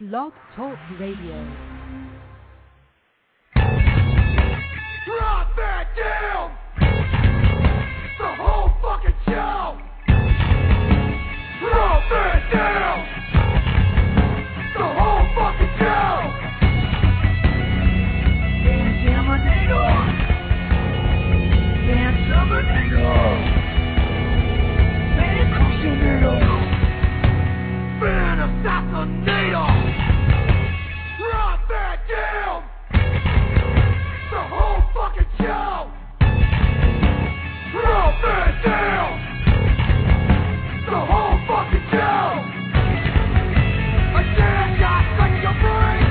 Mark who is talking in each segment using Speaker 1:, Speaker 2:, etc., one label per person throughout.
Speaker 1: Blog Talk Radio.
Speaker 2: Drop that down! The whole fucking show! Drop that down! The whole fucking show! Exterminator! Exterminator! Exterminator! Fan assassinator! Drop that down! The whole fucking show! Drop that down! The whole fucking show! A jam shot straight to your brain!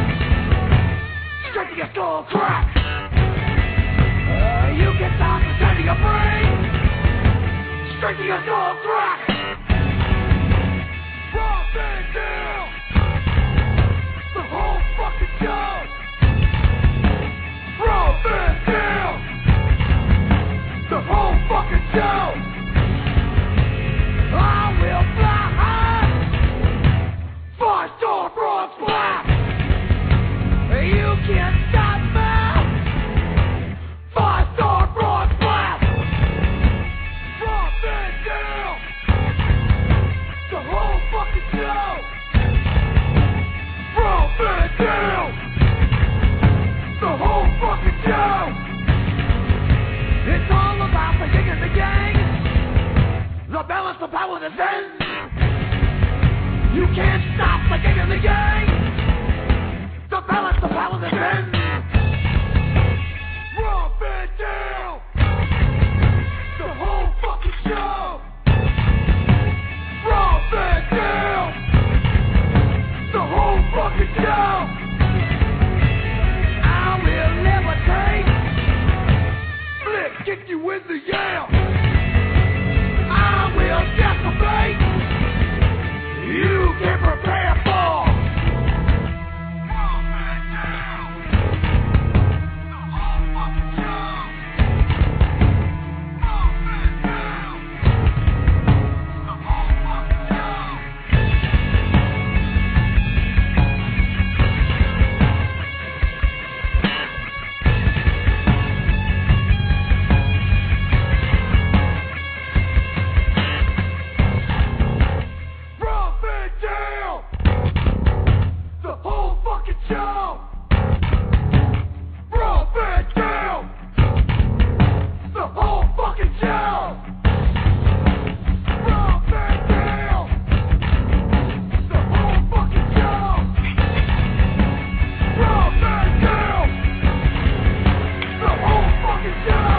Speaker 2: Straight to your skull crack! You can stop the straight to your brain! Straight to your skull crack! Drop that down! The whole fucking show! Drop that down! The whole fucking show! I will fly high! 5-star frog splash! You can't stop me! 5-star frog splash! Drop that down! The whole fucking show! Drop that down! The whole fucking show! It's all about the yin and the yang. The balance of power that's in. You can't stop the yin and the yang. The balance of power that's in. Drop it down. The whole fucking show. Drop it down. The whole fucking show. I will levitate. Flip, kick you in the yam. I will decimate. You can prepare for. Drop it down. The whole fucking show. Drop it down. The whole fucking show. Drop it down! The whole fucking show! Drop it down! The whole fucking show! Drop it down! The whole fucking show! Drop it down! The whole fucking show!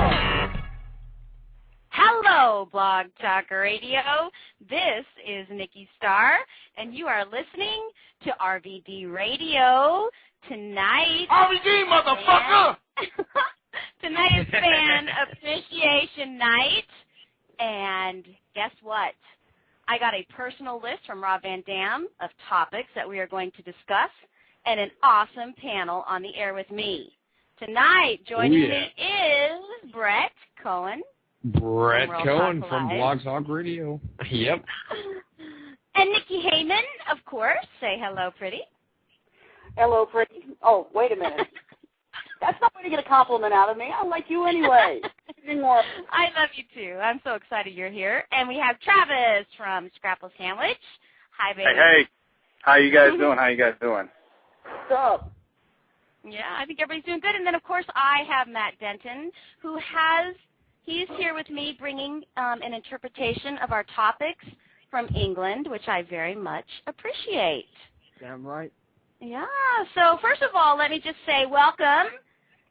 Speaker 3: Hello, Blog Talk Radio. This is Nikki Starr, and you are listening to RVD Radio. Tonight,
Speaker 2: RVD, motherfucker!
Speaker 3: tonight is Fan Appreciation Night, and guess what? I got a personal list from Rob Van Dam of topics that we are going to discuss, and an awesome panel on the air with me. Tonight, joining me is Brett Cohen.
Speaker 4: Brett
Speaker 3: From World
Speaker 4: Cohen
Speaker 3: Talk
Speaker 4: from
Speaker 3: Live.
Speaker 4: Blog Talk Radio. Yep.
Speaker 3: And Nikki Heyman, of course. Say hello, pretty.
Speaker 5: Hello, pretty. Oh, wait a minute. That's not going to get a compliment out of me. I like you anyway. Anything more?
Speaker 3: I love you, too. I'm so excited you're here. And we have Travis from Scrapple Sandwich. Hi, baby.
Speaker 6: Hey. How you guys doing?
Speaker 5: What's up?
Speaker 3: Yeah, I think everybody's doing good. And then, of course, I have Matt Denton, he's here with me bringing an interpretation of our topics from England, which I very much appreciate.
Speaker 4: Damn right.
Speaker 3: Yeah, so first of all, let me just say welcome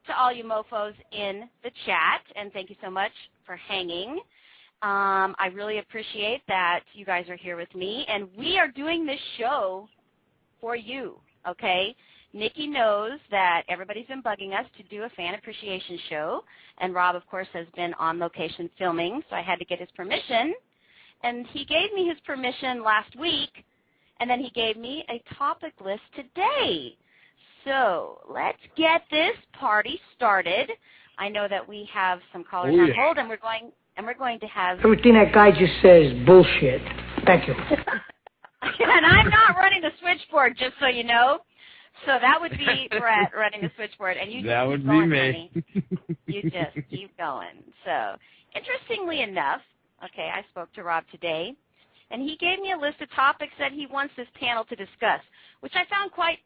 Speaker 3: to all you mofos in the chat, and thank you so much for hanging. I really appreciate that you guys are here with me, and we are doing this show for you, okay? Nikki knows that everybody's been bugging us to do a fan appreciation show, and Rob, of course, has been on location filming, so I had to get his permission. And he gave me his permission last week, and then he gave me a topic list today. So let's get this party started. I know that we have some callers on hold, and we're going to have...
Speaker 7: Everything that guy just says is bullshit. Thank you.
Speaker 3: And I'm not running the switchboard, just so you know. So that would be Brett running the switchboard, and you
Speaker 4: that
Speaker 3: just
Speaker 4: would
Speaker 3: keep going,
Speaker 4: be me.
Speaker 3: honey. You just keep going. So, interestingly enough, okay, I spoke to Rob today, and he gave me a list of topics that he wants this panel to discuss, which I found quite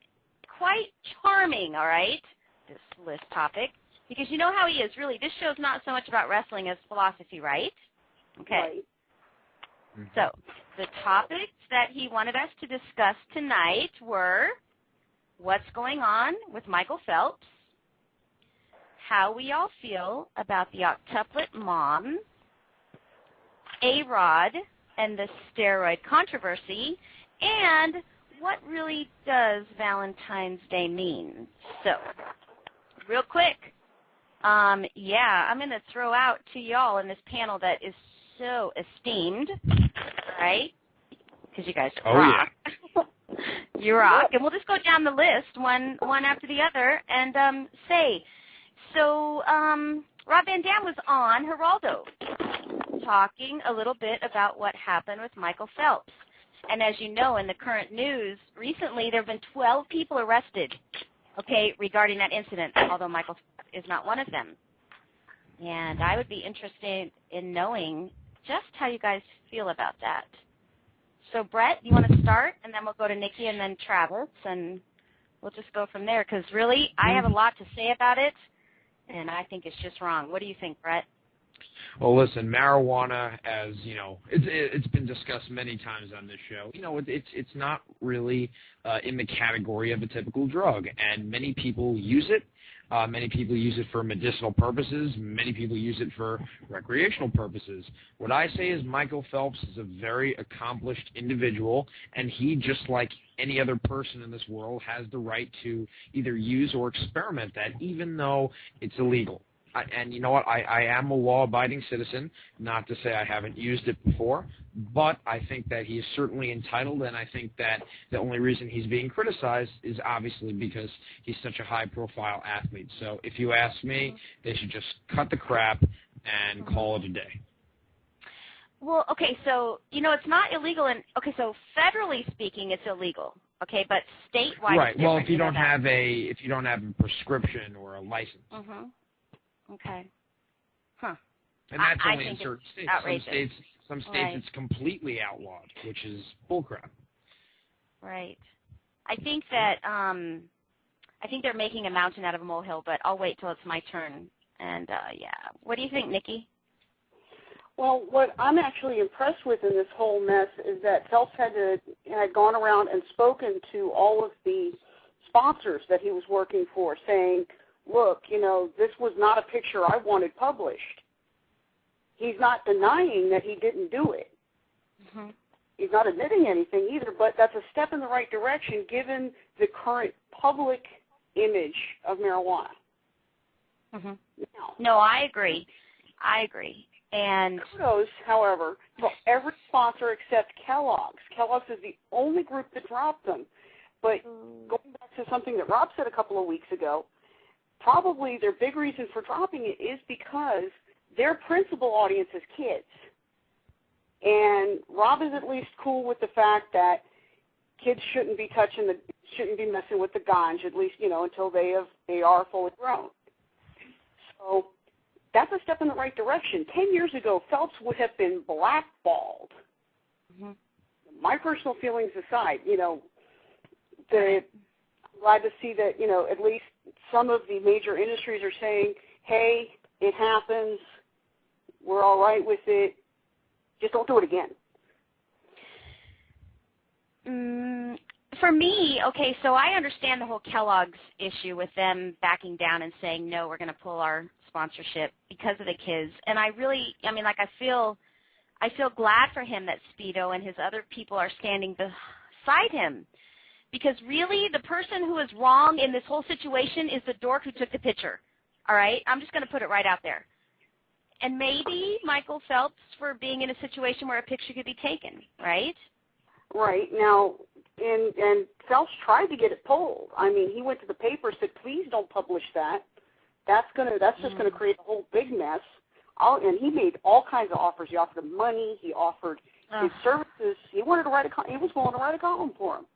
Speaker 3: charming. All right, this list topic, because you know how he is. Really, this show's not so much about wrestling as philosophy, right? Okay.
Speaker 5: Right.
Speaker 3: So, the topics that he wanted us to discuss tonight were what's going on with Michael Phelps, how we all feel about the Octuplet Mom, A-Rod and the steroid controversy, and what really does Valentine's Day mean? So, real quick, I'm going to throw out to y'all in this panel that is so esteemed, right? Because you guys rock. Yeah. You rock. And we'll just go down the list one after the other and say. So Rob Van Dam was on Geraldo talking a little bit about what happened with Michael Phelps. And as you know, in the current news, recently there have been 12 people arrested, okay, regarding that incident, although Michael Phelps is not one of them. And I would be interested in knowing just how you guys feel about that. So, Brett, you want to start, and then we'll go to Nikki and then Travis, and we'll just go from there, because really, I have a lot to say about it, and I think it's just wrong. What do you think, Brett?
Speaker 4: Well, listen, marijuana, as you know, it's been discussed many times on this show. You know, it's not really in the category of a typical drug, and many people use it. Many people use it for medicinal purposes. Many people use it for recreational purposes. What I say is Michael Phelps is a very accomplished individual, and he, just like any other person in this world, has the right to either use or experiment that, even though it's illegal. And you know what? I am a law-abiding citizen, not to say I haven't used it before, but I think that he is certainly entitled, and I think that the only reason he's being criticized is obviously because he's such a high-profile athlete. So if you ask me, they should just cut the crap and call it a day.
Speaker 3: Well, okay, so, you know, it's not illegal, so federally speaking, it's illegal, okay, but statewide
Speaker 4: right.
Speaker 3: It's
Speaker 4: Well, if you don't
Speaker 3: have
Speaker 4: a prescription or a license.
Speaker 3: Mm-hmm. Okay. Huh.
Speaker 4: And that's
Speaker 3: I
Speaker 4: only in
Speaker 3: think
Speaker 4: certain
Speaker 3: it's
Speaker 4: states.
Speaker 3: outrageous.
Speaker 4: Some states
Speaker 3: Right.
Speaker 4: it's completely outlawed, which is bullcrap.
Speaker 3: Right. I think that I think they're making a mountain out of a molehill, but I'll wait till it's my turn. And what do you think, Nikki?
Speaker 5: Well, what I'm actually impressed with in this whole mess is that Phelps had gone around and spoken to all of the sponsors that he was working for, saying, look, you know, this was not a picture I wanted published. He's not denying that he didn't do it.
Speaker 3: Mm-hmm.
Speaker 5: He's not admitting anything either, but that's a step in the right direction given the current public image of marijuana.
Speaker 3: Mm-hmm.
Speaker 5: Now,
Speaker 3: No, I agree. And
Speaker 5: kudos, however, to every sponsor except Kellogg's. Kellogg's is the only group that dropped them. But going back to something that Rob said a couple of weeks ago, probably their big reason for dropping it is because their principal audience is kids. And Rob is at least cool with the fact that kids shouldn't be messing with the ganj, at least, you know, until they are fully grown. So that's a step in the right direction. 10 years ago, Phelps would have been blackballed.
Speaker 3: Mm-hmm.
Speaker 5: My personal feelings aside, you know, I'm glad to see that, you know, at least some of the major industries are saying, hey, it happens, we're all right with it, just don't do it again.
Speaker 3: For me, okay, so I understand the whole Kellogg's issue with them backing down and saying, no, we're going to pull our sponsorship because of the kids. And I feel glad for him that Speedo and his other people are standing beside him. Because really, the person who is wrong in this whole situation is the dork who took the picture. All right? I'm just going to put it right out there. And maybe Michael Phelps for being in a situation where a picture could be taken, right?
Speaker 5: Right. Now, and Phelps tried to get it pulled. I mean, he went to the paper and said, please don't publish that. That's just going to create a whole big mess. And he made all kinds of offers. He offered him money. He offered his services. He was willing to write a column for him.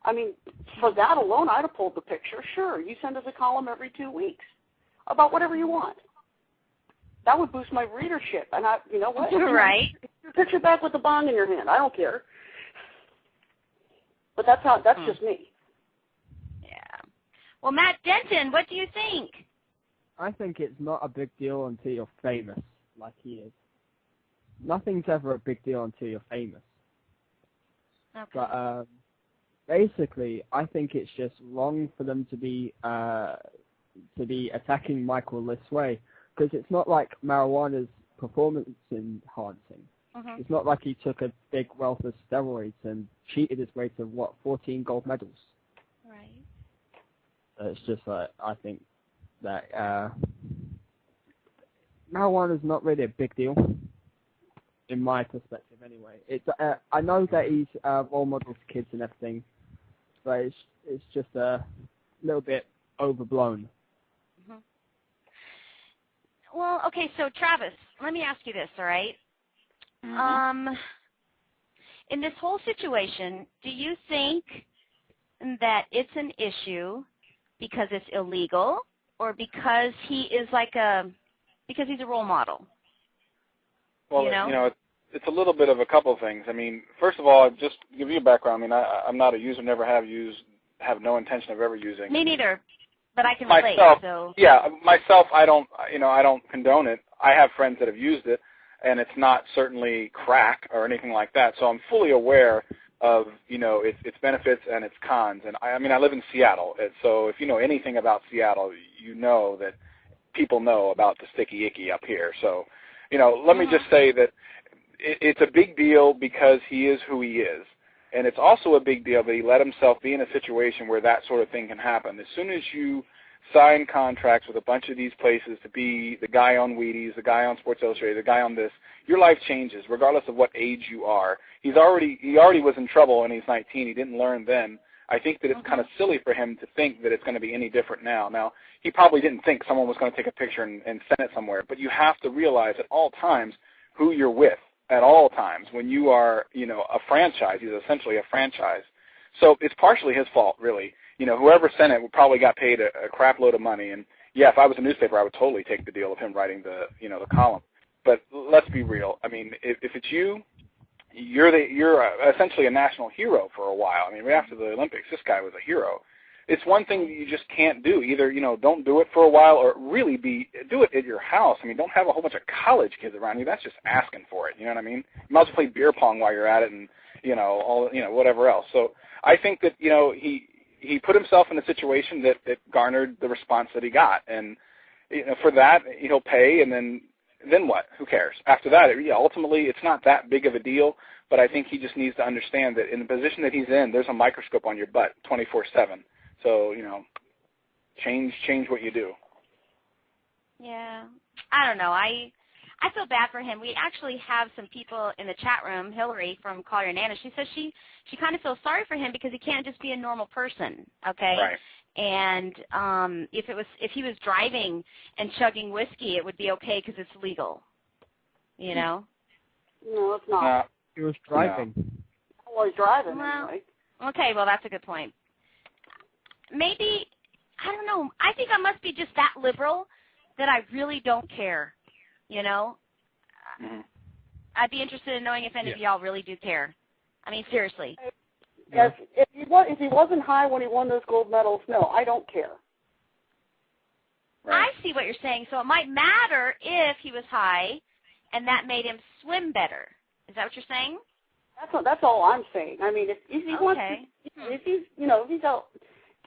Speaker 5: I mean, for that alone, I'd have pulled the picture. Sure, you send us a column every 2 weeks about whatever you want. That would boost my readership. And you know what?
Speaker 3: Right.
Speaker 5: Your picture back with the bong in your hand. I don't care. But that's just me.
Speaker 3: Yeah. Well, Matt Denton, what do you think?
Speaker 7: I think it's not a big deal until you're famous, like he is. Nothing's ever a big deal until you're famous.
Speaker 3: Okay.
Speaker 7: But basically, I think it's just wrong for them to be attacking Michael this way, because it's not like marijuana's performance enhancing. It's not like he took a big wealth of steroids and cheated his way to 14 gold medals.
Speaker 3: Right.
Speaker 7: It's just like, I think that marijuana's not really a big deal, in my perspective anyway. It's I know that he's role model to kids and everything, but it's just a little bit overblown.
Speaker 3: Well, okay, so Travis, let me ask you this, all right? In this whole situation, do you think that it's an issue because it's illegal, or because he is because he's a role model?
Speaker 6: Well, it's a little bit of a couple things. I mean, first of all, just to give you a background, I mean, I'm not a user, never have used, have no intention of ever using.
Speaker 3: Me neither, but I can relate. So.
Speaker 6: Yeah, myself, I don't condone it. I have friends that have used it, and it's not certainly crack or anything like that. So I'm fully aware of, its benefits and its cons. And I live in Seattle, and so if you know anything about Seattle, you know that people know about the sticky icky up here. So, let me just say that it's a big deal because he is who he is. And it's also a big deal that he let himself be in a situation where that sort of thing can happen. As soon as you sign contracts with a bunch of these places to be the guy on Wheaties, the guy on Sports Illustrated, the guy on this, your life changes regardless of what age you are. He already was in trouble when he's 19. He didn't learn then. I think that it's kind of silly for him to think that it's going to be any different now. Now, he probably didn't think someone was going to take a picture and send it somewhere, but you have to realize at all times who you're with at all times. When you are, a franchise, he's essentially a franchise. So it's partially his fault, really. Whoever sent it probably got paid a crap load of money. And, yeah, if I was a newspaper, I would totally take the deal of him writing the column. But let's be real. I mean, if it's you, you're essentially a national hero for a while. I mean, right after the Olympics, this guy was a hero. It's one thing that you just can't do. Either, don't do it for a while, or really do it at your house. I mean, don't have a whole bunch of college kids around you. That's just asking for it. You know what I mean? You might as well play beer pong while you're at it, and whatever else. So I think that he put himself in a situation that garnered the response that he got, and for that he'll pay, and then what? Who cares? After that, ultimately it's not that big of a deal. But I think he just needs to understand that in the position that he's in, there's a microscope on your butt 24/7. So, change what you do.
Speaker 3: Yeah. I don't know. I feel bad for him. We actually have some people in the chat room. Hillary from Call Your Nana, she says she kind of feels sorry for him because he can't just be a normal person, okay?
Speaker 6: Right.
Speaker 3: And if he was driving and chugging whiskey, it would be okay because it's legal,
Speaker 5: No, it's not.
Speaker 7: He was driving.
Speaker 5: Well, he's driving
Speaker 3: anyway. Okay, well, that's a good point. Maybe, I don't know, I think I must be just that liberal that I really don't care, I'd be interested in knowing if any of y'all really do care. I mean, seriously.
Speaker 5: Yes, if he wasn't high when he won those gold medals, no, I don't care.
Speaker 3: Right. I see what you're saying. So it might matter if he was high and that made him swim better. Is that what you're saying?
Speaker 5: That's all I'm saying. I mean, if he wants to, if he's out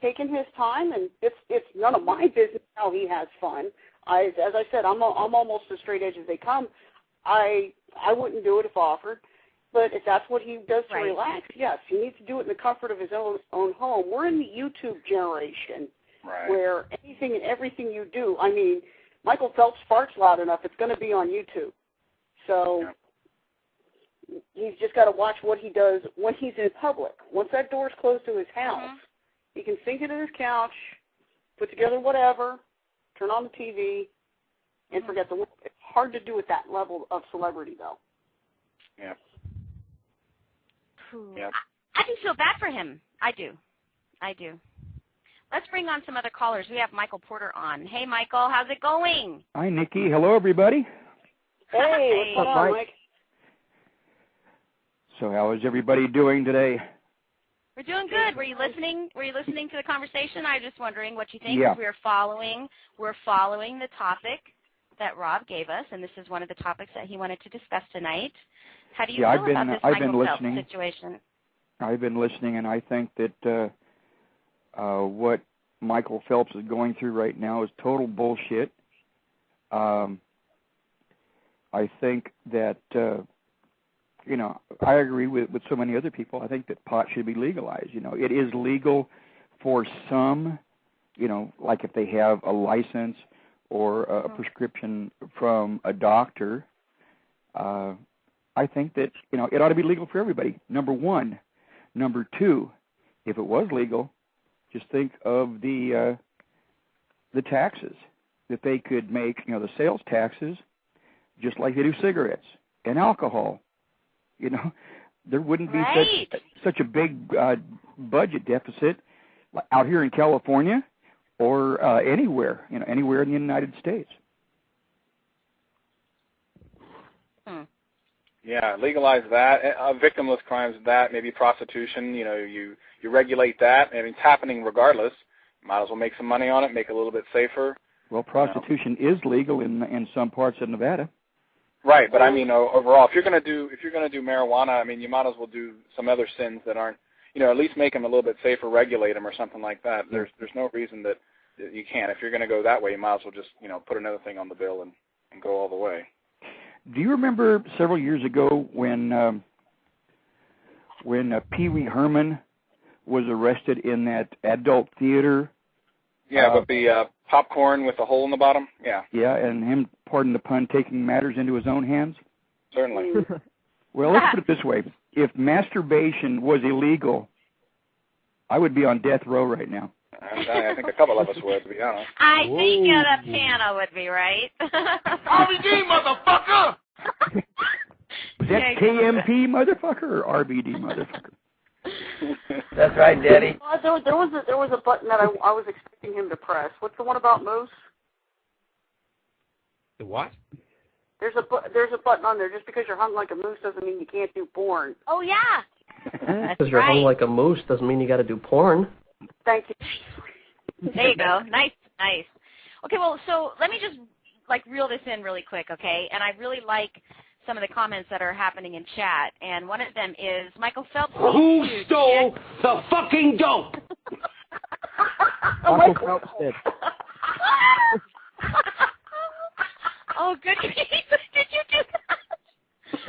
Speaker 5: taking his time, and it's none of my business how he has fun. As I said, I'm almost as straight edge as they come. I wouldn't do it if offered, but if that's what he does to relax, yes, he needs to do it in the comfort of his own home. We're in the YouTube generation where anything and everything you do, I mean, Michael Phelps farts loud enough, it's going to be on YouTube. So he's just got to watch what he does when he's in public. Once that door's closed to his house, he can sink into his couch, put together whatever, turn on the TV, and forget the world. It's hard to do at that level of celebrity, though.
Speaker 6: Yeah. Yeah.
Speaker 3: I do feel bad for him. I do. Let's bring on some other callers. We have Michael Porter on. Hey, Michael, how's it going?
Speaker 8: Hi, Nikki. Hello, everybody.
Speaker 5: Hey, what's going on, Mike?
Speaker 8: So how is everybody doing today?
Speaker 3: We're doing good. Were you listening to the conversation? I was just wondering what you think.
Speaker 8: Yeah.
Speaker 3: We're following the topic that Rob gave us, and this is one of the topics that he wanted to discuss tonight. How do you feel about this Michael Phelps situation?
Speaker 8: I've been listening, and I think that what Michael Phelps is going through right now is total bullshit. I think that, I agree with so many other people. I think that pot should be legalized. It is legal for some, like if they have a license or a prescription from a doctor. I think that, it ought to be legal for everybody, number one. Number two, if it was legal, just think of the taxes that they could make, the sales taxes, just like they do cigarettes and alcohol. There wouldn't be such a big budget deficit out here in California or anywhere, anywhere in the United States.
Speaker 6: Yeah, legalize that. Victimless crimes, that, maybe prostitution, you regulate that. I mean, it's happening regardless. Might as well make some money on it, make it a little bit safer.
Speaker 8: Well, prostitution is legal in some parts of Nevada.
Speaker 6: Right, but I mean, overall, if you're going to do marijuana, I mean, you might as well do some other sins that aren't, at least make them a little bit safer, regulate them or something like that. There's no reason that you can't. If you're going to go that way, you might as well just, put another thing on the bill and go all the way.
Speaker 8: Do you remember several years ago when Pee Wee Herman was arrested in that adult theater?
Speaker 6: Yeah, with the popcorn with the hole in the bottom? Yeah.
Speaker 8: Yeah, and him, pardon the pun, taking matters into his own hands?
Speaker 6: Certainly.
Speaker 8: Well, let's put it this way. If masturbation was illegal, I would be on death row right now.
Speaker 6: I think a couple of us would, to be honest.
Speaker 3: I think the piano would be right.
Speaker 2: RVD, motherfucker!
Speaker 8: Was that KMP, motherfucker, or RVD, motherfucker?
Speaker 9: That's right, Daddy.
Speaker 5: There was a button that I was expecting him to press. What's the one about moose?
Speaker 4: The what?
Speaker 5: There's a button on there. Just because you're hung like a moose doesn't mean you can't do porn.
Speaker 3: Oh, yeah.
Speaker 9: Because you're hung like a moose doesn't mean you got to do porn.
Speaker 5: Thank you.
Speaker 3: There you go. Nice. Okay, well, so let me just, reel this in really quick, okay? And I really like some of the comments that are happening in chat. And one of them is Michael Phelps.
Speaker 2: Who stole the fucking dope?
Speaker 7: Michael Phelps did.
Speaker 3: Oh, good. Did you do that?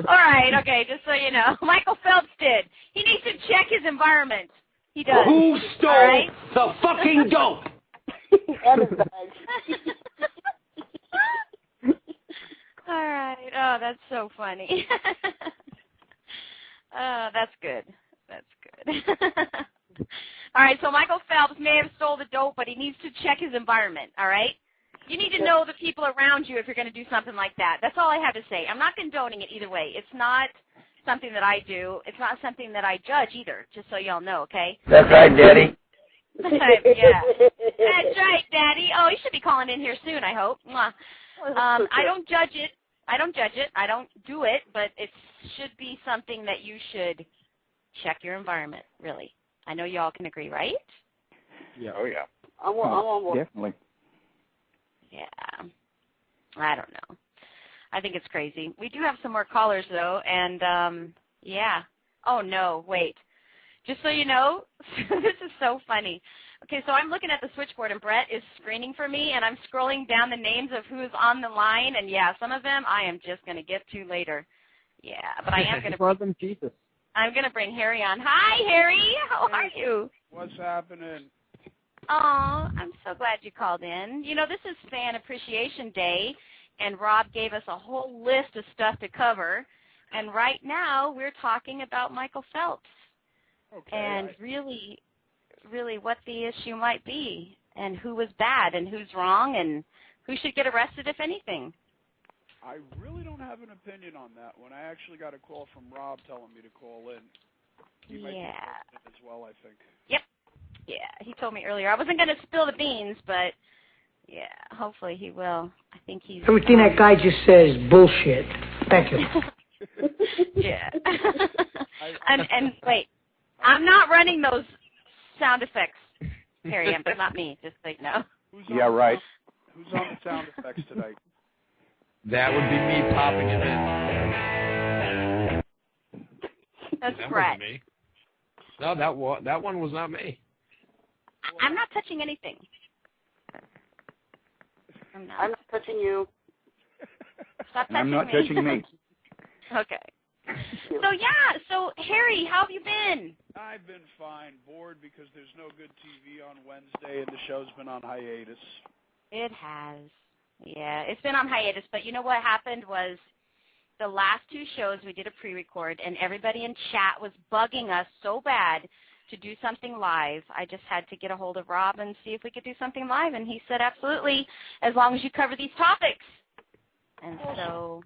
Speaker 3: All right, okay, just so you know. Michael Phelps did. He needs to check his environment. He does.
Speaker 2: Who stole the fucking dope?
Speaker 5: And his bag.
Speaker 3: All right. Oh, that's so funny. That's good. All right, so Michael Phelps may have stole the dope, but he needs to check his environment, all right? You need to know the people around you if you're going to do something like that. That's all I have to say. I'm not condoning it either way. It's not something that I do. It's not something that I judge either, just so y'all know, okay?
Speaker 9: That's right, Daddy.
Speaker 3: Yeah. That's right, Daddy. Oh, you should be calling in here soon, I hope. I don't judge it. I don't do it, but it should be something that you should check your environment, really. I know y'all can agree, right?
Speaker 6: Yeah. Oh, yeah.
Speaker 5: I'm on board.
Speaker 8: Definitely.
Speaker 3: Yeah. I don't know. I think it's crazy. We do have some more callers, though, and, yeah. Oh, no, wait. Just so you know, this is so funny. Okay, so I'm looking at the switchboard, and Brett is screening for me, and I'm scrolling down the names of who's on the line, and, yeah, some of them I am just going to get to later. Yeah, but I am going to
Speaker 7: Brother Jesus.
Speaker 3: I'm going to bring Harry on. Hi, Harry. How are you?
Speaker 10: What's happening?
Speaker 3: Oh, I'm so glad you called in. You know, this is Fan Appreciation Day, and Rob gave us a whole list of stuff to cover. And right now we're talking about Michael Phelps and really what the issue might be and who was bad and who's wrong and who should get arrested, if anything.
Speaker 10: I really don't have an opinion on that one. I actually got a call from Rob telling me to call in.
Speaker 6: He might be as well, I think.
Speaker 3: Yep. Yeah, he told me earlier. I wasn't going to spill the beans, but yeah, hopefully he will. I think he's...
Speaker 10: Everything that guy just says is bullshit. Thank you.
Speaker 3: Yeah. and wait, I'm not running those sound effects, Harry. But not me, just so you know.
Speaker 6: Right. Who's on the sound effects tonight?
Speaker 4: That would be me popping it in.
Speaker 3: That's
Speaker 4: that
Speaker 3: Brett.
Speaker 4: wasn't me. No, that one was not me.
Speaker 3: I'm not touching anything.
Speaker 5: I'm not touching you.
Speaker 3: Stop touching
Speaker 8: I'm not touching me.
Speaker 3: Okay. So Harry, how have you been?
Speaker 6: I've been fine. Bored because there's no good TV on Wednesday and the show's been on hiatus.
Speaker 3: It has. Yeah, it's been on hiatus. But you know what happened was the last two shows we did a pre-record, and everybody in chat was bugging us so bad to do something live. I just had to get a hold of Rob and see if we could do something live, and he said absolutely, as long as you cover these topics. And so,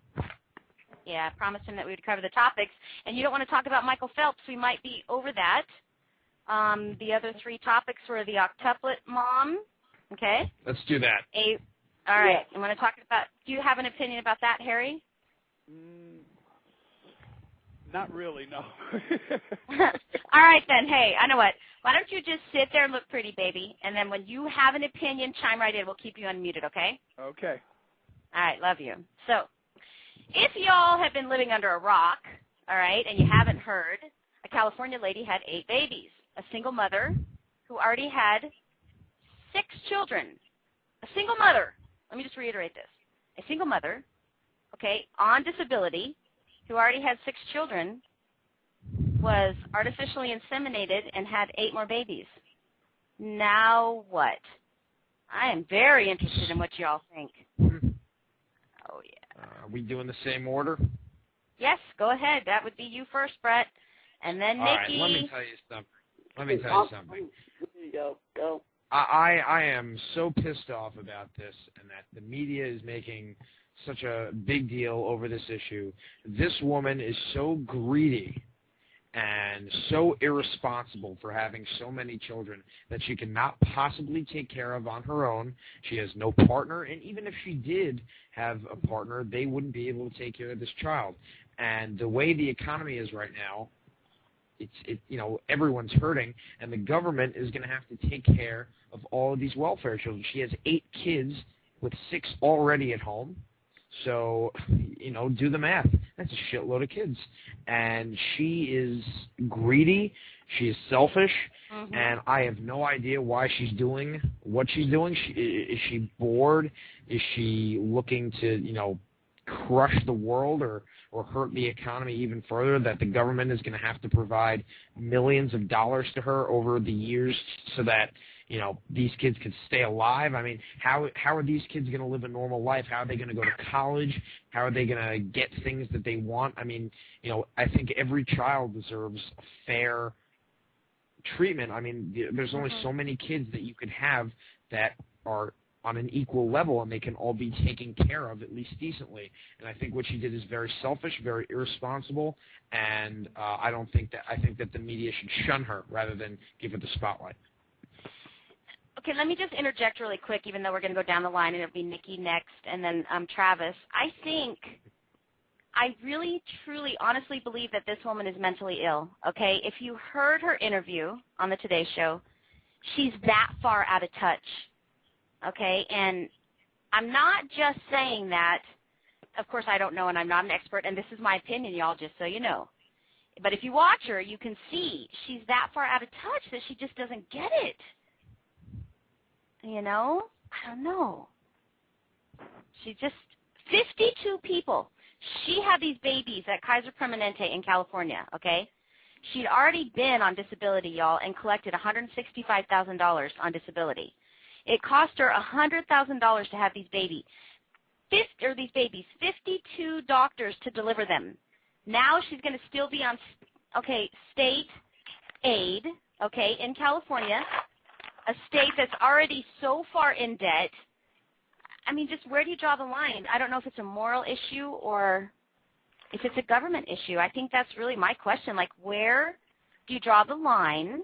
Speaker 3: yeah, I promised him that we would cover the topics. And you don't want to talk about Michael Phelps. We might be over that. The other three topics were the Octuplet Mom. Okay?
Speaker 4: Let's do that.
Speaker 3: All right. I want to talk about, do you have an opinion about that, Harry?
Speaker 6: Not really, no.
Speaker 3: All right, then. Hey, I know what. Why don't you just sit there and look pretty, baby, and then when you have an opinion, chime right in. We'll keep you unmuted, okay?
Speaker 6: Okay.
Speaker 3: All right, love you. So if y'all have been living under a rock, all right, and you haven't heard, a California lady had 8 babies, a single mother who already had 6 children. A single mother. Let me just reiterate this. A single mother, okay, on disability, who already had 6 children, was artificially inseminated and had 8 more babies. Now what? I am very interested in what y'all think. Oh, yeah.
Speaker 4: Are we doing the same order?
Speaker 3: Yes, go ahead. That would be you first, Brett. And then Nikki.
Speaker 4: All right, let me tell you something.
Speaker 5: There you go. Go.
Speaker 4: I am so pissed off about this, and that the media is making such a big deal over this issue. This woman is so greedy and so irresponsible for having so many children that she cannot possibly take care of on her own. She has no partner, and even if she did have a partner, they wouldn't be able to take care of this child. And the way the economy is right now, everyone's hurting, and the government is going to have to take care of all of these welfare children. She has 8 kids with 6 already at home. So, do the math. That's a shitload of kids. And she is greedy. She is selfish. Mm-hmm. And I have no idea why she's doing what she's doing. Is she bored? Is she looking to, crush the world or hurt the economy even further, that the government is going to have to provide millions of dollars to her over the years so that, these kids can stay alive? I mean, how are these kids going to live a normal life? How are they going to go to college? How are they going to get things that they want? I mean, I think every child deserves a fair treatment. I mean, there's only so many kids that you could have that are on an equal level, and they can all be taken care of at least decently. And I think what she did is very selfish, very irresponsible, and I think that the media should shun her rather than give her the spotlight.
Speaker 3: Okay, let me just interject really quick, even though we're going to go down the line, and it'll be Nikki next, and then Travis. I really, truly, honestly believe that this woman is mentally ill, okay? If you heard her interview on the Today Show, she's that far out of touch, okay? And I'm not just saying that. Of course, I don't know, and I'm not an expert, and this is my opinion, y'all, just so you know. But if you watch her, you can see she's that far out of touch that she just doesn't get it. I don't know. She just, 52 people. She had these babies at Kaiser Permanente in California, okay? She'd already been on disability, y'all, and collected $165,000 on disability. It cost her $100,000 to have these babies. 52 doctors to deliver them. Now she's going to still be on, state aid, in California, a state that's already so far in debt. I mean, just where do you draw the line? I don't know if it's a moral issue or if it's a government issue. I think that's really my question. Like, where do you draw the line,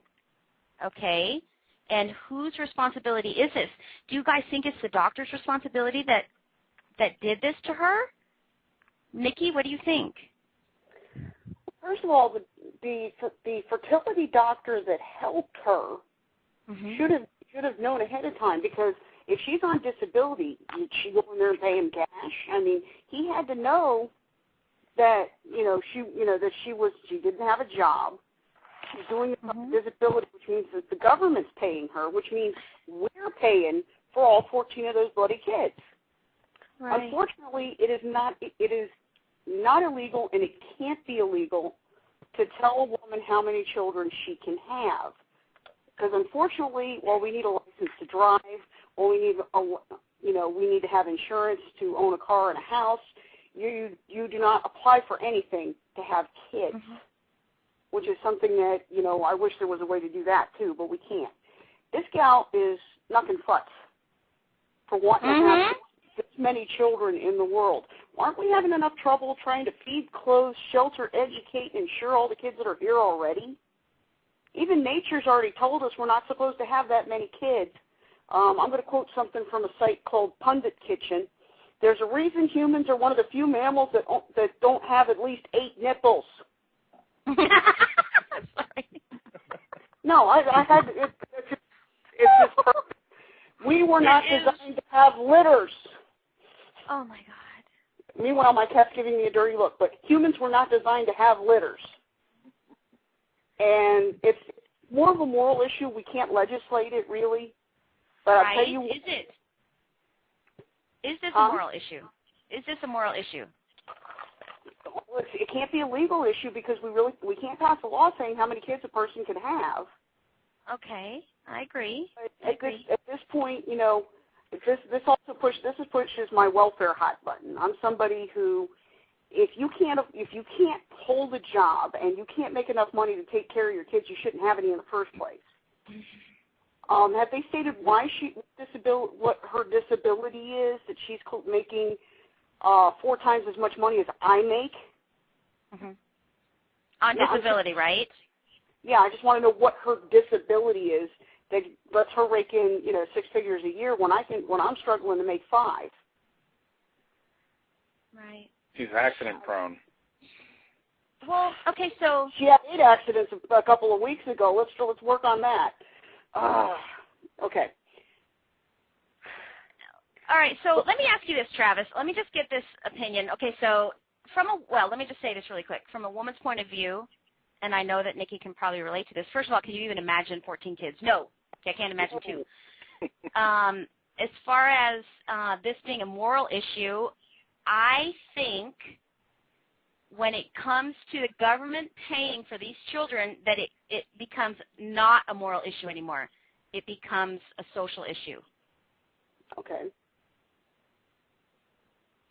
Speaker 3: okay, and whose responsibility is this? Do you guys think it's the doctor's responsibility that did this to her? Nikki, what do you think?
Speaker 5: First of all, the fertility doctor that helped her should have known ahead of time, because if she's on disability, did she go in there and pay him cash? I mean, he had to know that she didn't have a job. She's doing it on disability, which means that the government's paying her, which means we're paying for all 14 of those bloody kids. Right. Unfortunately, it is not illegal, and it can't be illegal to tell a woman how many children she can have. Because unfortunately, while we need a license to drive, or we need to have insurance to own a car and a house, you do not apply for anything to have kids, which is something that, I wish there was a way to do that too, but we can't. This gal is knucking futz for wanting to have this many children in the world. Aren't we having enough trouble trying to feed, clothe, shelter, educate, and insure all the kids that are here already? Even nature's already told us we're not supposed to have that many kids. I'm going to quote something from a site called Pundit Kitchen. There's a reason humans are one of the few mammals that don't have at least 8 nipples.
Speaker 3: Sorry.
Speaker 5: No, I had it's just perfect. We were not designed to have litters.
Speaker 3: Oh my God.
Speaker 5: Meanwhile, my cat's giving me a dirty look. But humans were not designed to have litters. And it's more of a moral issue. We can't legislate it, really. But I'll tell you,
Speaker 3: is it? Is this a moral issue? Is this a moral issue?
Speaker 5: It can't be a legal issue because we can't pass a law saying how many kids a person can have.
Speaker 3: Okay, I agree.
Speaker 5: At this point, this pushes my welfare hot button. I'm somebody who, if you can't hold a job and you can't make enough money to take care of your kids, you shouldn't have any in the first place. Have they stated what her disability is? That she's making 4 times as much money as I make?
Speaker 3: On disability, right?
Speaker 5: Yeah, I just want to know what her disability is that lets her rake in, 6 figures a year when I'm struggling to make 5.
Speaker 3: Right.
Speaker 6: She's accident prone.
Speaker 3: Well, okay, so
Speaker 5: she had 8 accidents a couple of weeks ago. Let's work on that. Okay.
Speaker 3: All right, so let me ask you this, Travis. Let me just get this opinion. Okay, so let me just say this really quick. From a woman's point of view, and I know that Nikki can probably relate to this. First of all, can you even imagine 14 kids? No. Okay, I can't imagine 2. As far as this being a moral issue, I think when it comes to the government paying for these children, that it becomes not a moral issue anymore. It becomes a social issue.
Speaker 5: Okay.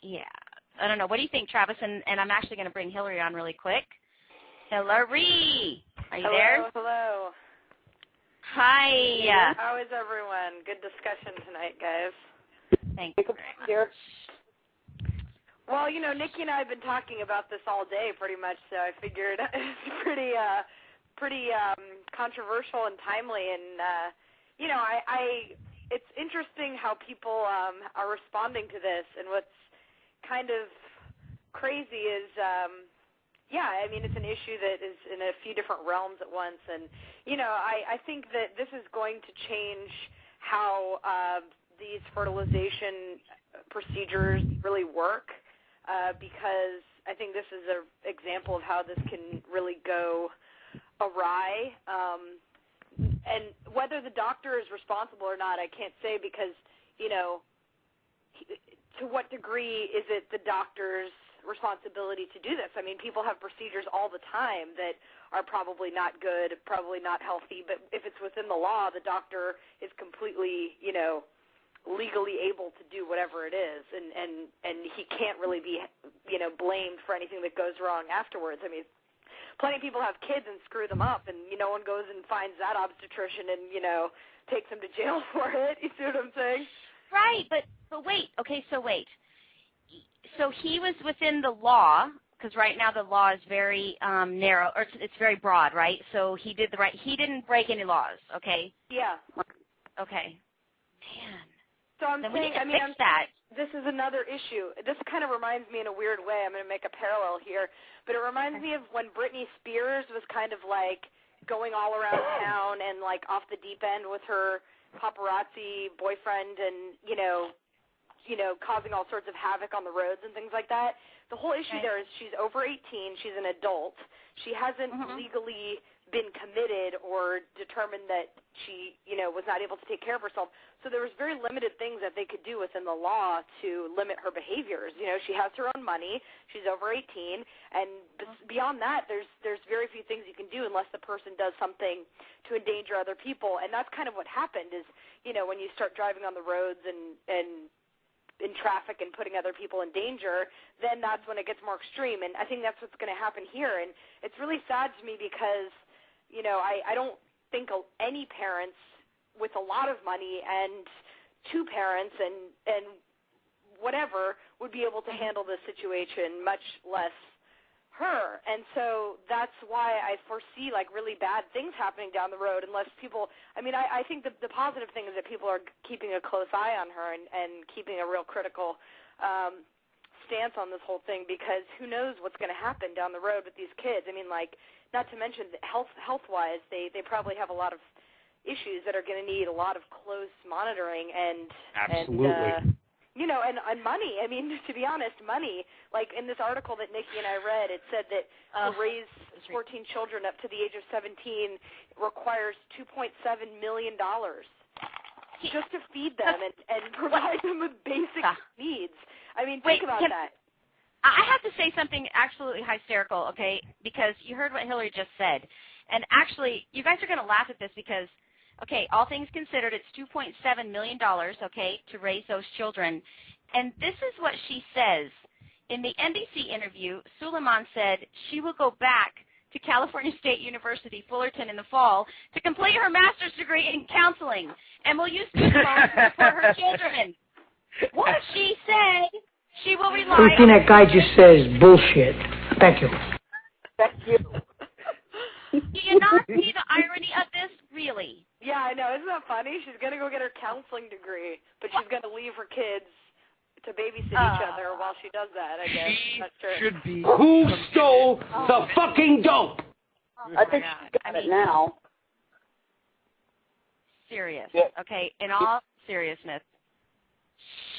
Speaker 3: Yeah. I don't know. What do you think, Travis? And I'm actually going to bring Hillary on really quick. Hillary, are you there?
Speaker 11: Hello.
Speaker 3: Hi.
Speaker 11: How is everyone? Good discussion tonight, guys.
Speaker 3: Thank you very much.
Speaker 11: Well, Nikki and I have been talking about this all day pretty much, so I figured it's pretty controversial and timely. And, it's interesting how people are responding to this. And what's kind of crazy is, it's an issue that is in a few different realms at once. And, I think that this is going to change how these fertilization procedures really work. Because I think this is an example of how this can really go awry. And whether the doctor is responsible or not, I can't say because, to what degree is it the doctor's responsibility to do this? I mean, people have procedures all the time that are probably not good, probably not healthy, but if it's within the law, the doctor is completely, legally able to do whatever it is, and he can't really be, blamed for anything that goes wrong afterwards. I mean, plenty of people have kids and screw them up, and no one goes and finds that obstetrician and, takes them to jail for it. You see what I'm saying?
Speaker 3: Right, but wait. Okay, so wait. So he was within the law because right now the law is very narrow, or it's very broad, right? So he did the right. He didn't break any laws, okay?
Speaker 11: Yeah.
Speaker 3: Okay. Man.
Speaker 11: So I'm
Speaker 3: then
Speaker 11: saying,
Speaker 3: we need to fix that.
Speaker 11: This is another issue. This kind of reminds me in a weird way. I'm going to make a parallel here, but it reminds me of when Britney Spears was kind of like going all around town and like off the deep end with her paparazzi boyfriend, and causing all sorts of havoc on the roads and things like that. The whole issue there is she's over 18. She's an adult. She hasn't legally been committed or determined that she, was not able to take care of herself. So there was very limited things that they could do within the law to limit her behaviors. She has her own money. She's over 18, and beyond that, there's very few things you can do unless the person does something to endanger other people. And that's kind of what happened is, when you start driving on the roads and in traffic and putting other people in danger, then that's when it gets more extreme. And I think that's what's going to happen here. And it's really sad to me because, I don't think any parents with a lot of money and two parents and whatever would be able to handle this situation, much less her. And so that's why I foresee like really bad things happening down the road unless people, I think the positive thing is that people are keeping a close eye on her and keeping a real critical stance on this whole thing, because who knows what's going to happen down the road with these kids. Not to mention that health-wise, they probably have a lot of issues that are going to need a lot of close monitoring and
Speaker 4: absolutely.
Speaker 11: And money. To be honest, money. Like in this article that Nikki and I read, it said that to raise 14 children up to the age of 17 requires $2.7 million just to feed them and provide them with basic needs. Think about that.
Speaker 3: I have to say something absolutely hysterical, okay, because you heard what Hillary just said. And actually, you guys are going to laugh at this because, okay, all things considered, it's $2.7 million, okay, to raise those children. And this is what she says. In the NBC interview, Suleiman said she will go back to California State University, Fullerton in the fall to complete her master's degree in counseling and will use student loans to support her children. What she said, she will rely on...
Speaker 10: Everything that guy just says is bullshit. Thank you.
Speaker 5: Thank you.
Speaker 3: Do you not see the irony of this? Really?
Speaker 11: Yeah, I know. Isn't that funny? She's going to go get her counseling degree, but she's going to leave her kids to babysit each other while she does that, I guess. That's true.
Speaker 4: Should be.
Speaker 10: Who stole the fucking dope?
Speaker 5: I think she's got it now.
Speaker 3: Serious.
Speaker 6: Yeah.
Speaker 3: Okay, in all seriousness,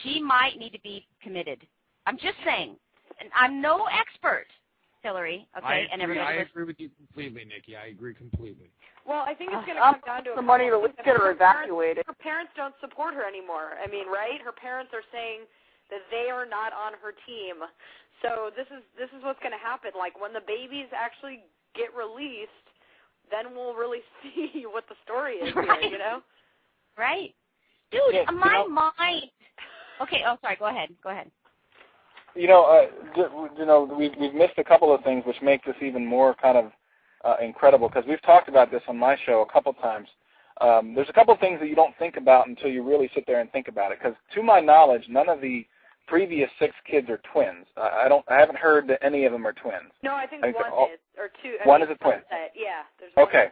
Speaker 3: she might need to be committed. I'm just saying. And I'm no expert, Hillary, okay?
Speaker 4: I agree with you completely, Nikki. I agree completely.
Speaker 11: Well, I think it's going to come down to
Speaker 5: the money to at least get her evacuated.
Speaker 11: Her parents don't support her anymore. Right? Her parents are saying that they are not on her team. So this is what's going to happen. Like when the babies actually get released, then we'll really see what the story is
Speaker 3: right.
Speaker 11: here,
Speaker 3: Right. Dude, my mind. Okay, sorry, go ahead.
Speaker 6: We've missed a couple of things which make this even more kind of incredible, because we've talked about this on my show a couple times. There's a couple of things that you don't think about until you really sit there and think about it, because to my knowledge, none of the previous 6 kids are twins. I haven't heard that any of them are twins.
Speaker 11: No, I think one is, or two.
Speaker 6: One is a twin.
Speaker 11: Yeah, there's one.
Speaker 6: Okay,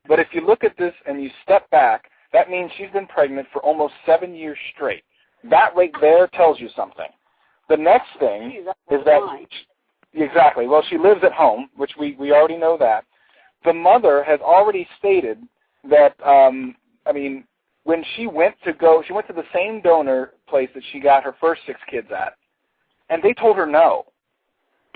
Speaker 6: but if you look at this and you step back, that means she's been pregnant for almost 7 years straight. That right there tells you something. The next thing is that, exactly, well, she lives at home, which we already know that. The mother has already stated that, when she went to the same donor place that she got her first 6 kids at, and they told her no.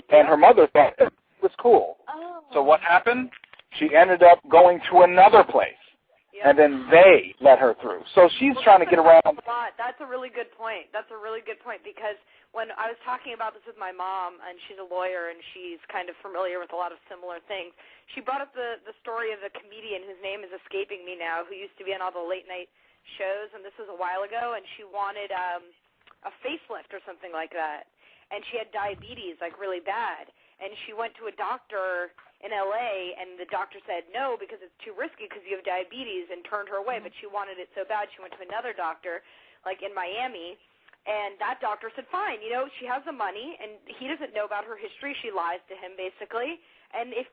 Speaker 6: And her mother thought it was cool.
Speaker 11: Oh.
Speaker 6: So what happened? She ended up going to another place. And then they let her through. So she's trying to get around.
Speaker 11: That's a really good point. Because when I was talking about this with my mom, and she's a lawyer and she's kind of familiar with a lot of similar things, she brought up the story of the comedian whose name is escaping me now, who used to be on all the late night shows, and this was a while ago, and she wanted a facelift or something like that. And she had diabetes, like really bad. And she went to a doctor in L.A., and the doctor said no because it's too risky because you have diabetes, and turned her away. But she wanted it so bad she went to another doctor, like in Miami, And that doctor said, fine, she has the money, and he doesn't know about her history. She lies to him, basically. And if,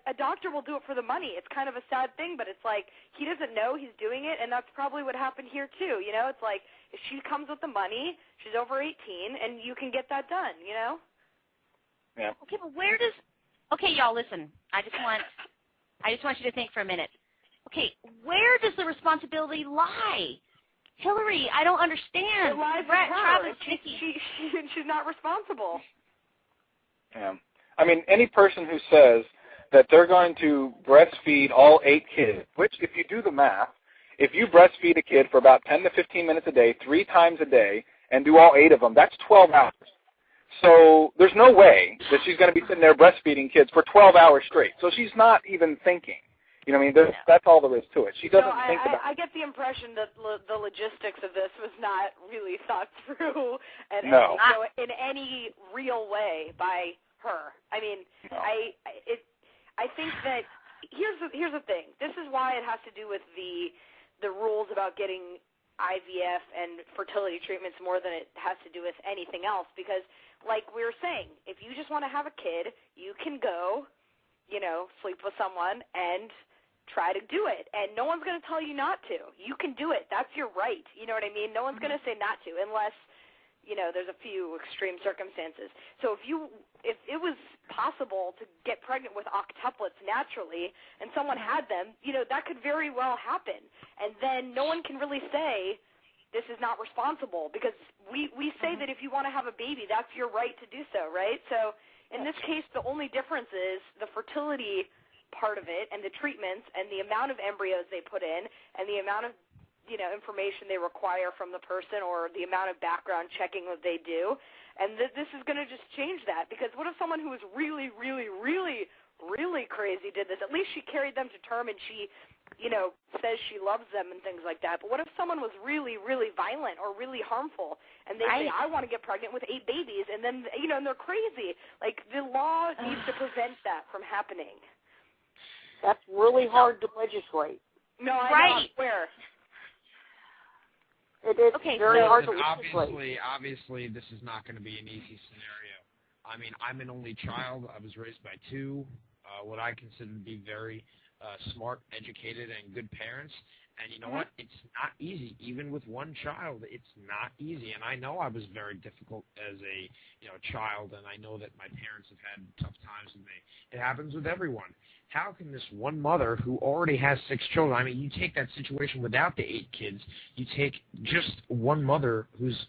Speaker 11: a doctor will do it for the money. It's kind of a sad thing, but it's like he doesn't know he's doing it, and that's probably what happened here, too. It's like if she comes with the money, she's over 18, and you can get that done, Yeah.
Speaker 3: Okay, but okay, y'all, listen. I just want you to think for a minute. Okay, where does the responsibility lie? Hillary, I don't understand.
Speaker 11: It lies
Speaker 3: Brett,
Speaker 11: with her.
Speaker 3: Travis, Nikki.
Speaker 11: She's not responsible.
Speaker 6: Yeah. I mean, any person who says that they're going to breastfeed all 8 kids, which if you do the math, if you breastfeed a kid for about 10 to 15 minutes a day, 3 times a day, and do all 8 of them, that's 12 hours. So there's no way that she's going to be sitting there breastfeeding kids for 12 hours straight. So she's not even thinking. That's all there is to it. She doesn't think about it.
Speaker 11: I get the impression that the logistics of this was not really thought through in any real way by her. I mean, no. I think that here's the thing. This is why it has to do with the rules about getting IVF and fertility treatments more than it has to do with anything else. Because, like we were saying, if you just want to have a kid, you can go, sleep with someone and try to do it, and no one's going to tell you not to. You can do it. That's your right. You know what I mean? No one's going to say not to, unless there's a few extreme circumstances. So if it was possible to get pregnant with octuplets naturally, and someone had them, that could very well happen, and then no one can really say this is not responsible, because we say that if you want to have a baby, that's your right to do so, right? So in this case, the only difference is the fertility part of it and the treatments and the amount of embryos they put in and the amount of information they require from the person, or the amount of background checking that they do. And this is going to just change that, because what if someone who was really, really, really, really crazy did this? At least she carried them to term and she says she loves them and things like that. But what if someone was really, really violent or really harmful, and they say, I want to get pregnant with 8 babies, and then, and they're crazy? Like, the law needs to prevent that from happening.
Speaker 5: That's really hard to legislate.
Speaker 11: No, I swear.
Speaker 5: It is very hard to legislate.
Speaker 4: Obviously, this is not going to be an easy scenario. I mean, I'm an only child. I was raised by 2, what I consider to be very smart, educated, and good parents. And you know what? It's not easy. Even with 1 child, it's not easy. And I know I was very difficult as a child, and I know that my parents have had tough times with me. It happens with everyone. How can this one mother who already has 6 children, I mean, you take that situation without the 8 kids, you take just one mother who's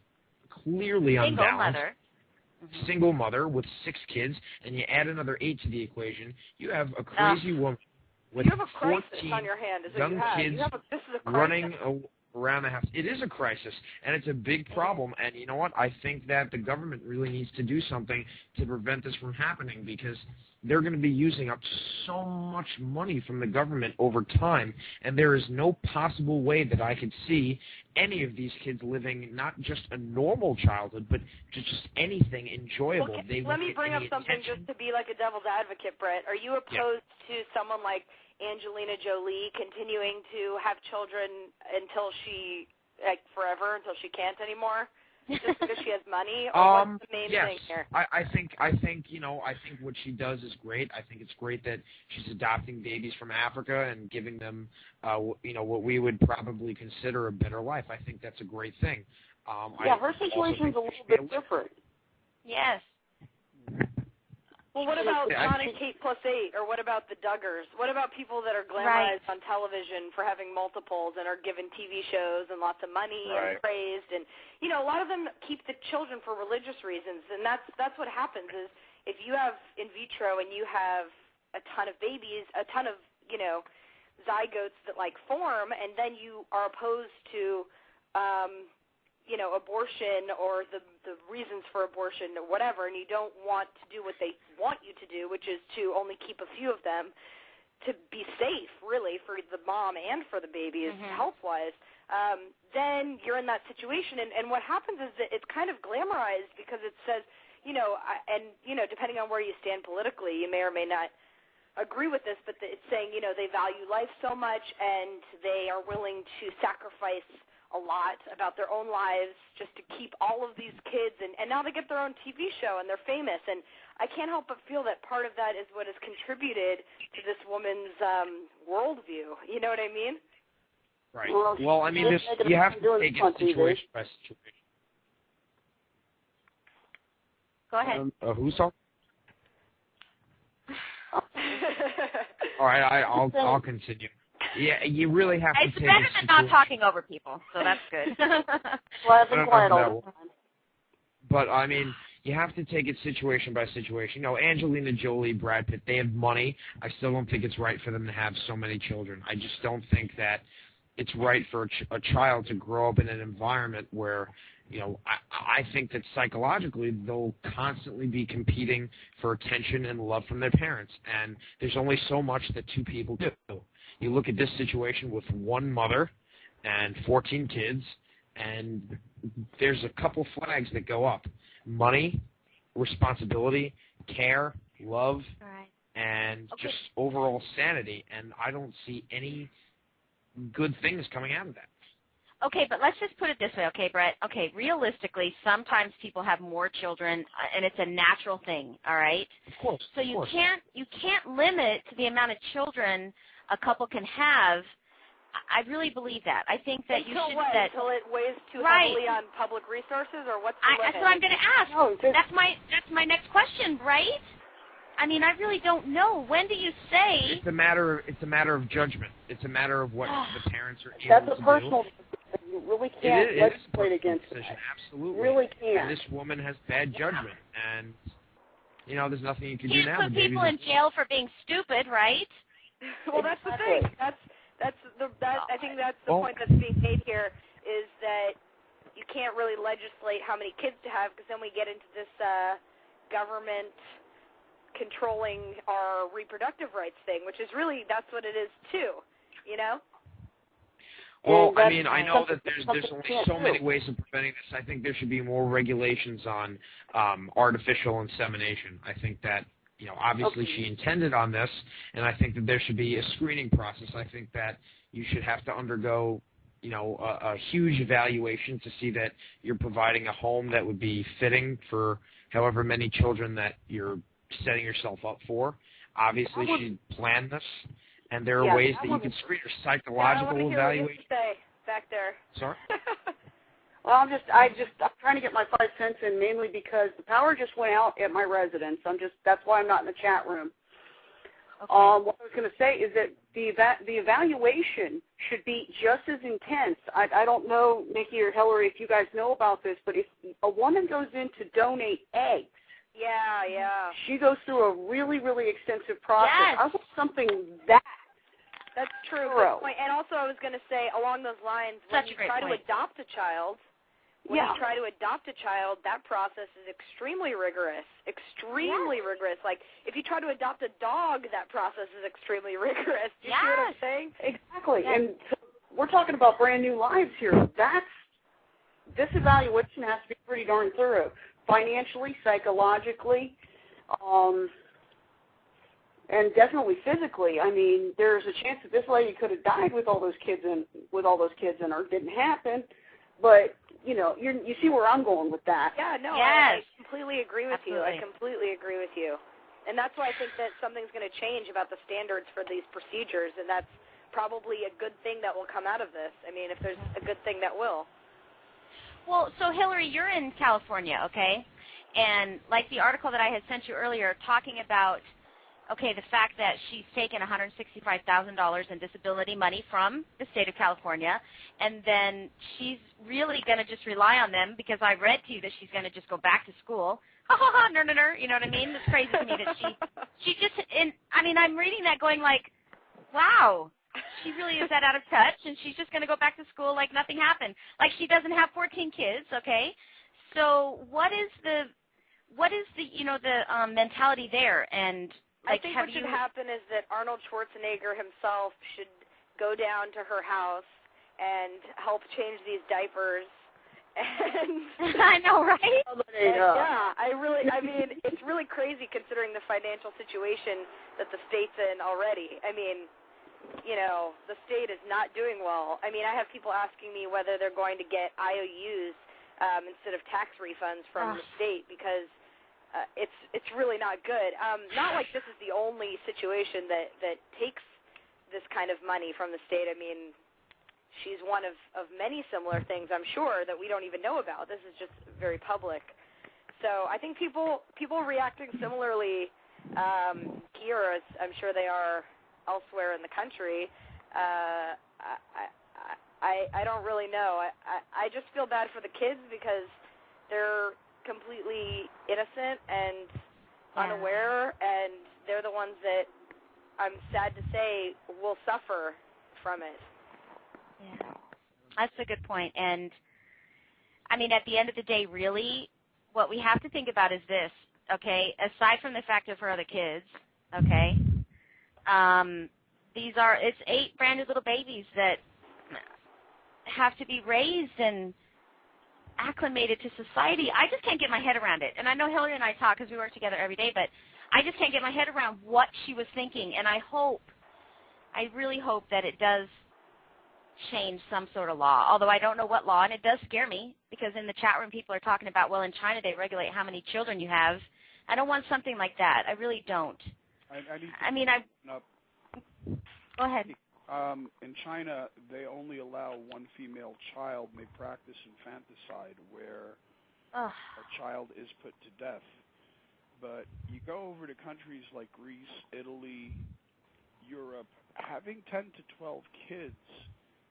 Speaker 4: clearly unbalanced, single mother with 6 kids, and you add another 8 to the equation, you have a crazy woman with 14
Speaker 11: on your hand,
Speaker 4: young kids running around the house. It is a crisis, and it's a big problem. And you know what? I think that the government really needs to do something to prevent this from happening, because they're going to be using up so much money from the government over time, and there is no possible way that I could see any of these kids living not just a normal childhood, but just anything enjoyable.
Speaker 11: Well, let me bring up something just to be like a devil's advocate, Brett. Are you opposed to someone like Angelina Jolie continuing to have children until she, forever, until she can't anymore? Just because she has money, or what's the main thing here?
Speaker 4: I think what she does is great. I think it's great that she's adopting babies from Africa and giving them, what we would probably consider a better life. I think that's a great thing.
Speaker 5: Her situation's a little bit different.
Speaker 3: Yes.
Speaker 11: Well, what about John and Kate +8, or what about the Duggars? What about people that are glamorized on television for having multiples and are given TV shows and lots of money and praised? And, a lot of them keep the children for religious reasons, and that's what happens is if you have in vitro and you have a ton of babies, a ton of, zygotes that, form, and then you are opposed to abortion or the reasons for abortion or whatever, and you don't want to do what they want you to do, which is to only keep a few of them to be safe, really, for the mom and for the babies, health-wise, then you're in that situation. And what happens is that it's kind of glamorized because it says, depending on where you stand politically, you may or may not agree with this, but it's saying, they value life so much and they are willing to sacrifice a lot about their own lives just to keep all of these kids, and now they get their own TV show and they're famous. And I can't help but feel that part of that is what has contributed to this woman's worldview. You know what I mean?
Speaker 4: Right. Well, I mean, you have to take it situation by situation.
Speaker 3: Go ahead.
Speaker 4: Who's talking? All right, I'll continue. Yeah, you really have to take it.
Speaker 3: It's better than not talking over people, so that's good.
Speaker 5: Well, I've been quiet all the time.
Speaker 4: But, I mean, you have to take it situation by situation. You know, Angelina Jolie, Brad Pitt, they have money. I still don't think it's right for them to have so many children. I just don't think that it's right for a child to grow up in an environment where, you know, I think that psychologically they'll constantly be competing for attention and love from their parents. And there's only so much that two people do. You look at this situation with one mother and 14 kids, and there's a couple flags that go up. Money, responsibility, care, love, and just overall sanity. And I don't see any good things coming out of that.
Speaker 3: Okay, but let's just put it this way, okay, Brett? Okay, realistically, sometimes people have more children, and it's a natural thing, all right?
Speaker 4: Of course.
Speaker 3: So you can't limit the amount of children a couple can have. I really believe that. I think that you should set
Speaker 11: until it weighs too heavily on public resources, or what's the limit?
Speaker 3: That's what I'm going to ask. No, that's my next question, right? I mean, I really don't know. When do you say?
Speaker 4: It's a matter of judgment. It's a matter of what the parents are able to do.
Speaker 5: That's a personal decision. You really can't legislate against it.
Speaker 4: Absolutely.
Speaker 5: Really can't.
Speaker 4: And this woman has bad judgment, and you know, there's nothing you can do
Speaker 3: you
Speaker 4: now.
Speaker 3: Can't put people in jail for being stupid, right?
Speaker 11: Well, that's the thing. I think that's the point that's being made here, is that you can't really legislate how many kids to have, because then we get into this government controlling our reproductive rights thing, which is really, that's what it is too, you know?
Speaker 4: Well, I mean, I know that there's only so many ways of preventing this. I think there should be more regulations on artificial insemination. I think that, you know, obviously she intended on this, and I think that there should be a screening process. I think that you should have to undergo, you know, a huge evaluation to see that you're providing a home that would be fitting for however many children that you're setting yourself up for. Obviously, she planned this, and there are ways that you can screen your psychological evaluation.
Speaker 11: Back there.
Speaker 4: Sorry?
Speaker 5: Well, I'm trying to get my 5 cents in, mainly because the power just went out at my residence. That's why I'm not in the chat room.
Speaker 3: Okay.
Speaker 5: What I was going to say is that the evaluation should be just as intense. I don't know, Nikki or Hillary, if you guys know about this, but if a woman goes in to donate eggs, she goes through a really, really extensive process.
Speaker 3: Yes.
Speaker 5: I want something that's
Speaker 11: true. Good point. And also, I was going to say, along those lines, when you try to adopt a child, that process is extremely rigorous. Rigorous. Like, if you try to adopt a dog, that process is extremely rigorous. Do you see what I'm saying?
Speaker 5: Exactly. Yes. And so we're talking about brand new lives here. This evaluation has to be pretty darn thorough, financially, psychologically, and definitely physically. I mean, there's a chance that this lady could have died with all those kids in her. It didn't happen, but you know, you see where I'm going with that.
Speaker 11: Yeah, no, I completely agree with you. I completely agree with you. And that's why I think that something's going to change about the standards for these procedures, and that's probably a good thing that will come out of this. I mean, if there's a good thing that will.
Speaker 3: Well, so Hillary, you're in California, okay? And like the article that I had sent you earlier talking about, okay, the fact that she's taken $165,000 in disability money from the state of California, and then she's really going to just rely on them, because I read to you that she's going to just go back to school. No, you know what I mean? It's crazy to me that she just, I mean, I'm reading that going like, wow, she really is that out of touch, and she's just going to go back to school like nothing happened. Like, she doesn't have 14 kids, okay? So what is the you know, the mentality there? And like,
Speaker 11: I think what should happen is that Arnold Schwarzenegger himself should go down to her house and help change these diapers. And
Speaker 3: I know, right?
Speaker 11: I mean, it's really crazy considering the financial situation that the state's in already. I mean, the state is not doing well. I mean, I have people asking me whether they're going to get IOUs instead of tax refunds from the state because it's really not good. Not like this is the only situation that takes this kind of money from the state. I mean, she's one of many similar things, I'm sure, that we don't even know about. This is just very public. So I think people reacting similarly here, as I'm sure they are elsewhere in the country. I don't really know. I just feel bad for the kids because they're completely innocent and unaware, and they're the ones that I'm sad to say will suffer from it.
Speaker 3: Yeah, that's a good point. And, I mean, at the end of the day, really, what we have to think about is this, okay, aside from the fact of her other kids, okay, it's 8 brand new little babies that have to be raised and acclimated to society. I just can't get my head around it. And I know Hillary and I talk because we work together every day, but I just can't get my head around what she was thinking. And I really hope that it does change some sort of law, although I don't know what law, and it does scare me because in the chat room people are talking about, well, in China they regulate how many children you have. I don't want something like that. I really don't. Go ahead.
Speaker 12: In China, they only allow one female child, and they practice infanticide where a child is put to death. But you go over to countries like Greece, Italy, Europe, having 10 to 12 kids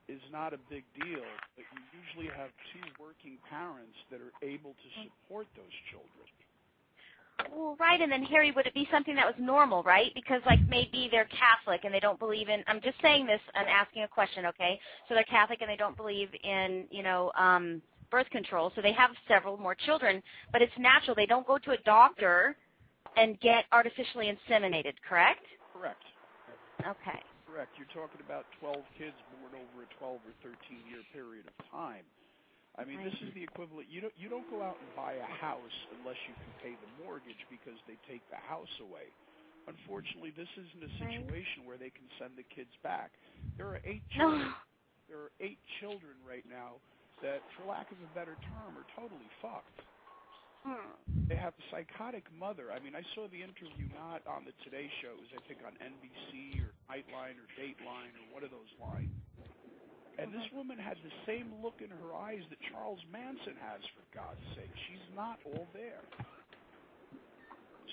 Speaker 12: is not a big deal, but you usually have 2 working parents that are able to support those children.
Speaker 3: Well, right, and then, Harry, would it be something that was normal, right? Because, like, maybe they're Catholic and they don't believe in, I'm just saying this and asking a question, okay? So they're Catholic and they don't believe in, birth control, so they have several more children, but it's natural. They don't go to a doctor and get artificially inseminated, correct?
Speaker 12: Correct.
Speaker 3: Okay.
Speaker 12: Correct. You're talking about 12 kids born over a 12 or 13-year period of time. I mean, this is the equivalent. You don't go out and buy a house unless you can pay the mortgage because they take the house away. Unfortunately, this isn't a situation where they can send the kids back. There are 8 children. There are 8 children right now that, for lack of a better term, are totally fucked. They have a psychotic mother. I mean, I saw the interview not on the Today Show. It was, I think, on NBC or Nightline or Dateline or one of those lines. And this woman had the same look in her eyes that Charles Manson has, for God's sake. She's not all there.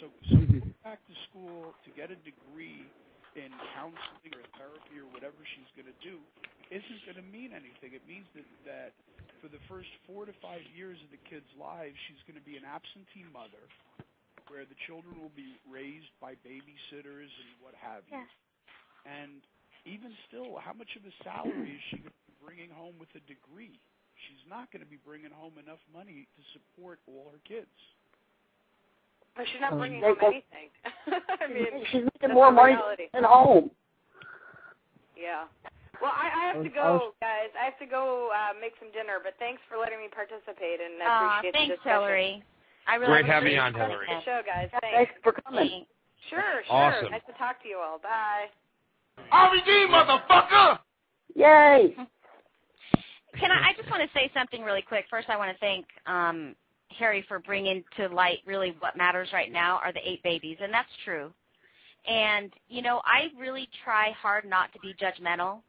Speaker 12: So go back to school to get a degree in counseling or therapy or whatever she's going to do isn't going to mean anything. It means that for the first 4 to 5 years of the kids' lives, she's going to be an absentee mother where the children will be raised by babysitters and what have you.
Speaker 3: Yes.
Speaker 12: And even still, how much of a salary is she going to be bringing home with a degree? She's not going to be bringing home enough money to support all her kids.
Speaker 11: But she's not bringing home anything. I mean,
Speaker 5: she's making more money than home.
Speaker 11: Yeah. Well, I have to go, guys. I have to go make some dinner, but thanks for letting me participate, and I appreciate
Speaker 3: thanks,
Speaker 11: the discussion.
Speaker 3: Hillary. I really
Speaker 4: Great having you on, Hillary.
Speaker 11: Good show, guys.
Speaker 5: Thanks for coming.
Speaker 11: Sure.
Speaker 4: Awesome.
Speaker 11: Nice to talk to you all. Bye.
Speaker 2: RVD, motherfucker!
Speaker 5: Yay!
Speaker 3: I just want to say something really quick. First, I want to thank Harry for bringing to light really what matters right now are the 8 babies, and that's true. And, I really try hard not to be judgmental,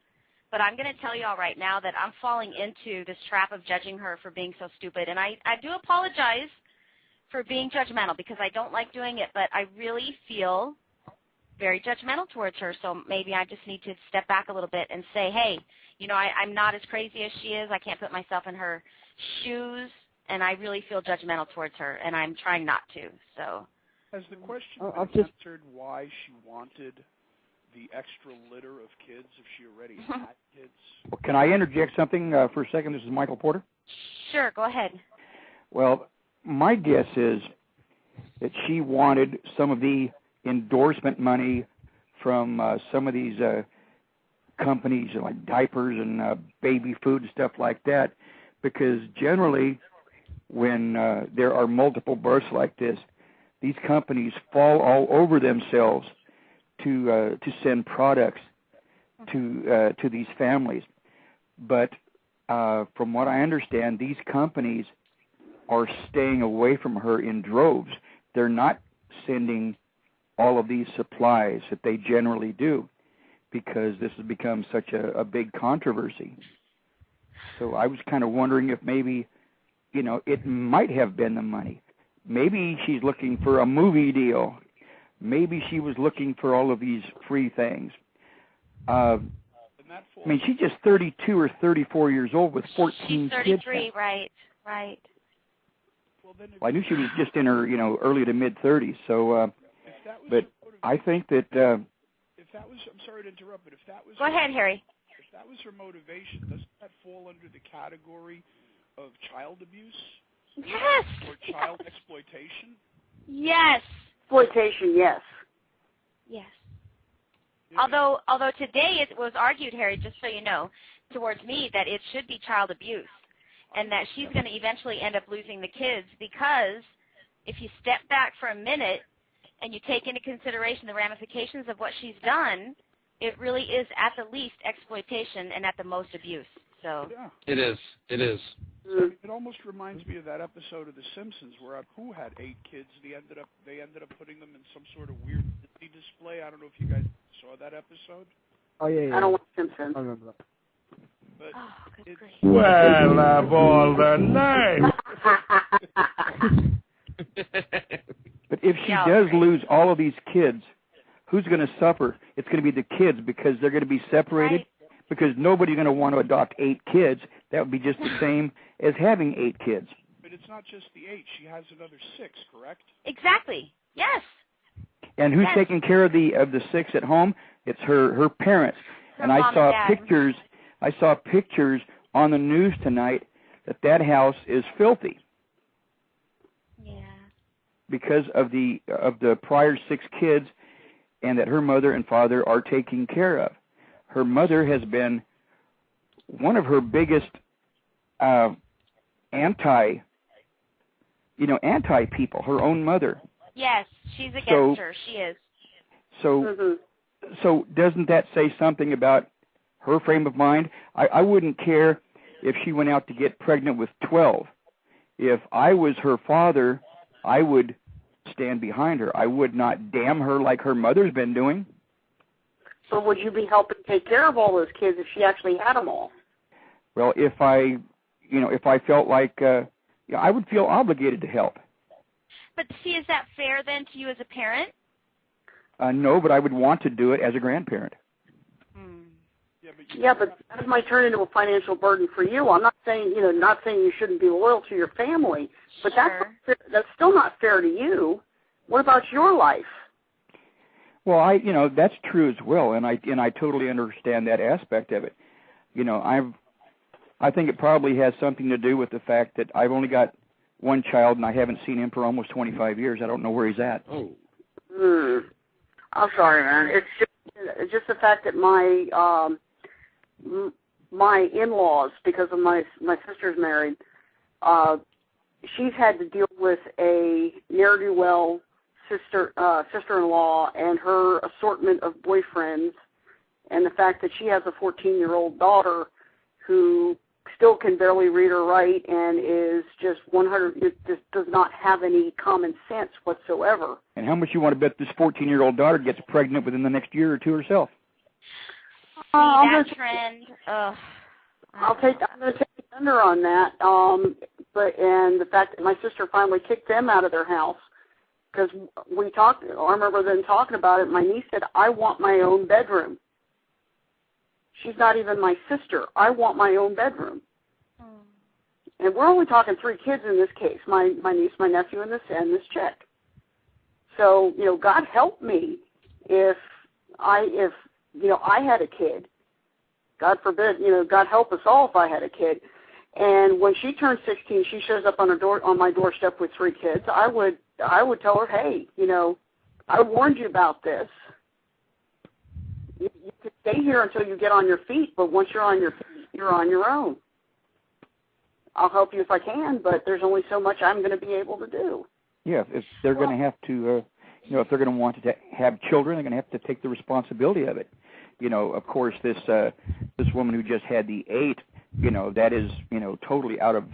Speaker 3: but I'm going to tell you all right now that I'm falling into this trap of judging her for being so stupid, and I do apologize for being judgmental because I don't like doing it, but I really feel very judgmental towards her, so maybe I just need to step back a little bit and say, hey, I'm not as crazy as she is. I can't put myself in her shoes, and I really feel judgmental towards her, and I'm trying not to. So,
Speaker 12: has the question been answered why she wanted the extra litter of kids if she already had kids?
Speaker 8: Well, can I interject something for a second? This is Michael Porter.
Speaker 3: Sure, go ahead.
Speaker 8: Well, my guess is that she wanted some of the endorsement money from some of these companies like diapers and baby food and stuff like that, because generally when there are multiple births like this, these companies fall all over themselves to send products to these families. But from what I understand, these companies are staying away from her in droves. They're not sending all of these supplies that they generally do because this has become such a big controversy. So I was kind of wondering if maybe, it might have been the money. Maybe she's looking for a movie deal. Maybe she was looking for all of these free things. I mean, she's just 32 or 34 years old with 14
Speaker 3: She's 33,
Speaker 8: kids.
Speaker 3: right.
Speaker 8: Well, I knew she was just in her, early to mid-30s. So, but I think that...
Speaker 12: if that was, I'm sorry to interrupt, but if that was...
Speaker 3: Go ahead, Harry.
Speaker 12: If that was her motivation, doesn't that fall under the category of child abuse?
Speaker 3: Yes.
Speaker 12: Or child exploitation?
Speaker 3: Yes.
Speaker 5: Exploitation, yes.
Speaker 3: Yes. Although today it was argued, Harry, just so you know, towards me that it should be child abuse and that she's going to eventually end up losing the kids because if you step back for a minute and you take into consideration the ramifications of what she's done, it really is at the least exploitation and at the most abuse. So
Speaker 4: It is.
Speaker 12: It almost reminds me of that episode of The Simpsons where Apu had 8 kids. They ended up putting them in some sort of weird Disney display. I don't know if you guys saw that episode.
Speaker 7: Oh yeah.
Speaker 5: I don't want Simpsons.
Speaker 7: I remember that.
Speaker 12: But
Speaker 2: well, of all the names.
Speaker 8: But if she does lose all of these kids, who's going to suffer? It's going to be the kids because they're going to be separated.
Speaker 3: Right.
Speaker 8: Because nobody's going to want to adopt 8 kids. That would be just the same as having 8 kids.
Speaker 12: But it's not just the 8. She has another 6, correct?
Speaker 3: Exactly. Yes.
Speaker 8: And who's taking care of the 6 at home? It's her parents.
Speaker 3: Her
Speaker 8: and I
Speaker 3: mom
Speaker 8: saw
Speaker 3: and dad.
Speaker 8: pictures. I saw pictures on the news tonight that house is filthy.
Speaker 3: Yeah.
Speaker 8: Because of the prior 6 kids, and that her mother and father are taking care of. Her mother has been one of her biggest anti people, her own mother.
Speaker 3: Yes, she's against her. She is.
Speaker 8: So doesn't that say something about her frame of mind? I wouldn't care if she went out to get pregnant with 12. If I was her father, I would stand behind her. I would not damn her like her mother's been doing.
Speaker 5: So would you be helping take care of all those kids if she actually had them all?
Speaker 8: Well, if I felt like, I would feel obligated to help.
Speaker 3: But see, is that fair then to you as a parent?
Speaker 8: No, but I would want to do it as a grandparent.
Speaker 5: Yeah, but that might turn into a financial burden for you. I'm not saying, you shouldn't be loyal to your family, but that's still not fair to you. What about your life?
Speaker 8: Well, that's true as well, and I totally understand that aspect of it. I think it probably has something to do with the fact that I've only got one child and I haven't seen him for almost 25 years. I don't know where he's at.
Speaker 5: Oh. I'm sorry, man. It's just the fact that my in-laws, because of my sister's married, she's had to deal with a ne'er-do-well sister-in-law and her assortment of boyfriends, and the fact that she has a 14-year-old daughter who still can barely read or write and is just just does not have any common sense whatsoever.
Speaker 8: And how much you want to bet this 14-year-old daughter gets pregnant within the next year or two herself?
Speaker 3: That trend.
Speaker 5: I'm going to take the under on that. And the fact that my sister finally kicked them out of their house. Because I remember them talking about it. My niece said, I want my own bedroom. She's not even my sister. I want my own bedroom. And we're only talking 3 kids in this case, my niece, my nephew, and this chick. So, God help me if I had a kid. God forbid, God help us all if I had a kid. And when she turns 16, she shows up on my doorstep with 3 kids. I would tell her, hey, I warned you about this. You could stay here until you get on your feet, but once you're on your feet, you're on your own. I'll help you if I can, but there's only so much I'm going to be able to do.
Speaker 8: Yeah, if they're going to have to, if they're going to want to have children, they're going to have to take the responsibility of it. of course, this woman who just had the 8, that is, totally out of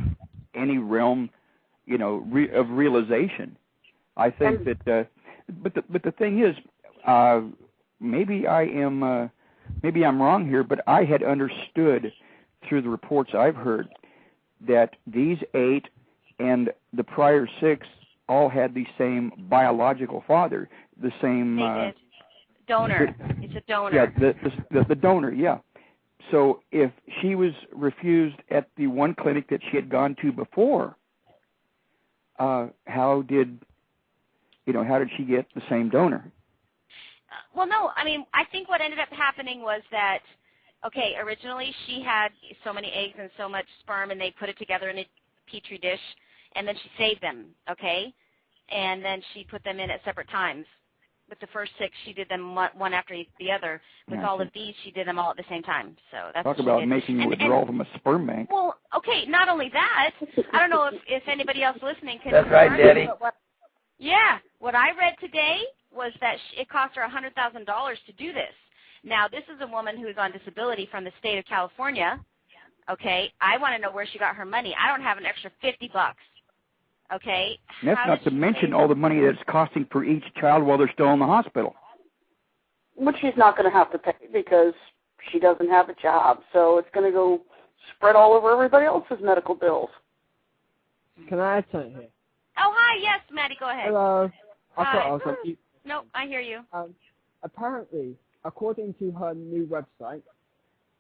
Speaker 8: any realm, of realization. I think that, but the thing is, maybe I'm wrong here, but I had understood through the reports I've heard that these 8 and the prior 6 all had the same biological father, the same.
Speaker 3: They did. Donor. It's a donor.
Speaker 8: Yeah, the donor. Yeah. So if she was refused at the one clinic that she had gone to before, how did she get the same donor?
Speaker 3: Well, no. I mean, I think what ended up happening was that, okay, originally she had so many eggs and so much sperm, and they put it together in a Petri dish, and then she saved them, okay? And then she put them in at separate times. With the first 6, she did them one after the other. With all of these, she did them all at the same time. So that's
Speaker 8: Talk
Speaker 3: what
Speaker 8: about
Speaker 3: she did.
Speaker 8: making withdrawal from a sperm bank.
Speaker 3: Well, okay, not only that, I don't know if anybody else listening can.
Speaker 9: That's right, Daddy.
Speaker 3: What I read today was that it cost her $100,000 to do this. Now, this is a woman who is on disability from the state of California. Okay, I want to know where she got her money. I don't have an extra $50. Okay.
Speaker 8: And that's not to mention all the money that it's costing for each child while they're still in the hospital.
Speaker 5: Which she's not going to have to pay because she doesn't have a job. So it's going to go spread all over everybody else's medical bills.
Speaker 7: Can I add something here?
Speaker 3: Oh, hi. Yes, Maddie, go ahead.
Speaker 7: Hello.
Speaker 3: Hi. No, I hear you.
Speaker 7: Apparently, according to her new website,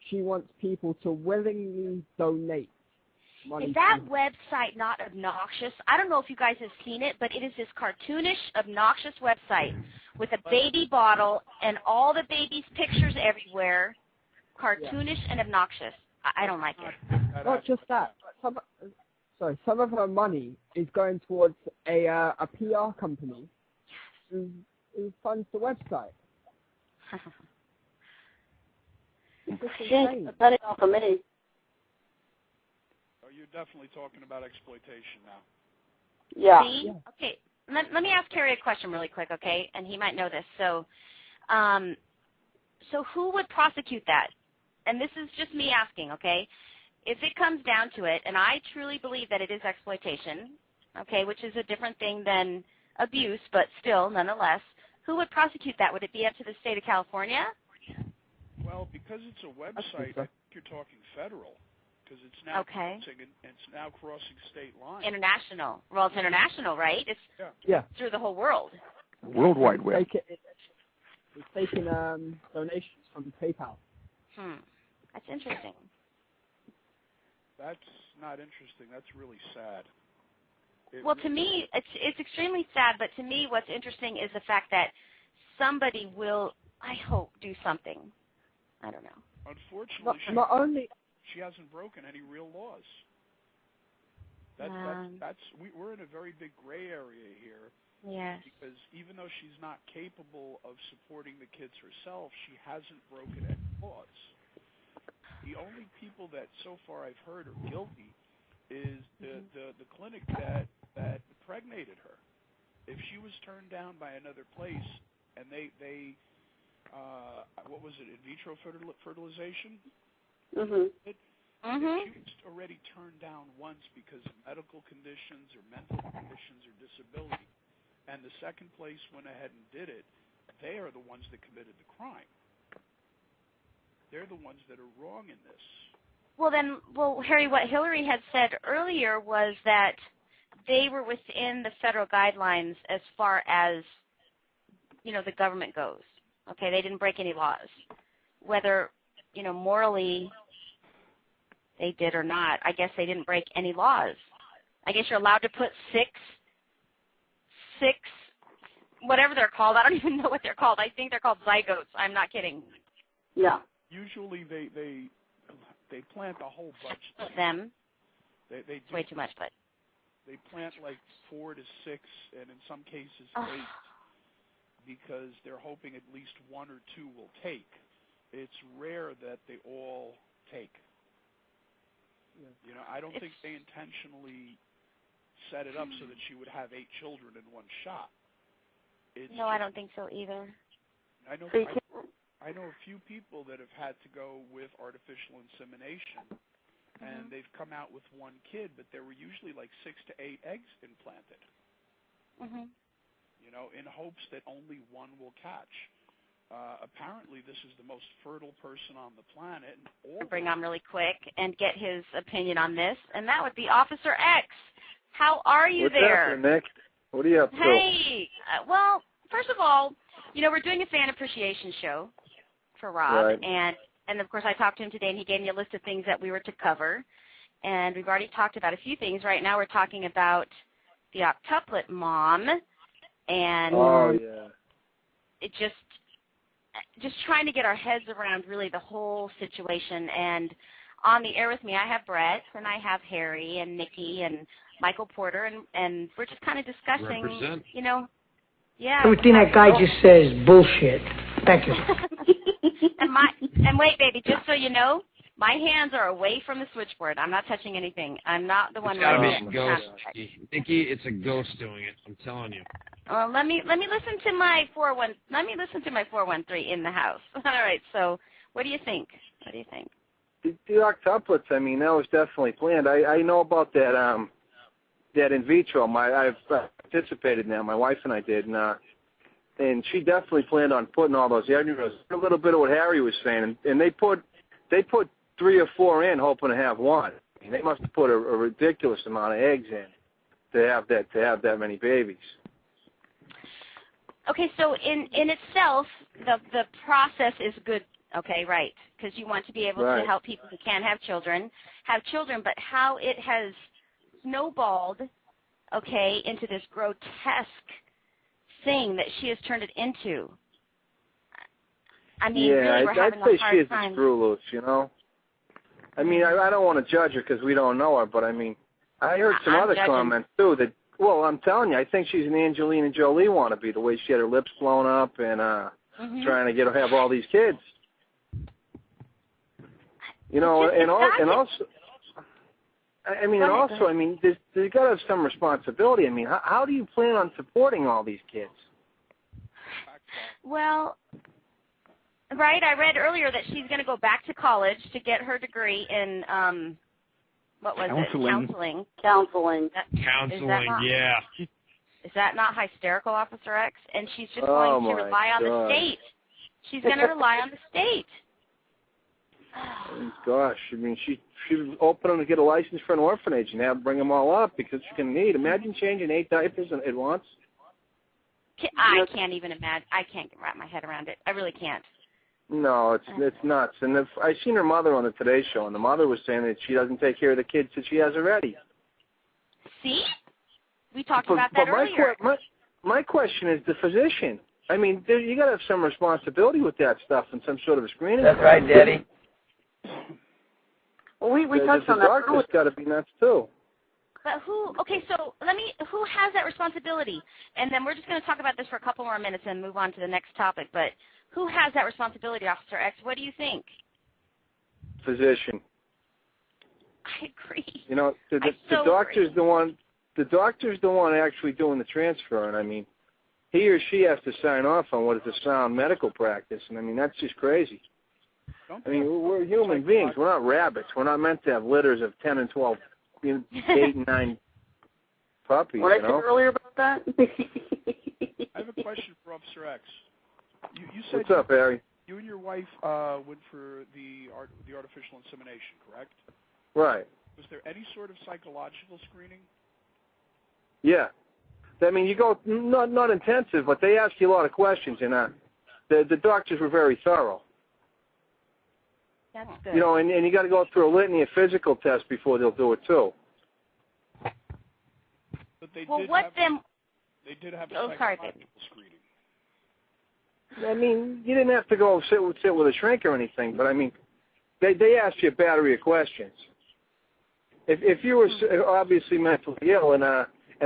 Speaker 7: she wants people to willingly donate money.
Speaker 3: Is that website not obnoxious? I don't know if you guys have seen it, but it is this cartoonish, obnoxious website with a baby bottle and all the baby's pictures everywhere. Cartoonish and obnoxious. I don't like it.
Speaker 7: Not just that. Some of her money is going towards a PR company who funds the website.
Speaker 5: That's not enough for me.
Speaker 12: You're definitely talking about exploitation now.
Speaker 5: Yeah.
Speaker 3: See? Yeah. Okay. Let me ask Harry a question really quick, okay? And he might know this. So who would prosecute that? And this is just me asking, okay? If it comes down to it, and I truly believe that it is exploitation, okay, which is a different thing than abuse, but still, nonetheless, who would prosecute that? Would it be up to the state of California?
Speaker 12: Well, because it's a website, I think you're talking federal. Because it's now crossing state lines.
Speaker 3: International. Well, it's international, right? It's through the whole world.
Speaker 8: World Wide Web.
Speaker 7: It's taking donations from PayPal.
Speaker 3: That's interesting.
Speaker 12: That's not interesting. That's really sad.
Speaker 3: To me, it's extremely sad. But to me, what's interesting is the fact that somebody will, I hope, do something. I don't know.
Speaker 12: Unfortunately, she hasn't broken any real laws. We're in a very big gray area here.
Speaker 3: Yes.
Speaker 12: Because even though she's not capable of supporting the kids herself, she hasn't broken any laws. The only people that so far I've heard are guilty is the clinic that impregnated her. If she was turned down by another place and they what was it, in vitro fertilization?
Speaker 5: Mm-hmm.
Speaker 12: If she was already turned down once because of medical conditions or mental conditions or disability, and the second place went ahead and did it, they are the ones that committed the crime. They're the ones that are wrong in this.
Speaker 3: Well, Harry, what Hillary had said earlier was that they were within the federal guidelines as far as, the government goes. Okay, they didn't break any laws. Whether, morally they did or not, I guess they didn't break any laws. I guess you're allowed to put six, whatever they're called. I don't even know what they're called. I think they're called zygotes. I'm not kidding.
Speaker 5: Yeah.
Speaker 12: Usually they plant a whole bunch
Speaker 3: of them.
Speaker 12: They do
Speaker 3: way too much, but
Speaker 12: they plant like 4 to 6, and in some cases 8, because they're hoping at least 1 or 2 will take. It's rare that they all take. I don't think they intentionally set it up so that she would have 8 children in one shot.
Speaker 3: No, I don't think so either.
Speaker 12: I know. I know a few people that have had to go with artificial insemination, and they've come out with one kid, but there were usually like 6 to 8 eggs implanted. You know, in hopes that only one will catch. Apparently, this is the most fertile person on the planet.
Speaker 3: I'll bring on really quick and get his opinion on this, and that would be Officer X. How are you there?
Speaker 13: What's up, Nick? What are you up to?
Speaker 3: Hey, well, first of all, you know, we're doing a fan appreciation show for Rob,
Speaker 13: Right.
Speaker 3: and of course I talked to him today, and he gave me a list of things that we were to cover, and we've already talked about a few things. Right now we're talking about the Octuplet Mom, and it just trying to get our heads around really the whole situation. And on the air with me, I have Brett, and I have Harry and Nikki and Michael Porter, and we're just kind of discussing, you know,
Speaker 10: Everything that guy just says is bullshit. Thank you.
Speaker 3: and wait, baby, just so you know, my hands are away from the switchboard. I'm not touching anything. I'm not the one.
Speaker 4: It's gotta be a ghost, Nikki. It's a ghost doing it. I'm telling you.
Speaker 3: Well, let me listen to my 413 in the house. All right. So, what do you think? What do you think?
Speaker 13: The octuplets, I mean, that was definitely planned. I know about that that in vitro. I've participated in that. My wife and I did, and she definitely planned on putting all those embryos. A little bit of what Harry was saying, and they put 3 or 4 in, hoping to have one. I mean, they must have put a ridiculous amount of eggs in to have that many babies.
Speaker 3: Okay, so in itself, the process is good. Okay, right, because you want to be able to help people who can't have children, but how it has snowballed, okay, into this grotesque thing that she has turned it into. I mean, really, we're having a hard time.
Speaker 13: I'd say she is a screw loose, you know. I mean, I don't want to judge her because we don't know her, but I mean, I heard some other comments too that, well, I'm telling you, I think she's an Angelina Jolie wannabe, the way she had her lips blown up and trying to have all these kids. You know, and also, I mean, there's got to have some responsibility. I mean, how do you plan on supporting all these kids?
Speaker 3: Well, right, I read earlier that she's going to go back to college to get her degree in, what was it? Counseling,
Speaker 4: yeah.
Speaker 3: Is that not hysterical, Officer X? And she's just going to rely on the state. She's going to rely on the state.
Speaker 13: Gosh, I mean, she was open to get a license for an orphanage and bring them all up because she's going to need. Imagine changing 8 diapers at once.
Speaker 3: I can't even imagine. I can't wrap my head around it. I really can't.
Speaker 13: No, it's nuts. And I seen her mother on the Today Show, and the mother was saying that she doesn't take care of the kids that she has already.
Speaker 3: See? We talked about that earlier.
Speaker 13: My question is the physician. I mean, you got to have some responsibility with that stuff and some sort of a screening.
Speaker 10: That's right, Daddy.
Speaker 5: Well, we touched on that.
Speaker 13: The doctor's got to be nuts too.
Speaker 3: But who has that responsibility? And then we're just going to talk about this for a couple more minutes and move on to the next topic. But who has that responsibility, Officer X? What do you think?
Speaker 13: Physician.
Speaker 3: I agree.
Speaker 13: You know, the doctor's the one. The doctor's the one actually doing the transfer, and I mean, he or she has to sign off on what is a sound medical practice, and I mean that's just crazy. I mean, we're human beings. We're not rabbits. We're not meant to have litters of 10 and 12, 8 and 9 puppies.
Speaker 5: What I said earlier about that?
Speaker 12: I have a question for Officer X. You said
Speaker 13: What's up, Harry?
Speaker 12: You and your wife went for the artificial insemination, correct?
Speaker 13: Right.
Speaker 12: Was there any sort of psychological screening?
Speaker 13: Yeah. I mean, you go not intensive, but they ask you a lot of questions, and the doctors were very thorough.
Speaker 3: That's good.
Speaker 13: You know, and you got to go through a litany of physical tests before they'll do it too.
Speaker 12: But they did have
Speaker 3: psychological
Speaker 12: screening.
Speaker 13: I mean, you didn't have to go sit with a shrink or anything, but I mean, they asked you a battery of questions. If you were obviously mentally ill, and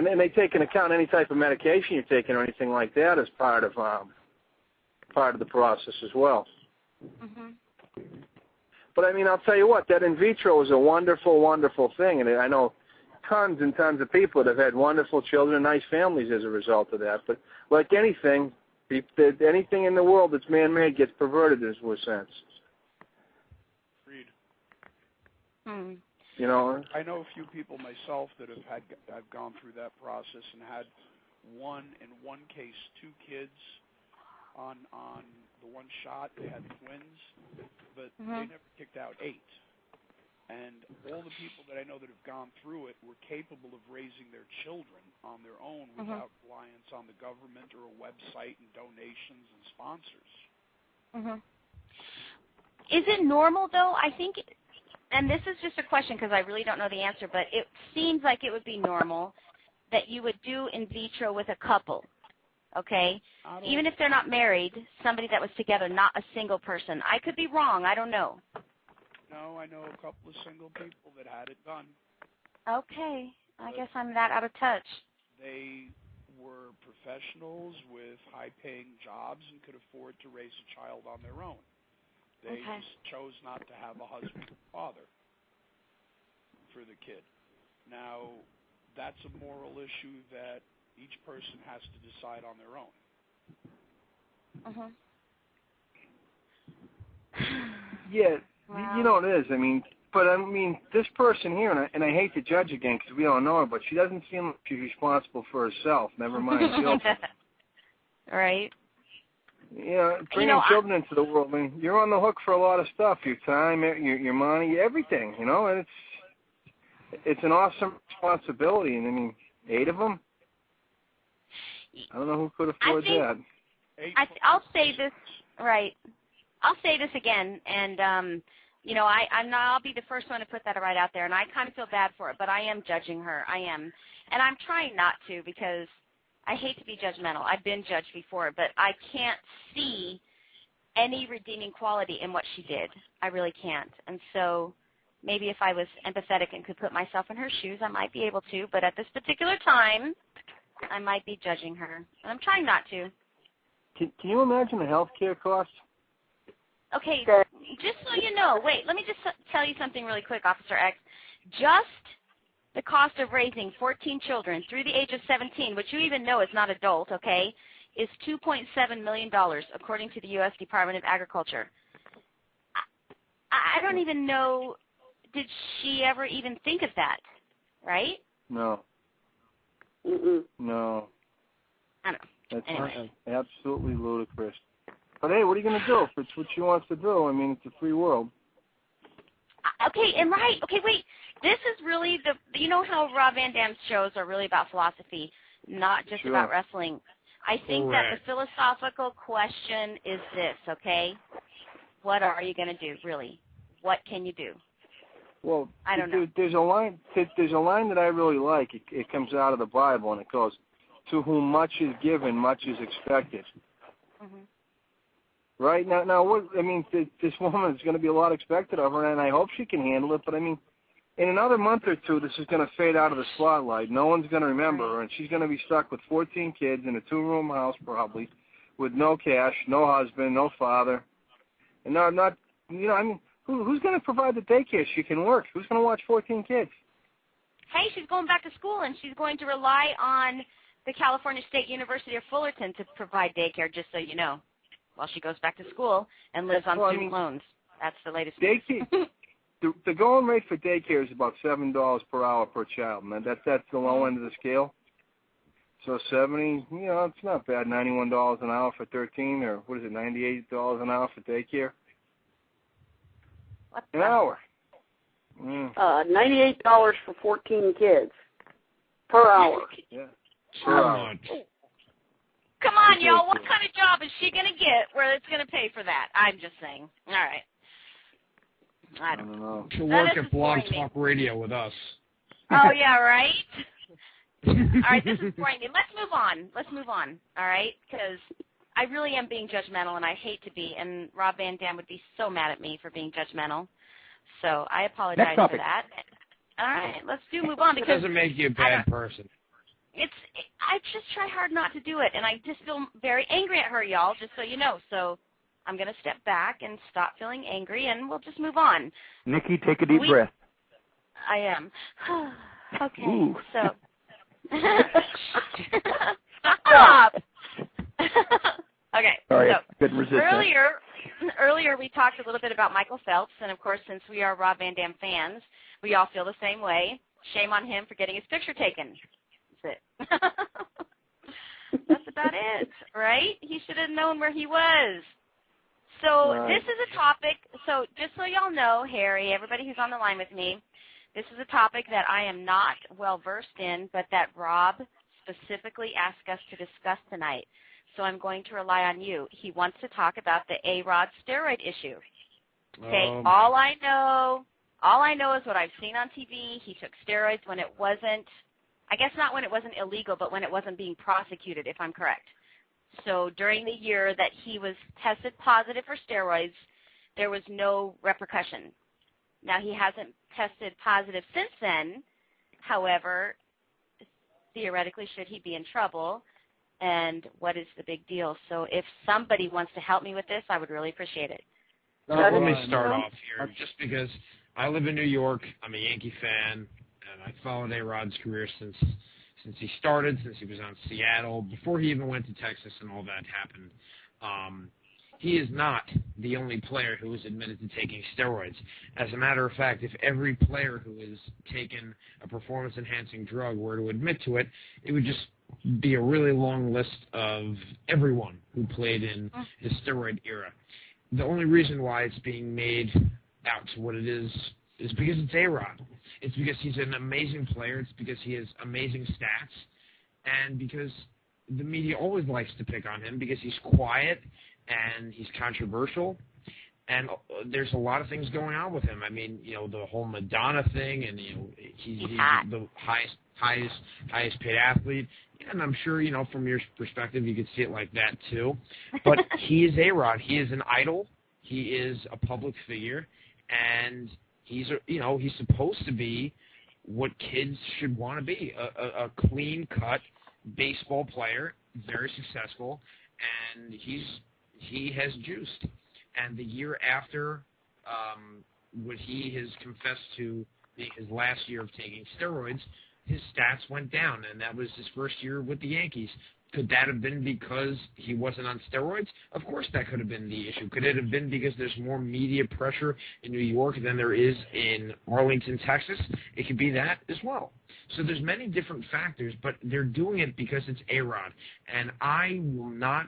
Speaker 13: then they take into account any type of medication you're taking or anything like that as part of the process as well.
Speaker 3: Mm-hmm.
Speaker 13: But I mean, I'll tell you what, that in vitro is a wonderful, wonderful thing, and I know tons and tons of people that have had wonderful children and nice families as a result of that. But like anything, Anything in the world that's man-made gets perverted in a sense.
Speaker 12: Agreed.
Speaker 13: You know?
Speaker 12: I know a few people myself that have gone through that process and had in one case, 2 kids on the one shot. They had twins, but they never kicked out 8. And all the people that I know that have gone through it were capable of raising their children on their own without reliance on the government or a website and donations and sponsors.
Speaker 3: Is it normal, though? I think, and this is just a question because I really don't know the answer, but it seems like it would be normal that you would do in vitro with a couple, okay? Even if they're not married, somebody that was together, not a single person. I could be wrong. I don't know.
Speaker 12: No, I know a couple of single people that had it done.
Speaker 3: Okay. I guess I'm that out of touch.
Speaker 12: They were professionals with high-paying jobs and could afford to raise a child on their own. They just chose not to have a husband or father for the kid. Now, that's a moral issue that each person has to decide on their own.
Speaker 13: Yeah,
Speaker 3: wow.
Speaker 13: You know it is. I mean, this person here, and I hate to judge again because we don't know her, but she doesn't seem like she's responsible for herself. Never mind children.
Speaker 3: Right.
Speaker 13: Yeah, bringing children into the world. I mean, you're on the hook for a lot of stuff. Your time, your money, everything. You know, and it's an awesome responsibility. And I mean, 8 of them. I don't know who could afford that.
Speaker 3: I'll say this right. I'll say this again, and I'll be the first one to put that right out there, and I kind of feel bad for it, but I am judging her. I am, and I'm trying not to because I hate to be judgmental. I've been judged before, but I can't see any redeeming quality in what she did. I really can't, and so maybe if I was empathetic and could put myself in her shoes, I might be able to, but at this particular time, I might be judging her, and I'm trying not to.
Speaker 13: Can you imagine the health care costs?
Speaker 3: Okay, just so you know, wait, let me just tell you something really quick, Officer X. Just the cost of raising 14 children through the age of 17, which you even know is not adult, okay, is $2.7 million, according to the U.S. Department of Agriculture. I don't even know, did she ever even think of that, right?
Speaker 13: No. No.
Speaker 3: I don't know.
Speaker 13: That's
Speaker 3: anyway.
Speaker 13: Absolutely ludicrous. But hey, what are you going to do? If it's what she wants to do, I mean, it's a free world.
Speaker 3: Okay, and right. Okay, wait. This is really you know how Rob Van Dam's shows are really about philosophy, not just about wrestling. I think that the philosophical question is this, okay? What are you going to do, really? What can you do?
Speaker 13: Well,
Speaker 3: I don't know.
Speaker 13: There's a line that I really like. It comes out of the Bible, and it goes, "To whom much is given, much is expected." Right now, what I mean, this woman is going to be a lot expected of her, and I hope she can handle it. But I mean, in another month or two, this is going to fade out of the spotlight. No one's going to remember her, and she's going to be stuck with 14 kids in a 2-room house, probably, with no cash, no husband, no father, and not. You know, I mean, who's going to provide the daycare? She can work. Who's going to watch 14 kids?
Speaker 3: Hey, she's going back to school, and she's going to rely on the California State University of Fullerton to provide daycare, just so you know, while she goes back to school and lives on student loans. That's the latest.
Speaker 13: Daycare, the going rate for daycare is about $7 per hour per child, and that's the low end of the scale. So 70, you know, it's not bad. $91 an hour for 13, or what is it, $98 an hour for daycare? An hour.
Speaker 5: $98 for 14 kids per hour.
Speaker 13: Yeah.
Speaker 3: Come on, y'all. What kind of job is she going to get where it's going to pay for that? I'm just saying. All right. I don't know.
Speaker 4: She'll work at Blog Talk Radio with us.
Speaker 3: Oh, yeah, right? All right, this is boring me. Let's move on, all right? Because I really am being judgmental, and I hate to be, and Rob Van Dam would be so mad at me for being judgmental. So I apologize for that. All right, let's move on. Because
Speaker 4: it doesn't make you a bad person.
Speaker 3: I just try hard not to do it, and I just feel very angry at her, y'all, just so you know. So I'm going to step back and stop feeling angry, and we'll just move on.
Speaker 8: Nikki, take a deep breath.
Speaker 3: I am. Okay,
Speaker 8: Ooh.
Speaker 3: so... Stop! Okay.
Speaker 8: Sorry,
Speaker 3: so
Speaker 8: I couldn't resist that.
Speaker 3: Earlier we talked a little bit about Michael Phelps, and of course, since we are Rob Van Dam fans, we all feel the same way. Shame on him for getting his picture taken. That's it. That's about it, right? He should have known where he was. So This is a topic, so just so y'all know, Harry, everybody who's on the line with me, this is a topic that I am not well-versed in, but that Rob specifically asked us to discuss tonight. So I'm going to rely on you. He wants to talk about the A-Rod steroid issue. Okay, all I know is what I've seen on TV. He took steroids when it wasn't, I guess not when it wasn't illegal, but when it wasn't being prosecuted, if I'm correct. So during the year that he was tested positive for steroids, there was no repercussion. Now, he hasn't tested positive since then. However, theoretically, should he be in trouble? And what is the big deal? So if somebody wants to help me with this, I would really appreciate it.
Speaker 4: Let me start off here, just because I live in New York. I'm a Yankee fan, and I followed A-Rod's career since he started, since he was on Seattle, before he even went to Texas and all that happened. He is not the only player who is admitted to taking steroids. As a matter of fact, if every player who has taken a performance-enhancing drug were to admit to it, it would just be a really long list of everyone who played in the steroid era. The only reason why it's being made out to what it is because it's A-Rod. It's because he's an amazing player. It's because he has amazing stats. And because the media always likes to pick on him because he's quiet and he's controversial. And there's a lot of things going on with him. I mean, the whole Madonna thing, and he's the highest paid athlete. And I'm sure, from your perspective, you could see it like that too. But he is A-Rod. He is an idol. He is a public figure, and he's supposed to be what kids should want to be, a clean-cut baseball player, very successful, and he has juiced. And the year after what he has confessed to being his last year of taking steroids, his stats went down, and that was his first year with the Yankees. Could that have been because he wasn't on steroids? Of course that could have been the issue. Could it have been because there's more media pressure in New York than there is in Arlington, Texas? It could be that as well. So there's many different factors, but they're doing it because it's A-Rod. And I will not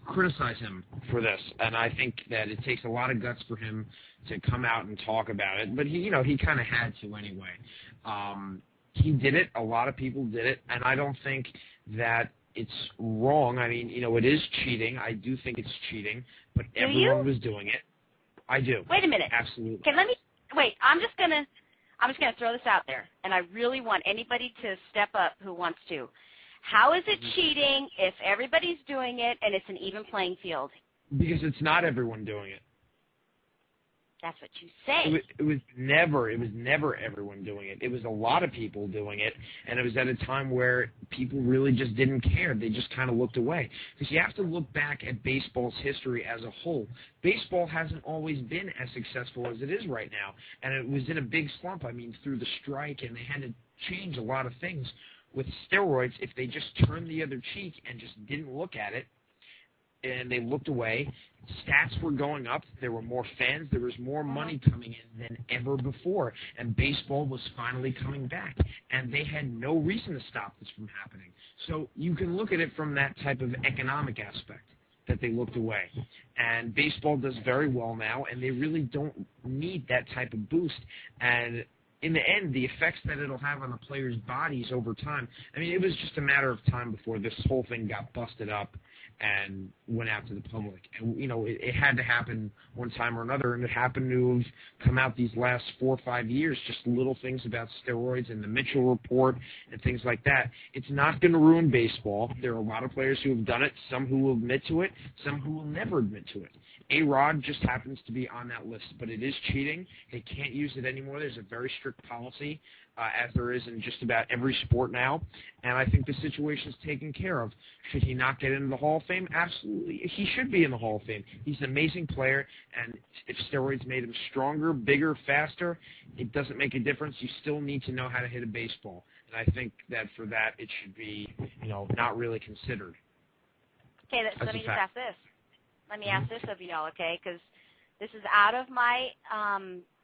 Speaker 4: criticize him for this, and I think that it takes a lot of guts for him to come out and talk about it, but he kind of had to anyway. He did it. A lot of people did it, and I don't think that it's wrong. I mean, it is cheating. I do think it's cheating, but everyone was doing it. I do.
Speaker 3: Wait a minute.
Speaker 4: Absolutely.
Speaker 3: Okay, wait. I'm just gonna throw this out there, and I really want anybody to step up who wants to. How is it cheating if everybody's doing it and it's an even playing field?
Speaker 4: Because it's not everyone doing it.
Speaker 3: That's what you say.
Speaker 4: It was never everyone doing it. It was a lot of people doing it, and it was at a time where people really just didn't care. They just kind of looked away. Because you have to look back at baseball's history as a whole. Baseball hasn't always been as successful as it is right now, and it was in a big slump. I mean, through the strike, and they had to change a lot of things. With steroids, if they just turned the other cheek and just didn't look at it, and they looked away, stats were going up, there were more fans, there was more money coming in than ever before, and baseball was finally coming back, and they had no reason to stop this from happening. So you can look at it from that type of economic aspect, that they looked away. And baseball does very well now, and they really don't need that type of boost. And in the end, the effects that it'll have on the players' bodies over time, I mean, it was just a matter of time before this whole thing got busted up and went out to the public. And, it had to happen one time or another, and it happened to have come out these last 4 or 5 years, just little things about steroids and the Mitchell report and things like that. It's not going to ruin baseball. There are a lot of players who have done it, some who will admit to it, some who will never admit to it. A-Rod just happens to be on that list, but it is cheating. They can't use it anymore. There's a very strict policy, as there is in just about every sport now, and I think the situation is taken care of. Should he not get into the Hall of Fame? Absolutely. He should be in the Hall of Fame. He's an amazing player, and if steroids made him stronger, bigger, faster, it doesn't make a difference. You still need to know how to hit a baseball, and I think that for that it should be, not really considered.
Speaker 3: Okay, let me just ask this. Let me ask this of y'all, okay, because this is out of my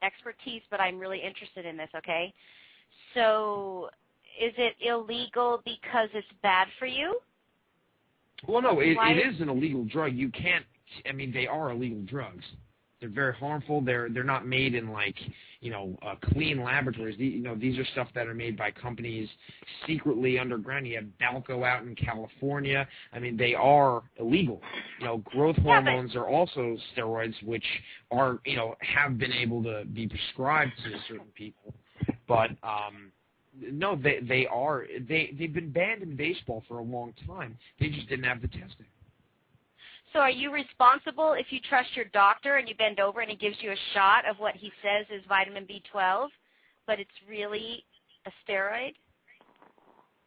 Speaker 3: expertise, but I'm really interested in this, okay? So is it illegal because it's bad for you?
Speaker 4: Well, no, it is an illegal drug. You can't, I mean, they are illegal drugs. They're very harmful. They're not made in, like, clean laboratories. These are stuff that are made by companies secretly underground. You have Balco out in California. I mean, they are illegal. Growth hormones are also steroids, which are, have been able to be prescribed to certain people. But no, they've been banned in baseball for a long time. They just didn't have the testing.
Speaker 3: So are you responsible if you trust your doctor and you bend over and he gives you a shot of what he says is vitamin B12, but it's really a steroid?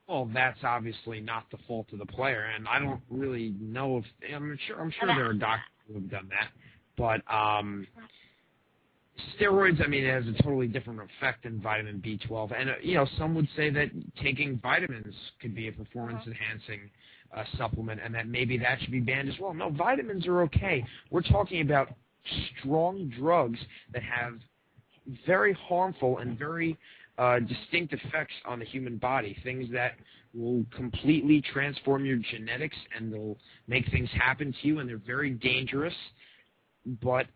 Speaker 4: Well, that's obviously not the fault of the player, and I don't really know if I'm sure there are doctors who have done that, but steroids, I mean, it has a totally different effect than vitamin B12, and some would say that taking vitamins could be a performance-enhancing supplement, and that maybe that should be banned as well. No, vitamins are okay. We're talking about strong drugs that have very harmful and very distinct effects on the human body, things that will completely transform your genetics and they'll make things happen to you, and they're very dangerous, but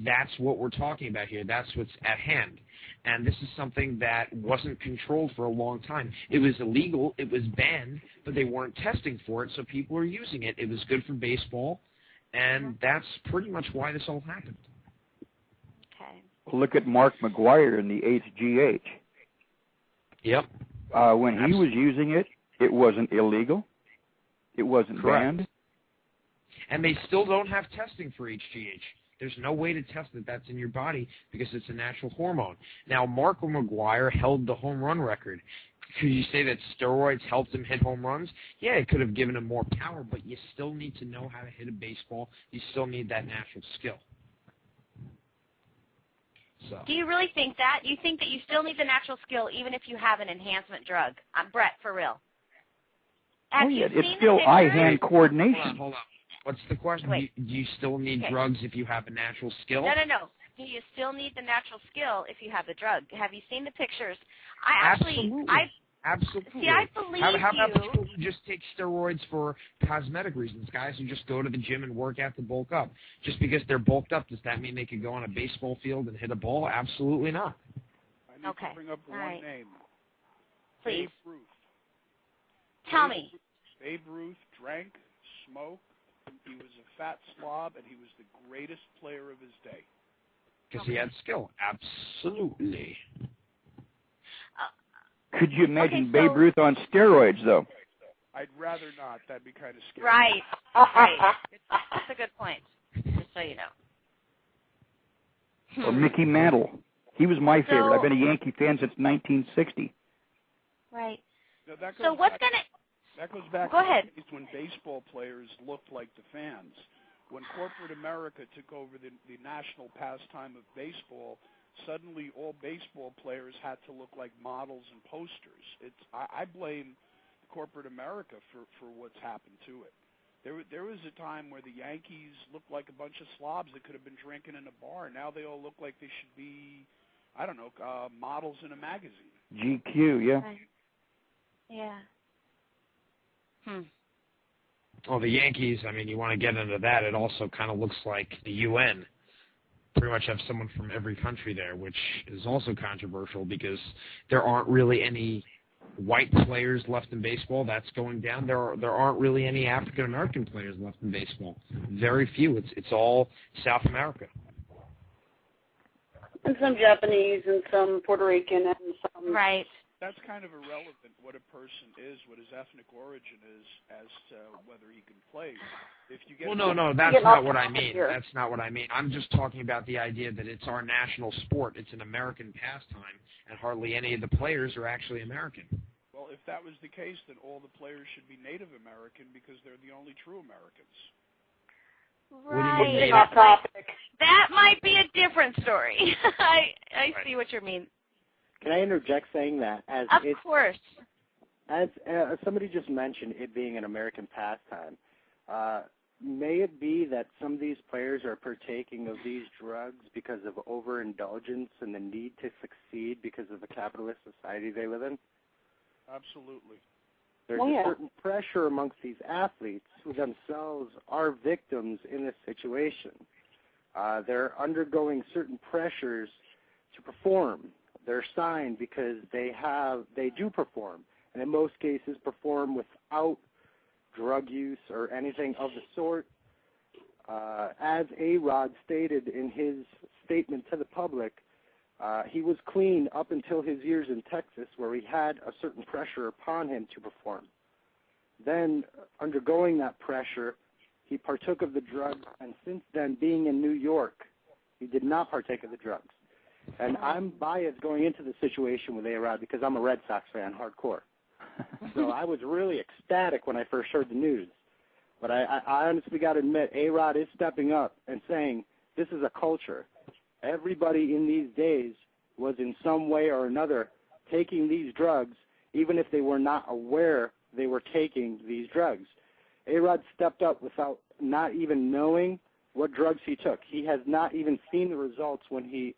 Speaker 4: that's what we're talking about here. That's what's at hand. And this is something that wasn't controlled for a long time. It was illegal. It was banned, but they weren't testing for it, so people were using it. It was good for baseball, and that's pretty much why this all happened.
Speaker 3: Okay.
Speaker 8: Well, look at Mark McGwire in the HGH.
Speaker 4: Yep.
Speaker 8: When he was using it, it wasn't illegal. It wasn't banned.
Speaker 4: And they still don't have testing for HGH. There's no way to test that that's in your body because it's a natural hormone. Now, Mark McGwire held the home run record. Could you say that steroids helped him hit home runs? Yeah, it could have given him more power, but you still need to know how to hit a baseball. You still need that natural skill. So.
Speaker 3: Do you really think that? You think that you still need the natural skill even if you have an enhancement drug? Brett, for real.
Speaker 8: It's still eye-hand coordination.
Speaker 4: Hold on. What's the question? Do you still need drugs if you have a natural skill?
Speaker 3: No. Do you still need the natural skill if you have the drug? Have you seen the pictures?
Speaker 4: Absolutely.
Speaker 3: See, I believe
Speaker 4: How about people who just take steroids for cosmetic reasons? Guys who just go to the gym and work out to bulk up. Just because they're bulked up, does that mean they could go on a baseball field and hit a ball? Absolutely not.
Speaker 12: I need to bring up one name.
Speaker 3: Please.
Speaker 12: Babe Ruth.
Speaker 3: Tell me.
Speaker 12: Babe Ruth drank, smoked. He was a fat slob, and he was the greatest player of his day.
Speaker 4: Because he had skill. Absolutely.
Speaker 8: Could you imagine Babe Ruth on steroids, though?
Speaker 12: I'd rather not. That'd be kind of scary.
Speaker 3: Right. That's a good point, just so you know.
Speaker 8: Or Mickey Mantle. He was my favorite. I've been a Yankee fan since 1960.
Speaker 3: Right.
Speaker 12: No, that
Speaker 3: goes back
Speaker 12: to the days when baseball players looked like the fans. When corporate America took over the national pastime of baseball, suddenly all baseball players had to look like models and posters. I blame corporate America for what's happened to it. There was a time where the Yankees looked like a bunch of slobs that could have been drinking in a bar. Now they all look like they should be, I don't know, models in a magazine.
Speaker 8: GQ, yeah.
Speaker 3: Right. Yeah.
Speaker 4: Well, the Yankees, I mean, you want to get into that, it also kind of looks like the UN. Pretty much have someone from every country there, which is also controversial because there aren't really any white players left in baseball. That's going down. There aren't really any African American players left in baseball. Very few. It's all South America.
Speaker 5: And some Japanese and some Puerto Rican and some.
Speaker 3: Right.
Speaker 12: That's kind of irrelevant what a person is, what his ethnic origin is, as to whether he can play. If you get
Speaker 4: no, that's not what I mean. That's not what I mean. I'm just talking about the idea that it's our national sport. It's an American pastime, and hardly any of the players are actually American.
Speaker 12: Well, if that was the case, then all the players should be Native American because they're the only true Americans.
Speaker 3: Right. That might be a different story. I see what you mean.
Speaker 14: Can I interject saying that?
Speaker 3: Of course.
Speaker 14: As somebody just mentioned, it being an American pastime, May it be that some of these players are partaking of these drugs because of overindulgence and the need to succeed because of the capitalist society they live in?
Speaker 12: Absolutely.
Speaker 14: There's a certain pressure amongst these athletes who themselves are victims in this situation. They're undergoing certain pressures to perform. They're signed because they do perform, and in most cases perform without drug use or anything of the sort. As A-Rod stated in his statement to the public, he was clean up until his years in Texas, where he had a certain pressure upon him to perform. Then, undergoing that pressure, he partook of the drugs, and since then, being in New York, he did not partake of the drugs. And I'm biased going into the situation with A-Rod because I'm a Red Sox fan, hardcore. So I was really ecstatic when I first heard the news. But I honestly got to admit, A-Rod is stepping up and saying, this is a culture. Everybody in these days was in some way or another taking these drugs, even if they were not aware they were taking these drugs. A-Rod stepped up without not even knowing what drugs he took. He has not even seen the results when he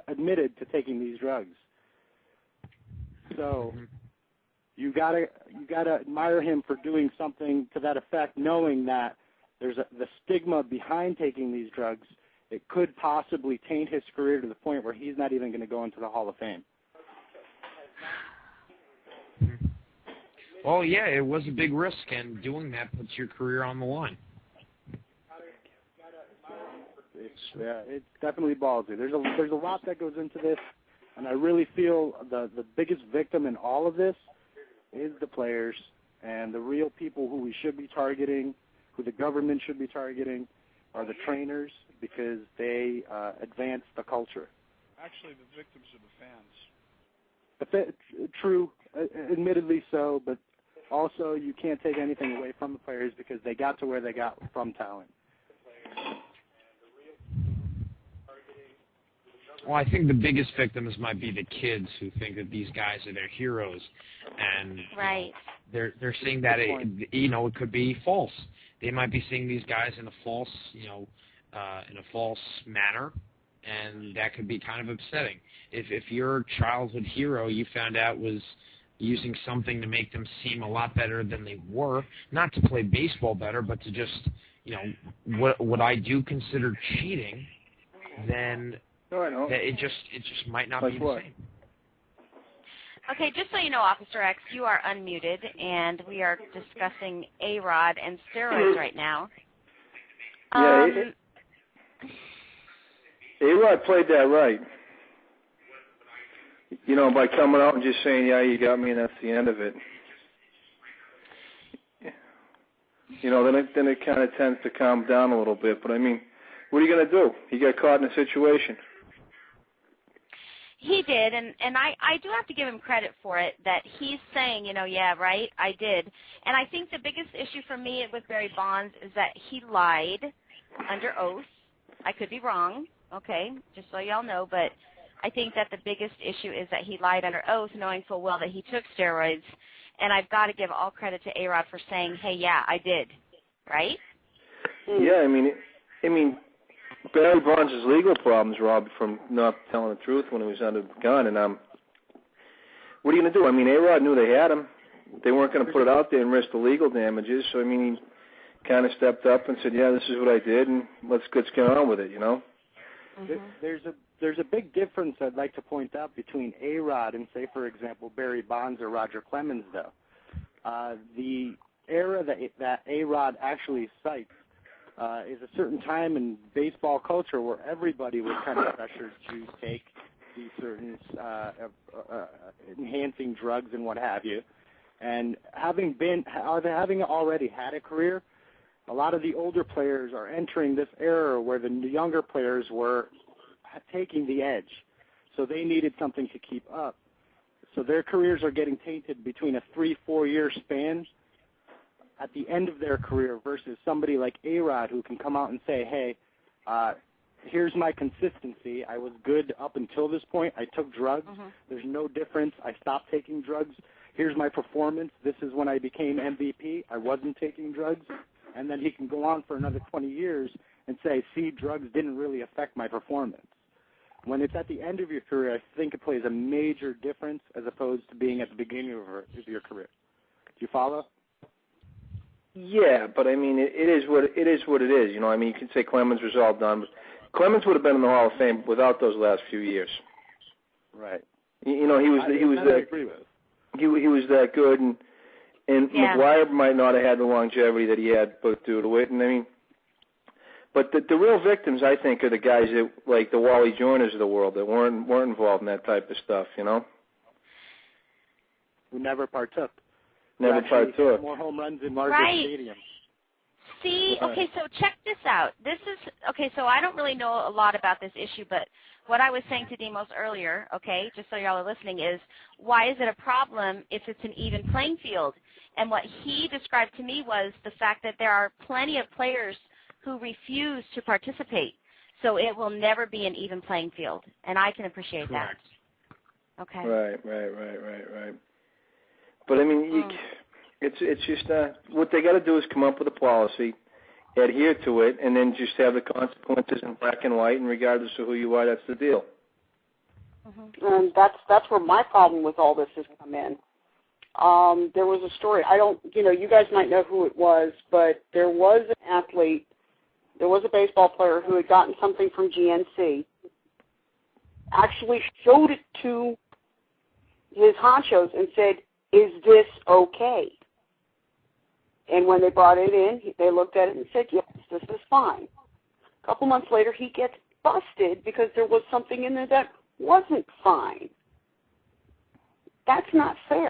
Speaker 14: admitted to taking these drugs. So you gotta admire him for doing something to that effect, knowing that there's the stigma behind taking these drugs. It could possibly taint his career to the point where he's not even going to go into the Hall of Fame.
Speaker 4: Well, yeah, it was a big risk, and doing that puts your career on the line.
Speaker 14: It's definitely ballsy. There's a lot that goes into this, and I really feel the biggest victim in all of this is the players and the real people who we should be targeting, who the government should be targeting, are the trainers, because they advance the culture.
Speaker 12: Actually, the victims are the fans.
Speaker 14: True, admittedly so, but also you can't take anything away from the players because they got to where they got from talent.
Speaker 4: Well, I think the biggest victims might be the kids who think that these guys are their heroes, and
Speaker 3: right.
Speaker 4: they're seeing that it could be false. They might be seeing these guys in a false manner, and that could be kind of upsetting. If your childhood hero you found out was using something to make them seem a lot better than they were, not to play baseball better, but to just, what I do consider cheating, then it just might not be the same.
Speaker 3: Okay, just so you know, Officer X, you are unmuted, and we are discussing A-Rod and steroids right now.
Speaker 15: A-Rod played that right. By coming out and just saying, yeah, you got me, and that's the end of it. Then it kind of tends to calm down a little bit. But, I mean, what are you going to do? He got caught in a situation.
Speaker 3: He did, and I do have to give him credit for it, that he's saying, yeah, right, I did. And I think the biggest issue for me with Barry Bonds is that he lied under oath. I could be wrong, okay, just so y'all know, but I think that the biggest issue is that he lied under oath, knowing full well that he took steroids. And I've got to give all credit to A-Rod for saying, hey, yeah, I did, right?
Speaker 15: Yeah, I mean, Barry Bonds' legal problems, Rob, from not telling the truth when he was under the gun. And what are you going to do? I mean, A-Rod knew they had him. They weren't going to put it out there and risk the legal damages. So, I mean, he kind of stepped up and said, yeah, this is what I did, and let's get on with it,
Speaker 14: Mm-hmm. There's a big difference I'd like to point out between A-Rod and, say, for example, Barry Bonds or Roger Clemens, though. The era that A-Rod actually cites is a certain time in baseball culture where everybody was kind of pressured to take these certain enhancing drugs and what have you. And having already had a career, a lot of the older players are entering this era where the younger players were taking the edge. So they needed something to keep up. So their careers are getting tainted between a 3-4 year span at the end of their career versus somebody like A-Rod who can come out and say, hey, here's my consistency. I was good up until this point. I took drugs. Mm-hmm. There's no difference. I stopped taking drugs. Here's my performance. This is when I became MVP. I wasn't taking drugs. and then he can go on for another 20 years and say, see, drugs didn't really affect my performance. When it's at the end of your career, I think it plays a major difference as opposed to being at the beginning of your career. Do you follow?
Speaker 15: Yeah, but I mean, it is what it is. You know, I mean, you can say Clemens was all done, but Clemens would have been in the Hall of Fame without those last few years.
Speaker 14: Right.
Speaker 15: You know, he was that good, and McGuire might not have had the longevity that he had, but due to it, and I mean, but the real victims, I think, are the guys that, like the Wally Joyners of the world, that weren't involved in that type of stuff. You know,
Speaker 14: who never partook.
Speaker 15: Never partook.
Speaker 14: More home runs in larger stadiums.
Speaker 3: See, okay, so check this out. So I don't really know a lot about this issue, but what I was saying to Demos earlier, okay, just so y'all are listening, is why is it a problem if it's an even playing field? And what he described to me was the fact that there are plenty of players who refuse to participate, so it will never be an even playing field, and I can appreciate that. Okay.
Speaker 15: Right. But I mean, it's just what they got to do is come up with a policy, adhere to it, and then just have the consequences in black and white, and regardless of who you are, that's the deal.
Speaker 5: And that's where my problem with all this has come in. There was a story. You guys might know who it was, but there was an athlete, there was a baseball player who had gotten something from GNC, actually showed it to his honchos and said, "Is this okay?" And when they brought it in, they looked at it and said, "Yes, this is fine." A couple months later, he gets busted because there was something in there that wasn't fine. That's not fair.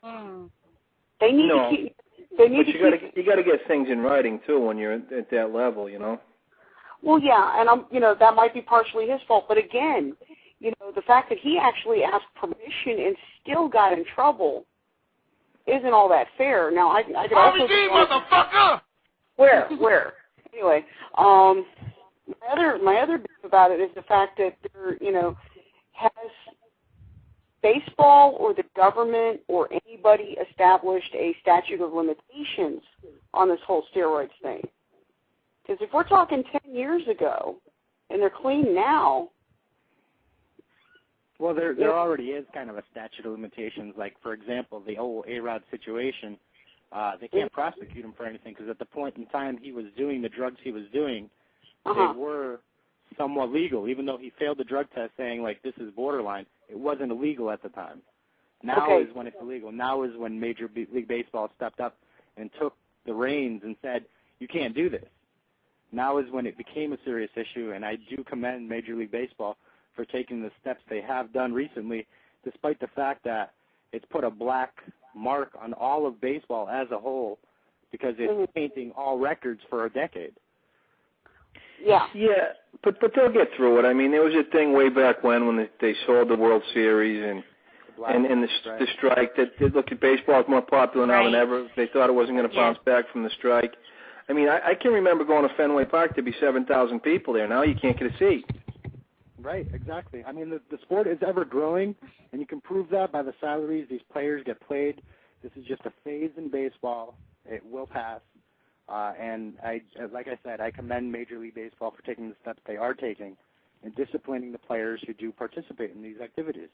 Speaker 5: They need to keep.
Speaker 15: You got to get things in writing too when you're at that level, you know.
Speaker 5: Well, yeah, and that might be partially his fault, but again, the fact that he actually asked permission and still got in trouble isn't all that fair. Now, I could also...
Speaker 2: motherfucker!
Speaker 5: Where? Anyway, my other beef about it is the fact that there, has baseball or the government or anybody established a statute of limitations on this whole steroids thing? Because if we're talking 10 years ago and they're clean now...
Speaker 14: Well, there already is kind of a statute of limitations. Like, for example, the whole A-Rod situation, they can't prosecute him for anything because at the point in time he was doing the drugs he was doing, they were somewhat legal. Even though he failed the drug test saying, like, this is borderline, it wasn't illegal at the time. Now is when it's illegal. Now is when Major League Baseball stepped up and took the reins and said, you can't do this. Now is when it became a serious issue, and I do commend Major League Baseball for taking the steps they have done recently, despite the fact that it's put a black mark on all of baseball as a whole because it's painting all records for a decade.
Speaker 5: Yeah,
Speaker 15: but they'll get through it. I mean, there was a thing way back when they sold the World Series and the strike. That look, at baseball is more popular now than ever. They thought it wasn't going to bounce back from the strike. I mean, I can remember going to Fenway Park. There'd be 7,000 people there. Now you can't get a seat.
Speaker 14: Right, exactly. I mean, the sport is ever growing, and you can prove that by the salaries these players get paid. This is just a phase in baseball. It will pass. And like I said, I commend Major League Baseball for taking the steps they are taking and disciplining the players who do participate in these activities.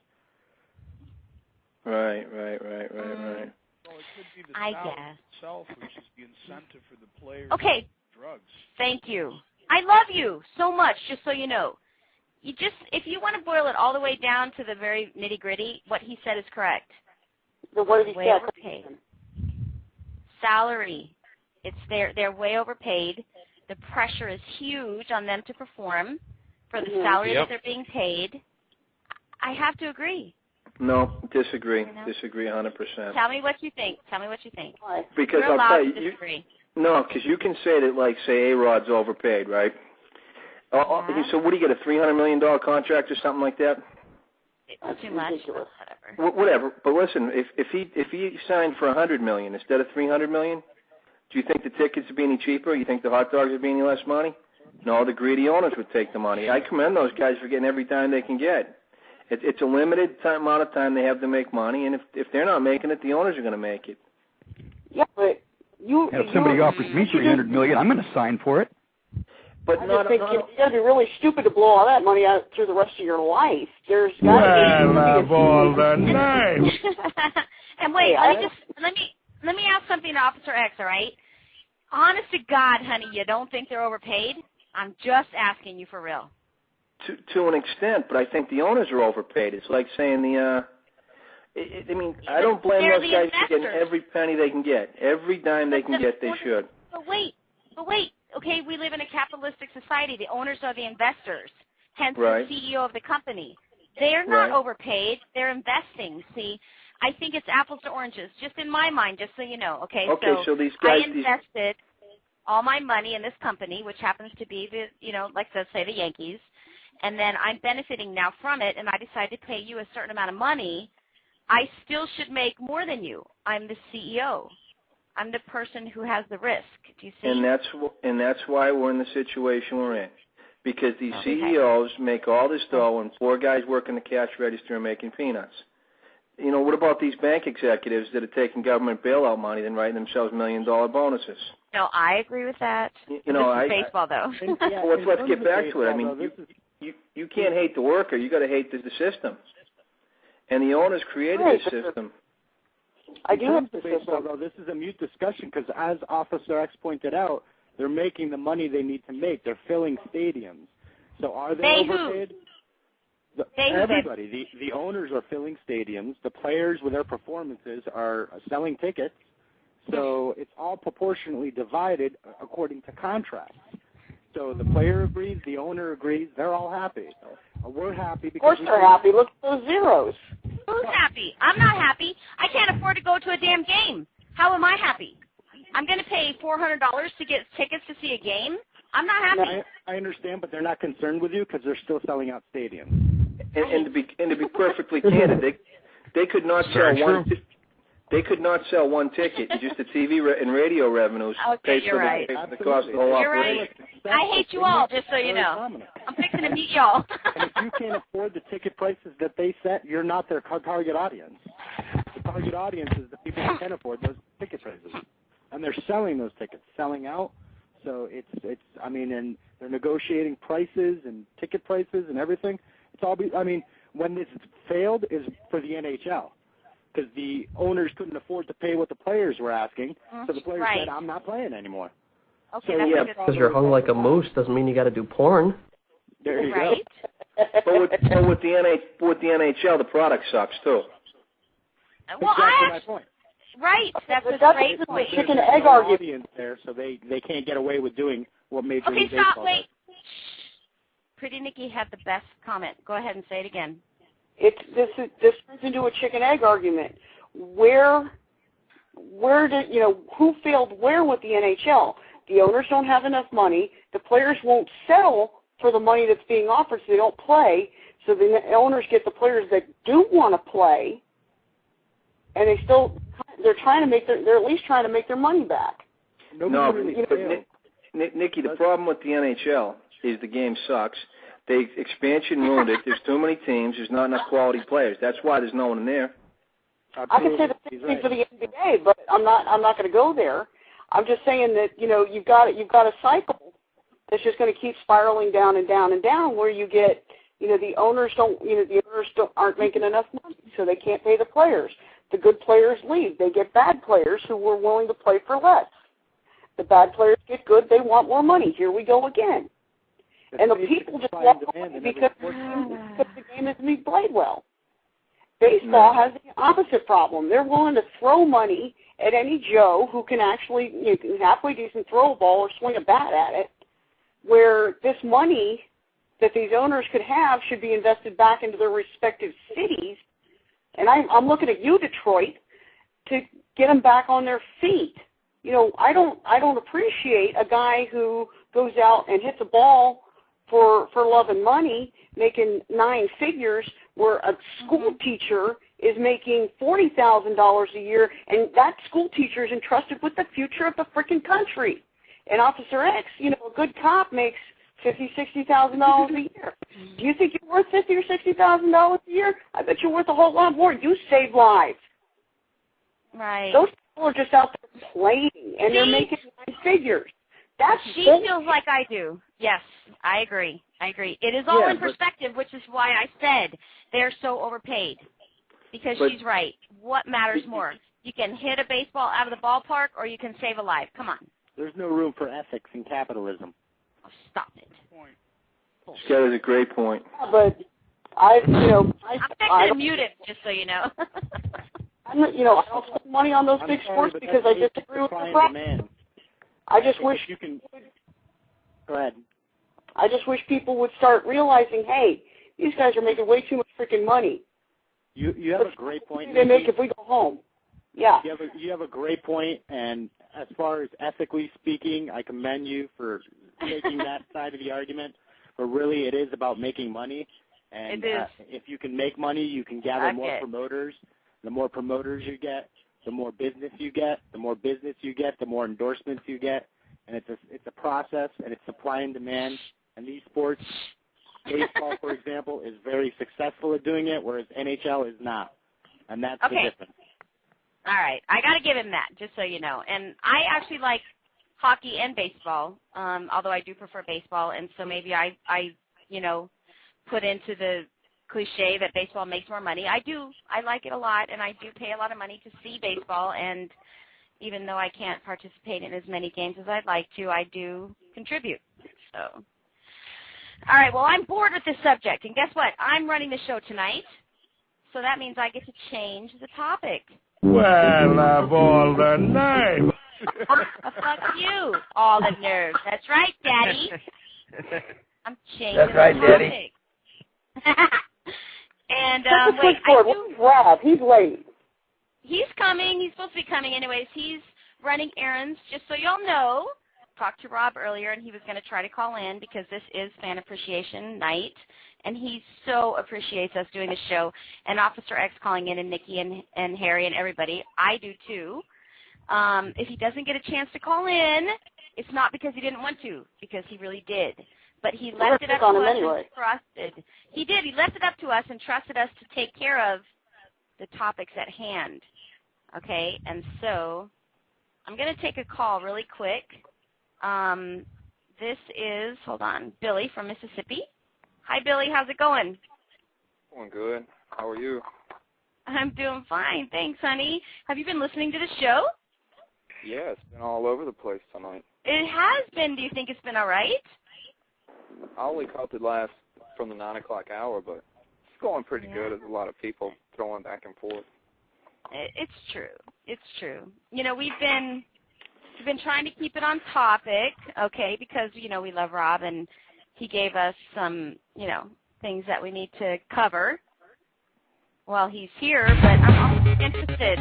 Speaker 15: Right.
Speaker 12: Well, it could be the salary itself, which is the incentive for the players.
Speaker 3: Okay.
Speaker 12: Drugs.
Speaker 3: Thank you. I love you so much, just so you know. If you want to boil it all the way down to the very nitty-gritty, what he said is correct.
Speaker 5: What did he say?
Speaker 3: Overpaid. Salary. They're way overpaid. The pressure is huge on them to perform for the salary that they're being paid. I have to agree.
Speaker 15: No, disagree. Disagree 100%.
Speaker 3: Tell me what you think.
Speaker 15: Because
Speaker 3: You're allowed
Speaker 15: to
Speaker 3: disagree.
Speaker 15: No, because you can say that, like, say A-Rod's overpaid, right? So what do you get, a $300 million contract or something like that?
Speaker 3: It's too much.
Speaker 15: Whatever. But listen, if he signed for $100 million instead of $300 million, do you think the tickets would be any cheaper? You think the hot dogs would be any less money? No, the greedy owners would take the money. I commend those guys for getting every time they can get. It's a limited amount of time they have to make money, and if they're not making it, the owners are going to make it.
Speaker 5: Yeah, but
Speaker 8: if somebody offers me $300 million, I'm going to sign for it.
Speaker 13: But
Speaker 5: I just think you got to be really stupid to blow all that money out through the rest of your life. There's got to be
Speaker 2: of all the names.
Speaker 3: And wait, let me ask something to Officer X. All right, honest to God, honey, you don't think they're overpaid? I'm just asking you for real.
Speaker 15: To an extent, but I think the owners are overpaid. It's like saying I don't blame those guys for getting every penny they can get. Every dime they can get, they should.
Speaker 3: But wait. Okay, we live in a capitalistic society. The owners are the investors, hence the CEO of the company. They're not overpaid. They're investing. See, I think it's apples to oranges, just in my mind, just so you know. Okay,
Speaker 15: so these guys,
Speaker 3: I invested all my money in this company, which happens to be like let's say the Yankees, and then I'm benefiting now from it, and I decide to pay you a certain amount of money. I still should make more than you. I'm the CEO. I'm the person who has the risk. Do you see?
Speaker 15: And that's why we're in the situation we're in, because these CEOs make all this dough, and poor guys working the cash register and making peanuts. What about these bank executives that are taking government bailout money and writing themselves $1 million bonuses?
Speaker 3: No, I agree with that. This is baseball, though.
Speaker 15: Let's get back to it. I mean, you can't hate the worker. You got to hate the system. And the owners created this system.
Speaker 14: I do have to say, though, this is a mute discussion because, as Officer X pointed out, they're making the money they need to make. They're filling stadiums. So are they overpaid? Everybody. The owners are filling stadiums. The players with their performances are selling tickets. So it's all proportionally divided according to contracts. So the player agrees, the owner agrees, they're all happy. We're happy because...
Speaker 5: Of course they're happy. Look at those zeros.
Speaker 3: Who's happy? I'm not happy. I can't afford to go to a damn game. How am I happy? I'm going to pay $400 to get tickets to see a game? I'm not happy.
Speaker 14: No, I understand, but they're not concerned with you because they're still selling out stadiums.
Speaker 15: And to be perfectly candid, they could not sell one. They could not sell one ticket, and just the TV and radio revenues paid for the cost of the whole operation.
Speaker 3: Right. I hate you all, just so you know. I'm fixing to meet y'all.
Speaker 14: And if you can't afford the ticket prices that they set, you're not their target audience. The target audience is the people who can afford those ticket prices, and they're selling those tickets, selling out. So and they're negotiating prices and ticket prices and everything. It's all. When this failed is for the NHL. Because the owners couldn't afford to pay what the players were asking, so the players said, "I'm not playing anymore."
Speaker 3: Okay,
Speaker 9: so because you're hung like a moose doesn't mean you got to do porn.
Speaker 14: There you go.
Speaker 15: But with the NHL, the product sucks too.
Speaker 3: Well,
Speaker 14: exactly my point.
Speaker 3: Right, that's a great point.
Speaker 5: Chicken and egg argument
Speaker 14: there, so they can't get away with doing what Major League
Speaker 3: Baseball does. Okay, stop. Wait. Pretty Nikki had the best comment. Go ahead and say it again.
Speaker 5: This turns into a chicken egg argument. Where did who failed where with the NHL? The owners don't have enough money. The players won't settle for the money that's being offered, so they don't play. So the owners get the players that do want to play, and they're at least trying to make their money back.
Speaker 15: Nikki, the problem with the NHL is the game sucks. The expansion ruined it. There's too many teams. There's not enough quality players. That's why there's no one in there.
Speaker 5: I can say the same thing for the NBA, but I'm not going to go there. I'm just saying that you've got a cycle that's just going to keep spiraling down and down and down, where you get the owners aren't making enough money, so they can't pay the players. The good players leave. They get bad players who were willing to play for less. The bad players get good. They want more money. Here we go again. And the people just walk away because the game isn't being played well. Baseball has the opposite problem. They're willing to throw money at any Joe who can actually halfway decent throw a ball or swing a bat at it, where this money that these owners could have should be invested back into their respective cities. And I'm looking at you, Detroit, to get them back on their feet. I don't appreciate a guy who goes out and hits a ball for love and money, making 9 figures, where a school teacher is making $40,000 a year, and that school teacher is entrusted with the future of the freaking country. And Officer X, a good cop makes $50,000, $60,000 a year. Do you think you're worth $50,000 or $60,000 a year? I bet you're worth a whole lot more. You save lives.
Speaker 3: Right.
Speaker 5: Those are just out there playing, and they're making 9 figures.
Speaker 3: She feels like I do. Yes, I agree. It is all in perspective, which is why I said they're so overpaid. Because she's right. What matters more? You can hit a baseball out of the ballpark, or you can save a life. Come on.
Speaker 14: There's no room for ethics in capitalism.
Speaker 3: Oh, stop it.
Speaker 15: That is a great point.
Speaker 5: Yeah, but I'm
Speaker 3: fixing to mute it, just so you know.
Speaker 5: I don't spend money on those big sports because I disagree with the price. I just wish
Speaker 14: you can. Go ahead.
Speaker 5: I just wish people would start realizing, hey, these guys are making way too much freaking money.
Speaker 14: You have a great point.
Speaker 5: They make if we go home. Yeah.
Speaker 14: You have a great point, and as far as ethically speaking, I commend you for taking that side of the argument. But really, it is about making money, and if you can make money, you can gather more promoters. The more promoters you get, the more business you get. The more business you get, the more endorsements you get, and it's a process, and it's supply and demand. And these sports, baseball, for example, is very successful at doing it, whereas NHL is not, and that's the difference.
Speaker 3: All right, I got to give him that, just so you know. And I actually like hockey and baseball, although I do prefer baseball, and so maybe I put into the cliche that baseball makes more money. I do. I like it a lot, and I do pay a lot of money to see baseball, and even though I can't participate in as many games as I'd like to, I do contribute. So, all right, well, I'm bored with this subject, and guess what? I'm running the show tonight, so that means I get to change the topic.
Speaker 16: Well, I've all the nerve.
Speaker 3: Fuck you, all the nerves. That's right, Daddy. I'm changing
Speaker 9: That's right,
Speaker 3: the topic.
Speaker 9: Daddy.
Speaker 3: And
Speaker 5: wait, where's Rob? He's late.
Speaker 3: He's coming. He's supposed to be coming anyways. He's running errands. Just so y'all know, talked to Rob earlier, and he was going to try to call in because this is Fan Appreciation Night, and he so appreciates us doing the show. And Officer X calling in, and Nikki and Harry and everybody. I do too. If he doesn't get a chance to call in, it's not because he didn't want to, because he really did. But he left it up to us and trusted. He did. He left it up to us and trusted us to take care of the topics at hand. Okay? And so I'm going to take a call really quick. This is, hold on, Billy from Mississippi. Hi, Billy. How's it going?
Speaker 6: Going good. How are you?
Speaker 3: I'm doing fine. Thanks, honey. Have you been listening to the show?
Speaker 6: Yeah, it's been all over the place tonight.
Speaker 3: It has been. Do you think it's been all right?
Speaker 6: I only caught the last from the 9 o'clock hour, but it's going pretty good. There's a lot of people throwing back and forth.
Speaker 3: It's true. It's true. You know, we've been trying to keep it on topic, okay, because, you know, we love Rob, and he gave us some, you know, things that we need to cover while he's here, but I'm also interested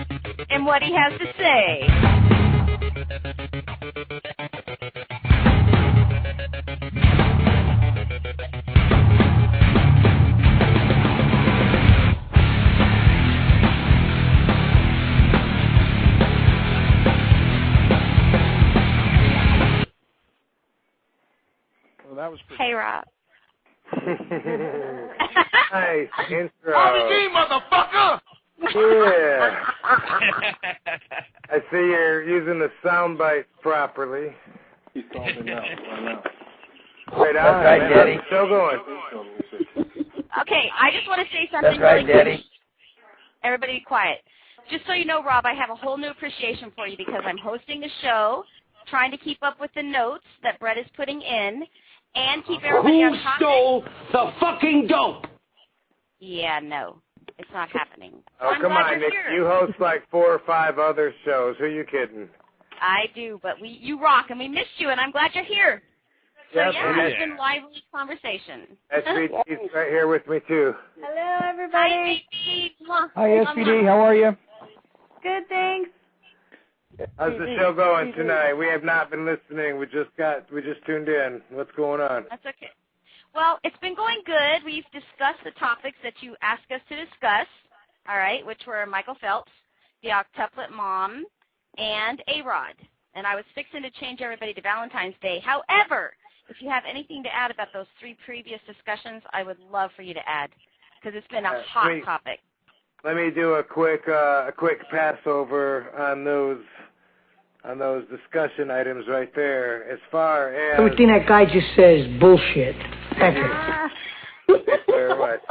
Speaker 3: in what he has to say.
Speaker 12: Well, that was pretty
Speaker 3: Hey, Rob.
Speaker 16: Nice intro.
Speaker 2: RVD, motherfucker!
Speaker 16: Yeah. I see you're using the sound bites properly.
Speaker 15: He's talking now. I know.
Speaker 16: Right on.
Speaker 9: That's right, Daddy.
Speaker 16: Still going.
Speaker 3: Okay, I just want to say something
Speaker 9: That's right,
Speaker 3: really quick.
Speaker 9: Daddy.
Speaker 3: Everybody be quiet. Just so you know, Rob, I have a whole new appreciation for you because I'm hosting the show, trying to keep up with the notes that Brett is putting in, and keep everybody on topic.
Speaker 2: Who stole the fucking dope?
Speaker 3: Yeah, no. It's not happening. So
Speaker 16: Oh,
Speaker 3: I'm
Speaker 16: come
Speaker 3: glad
Speaker 16: on,
Speaker 3: you're
Speaker 16: Nick.
Speaker 3: here.
Speaker 16: You host like 4 or 5 other shows. Who are you kidding?
Speaker 3: I do, but you rock, and we missed you, and I'm glad you're here. So,
Speaker 16: Yep.
Speaker 3: it's been lively conversation.
Speaker 16: SVD's right here with me, too.
Speaker 17: Hello, everybody.
Speaker 3: Hi, baby.
Speaker 8: Hi, SPD. How are you?
Speaker 17: Good, thanks.
Speaker 16: How's the show going tonight? We have not been listening. We just tuned in. What's going on?
Speaker 3: That's okay. Well, it's been going good. We've discussed the topics that you asked us to discuss, all right, which were Michael Phelps, the Octuplet Mom, and A-Rod. And I was fixing to change everybody to Valentine's Day. However, if you have anything to add about those 3 previous discussions, I would love for you to add, because it's been a hot topic.
Speaker 16: let me do a quick pass over on those discussion items right there. As far as
Speaker 10: everything that guy just says, bullshit. That's it.
Speaker 16: Very much.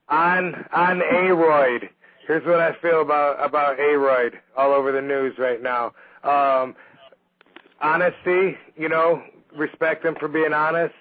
Speaker 16: On Aroyd, here's what I feel about Aroyd all over the news right now. Honesty, respect him for being honest.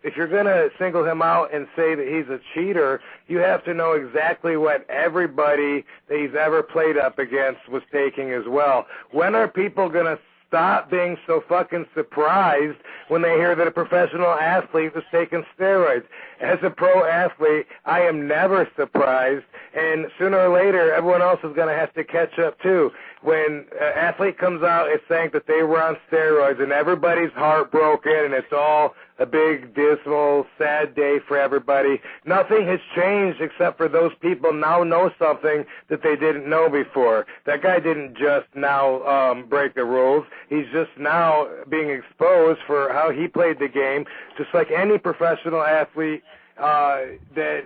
Speaker 16: If you're going to single him out and say that he's a cheater, you have to know exactly what everybody that he's ever played up against was taking as well. When are people going to stop being so fucking surprised when they hear that a professional athlete is taking steroids? As a pro athlete, I am never surprised, and sooner or later, everyone else is going to have to catch up too. When an athlete comes out and saying that they were on steroids and everybody's heartbroken and it's all a big, dismal, sad day for everybody, nothing has changed except for those people now know something that they didn't know before. That guy didn't just now break the rules. He's just now being exposed for how he played the game, just like any professional athlete that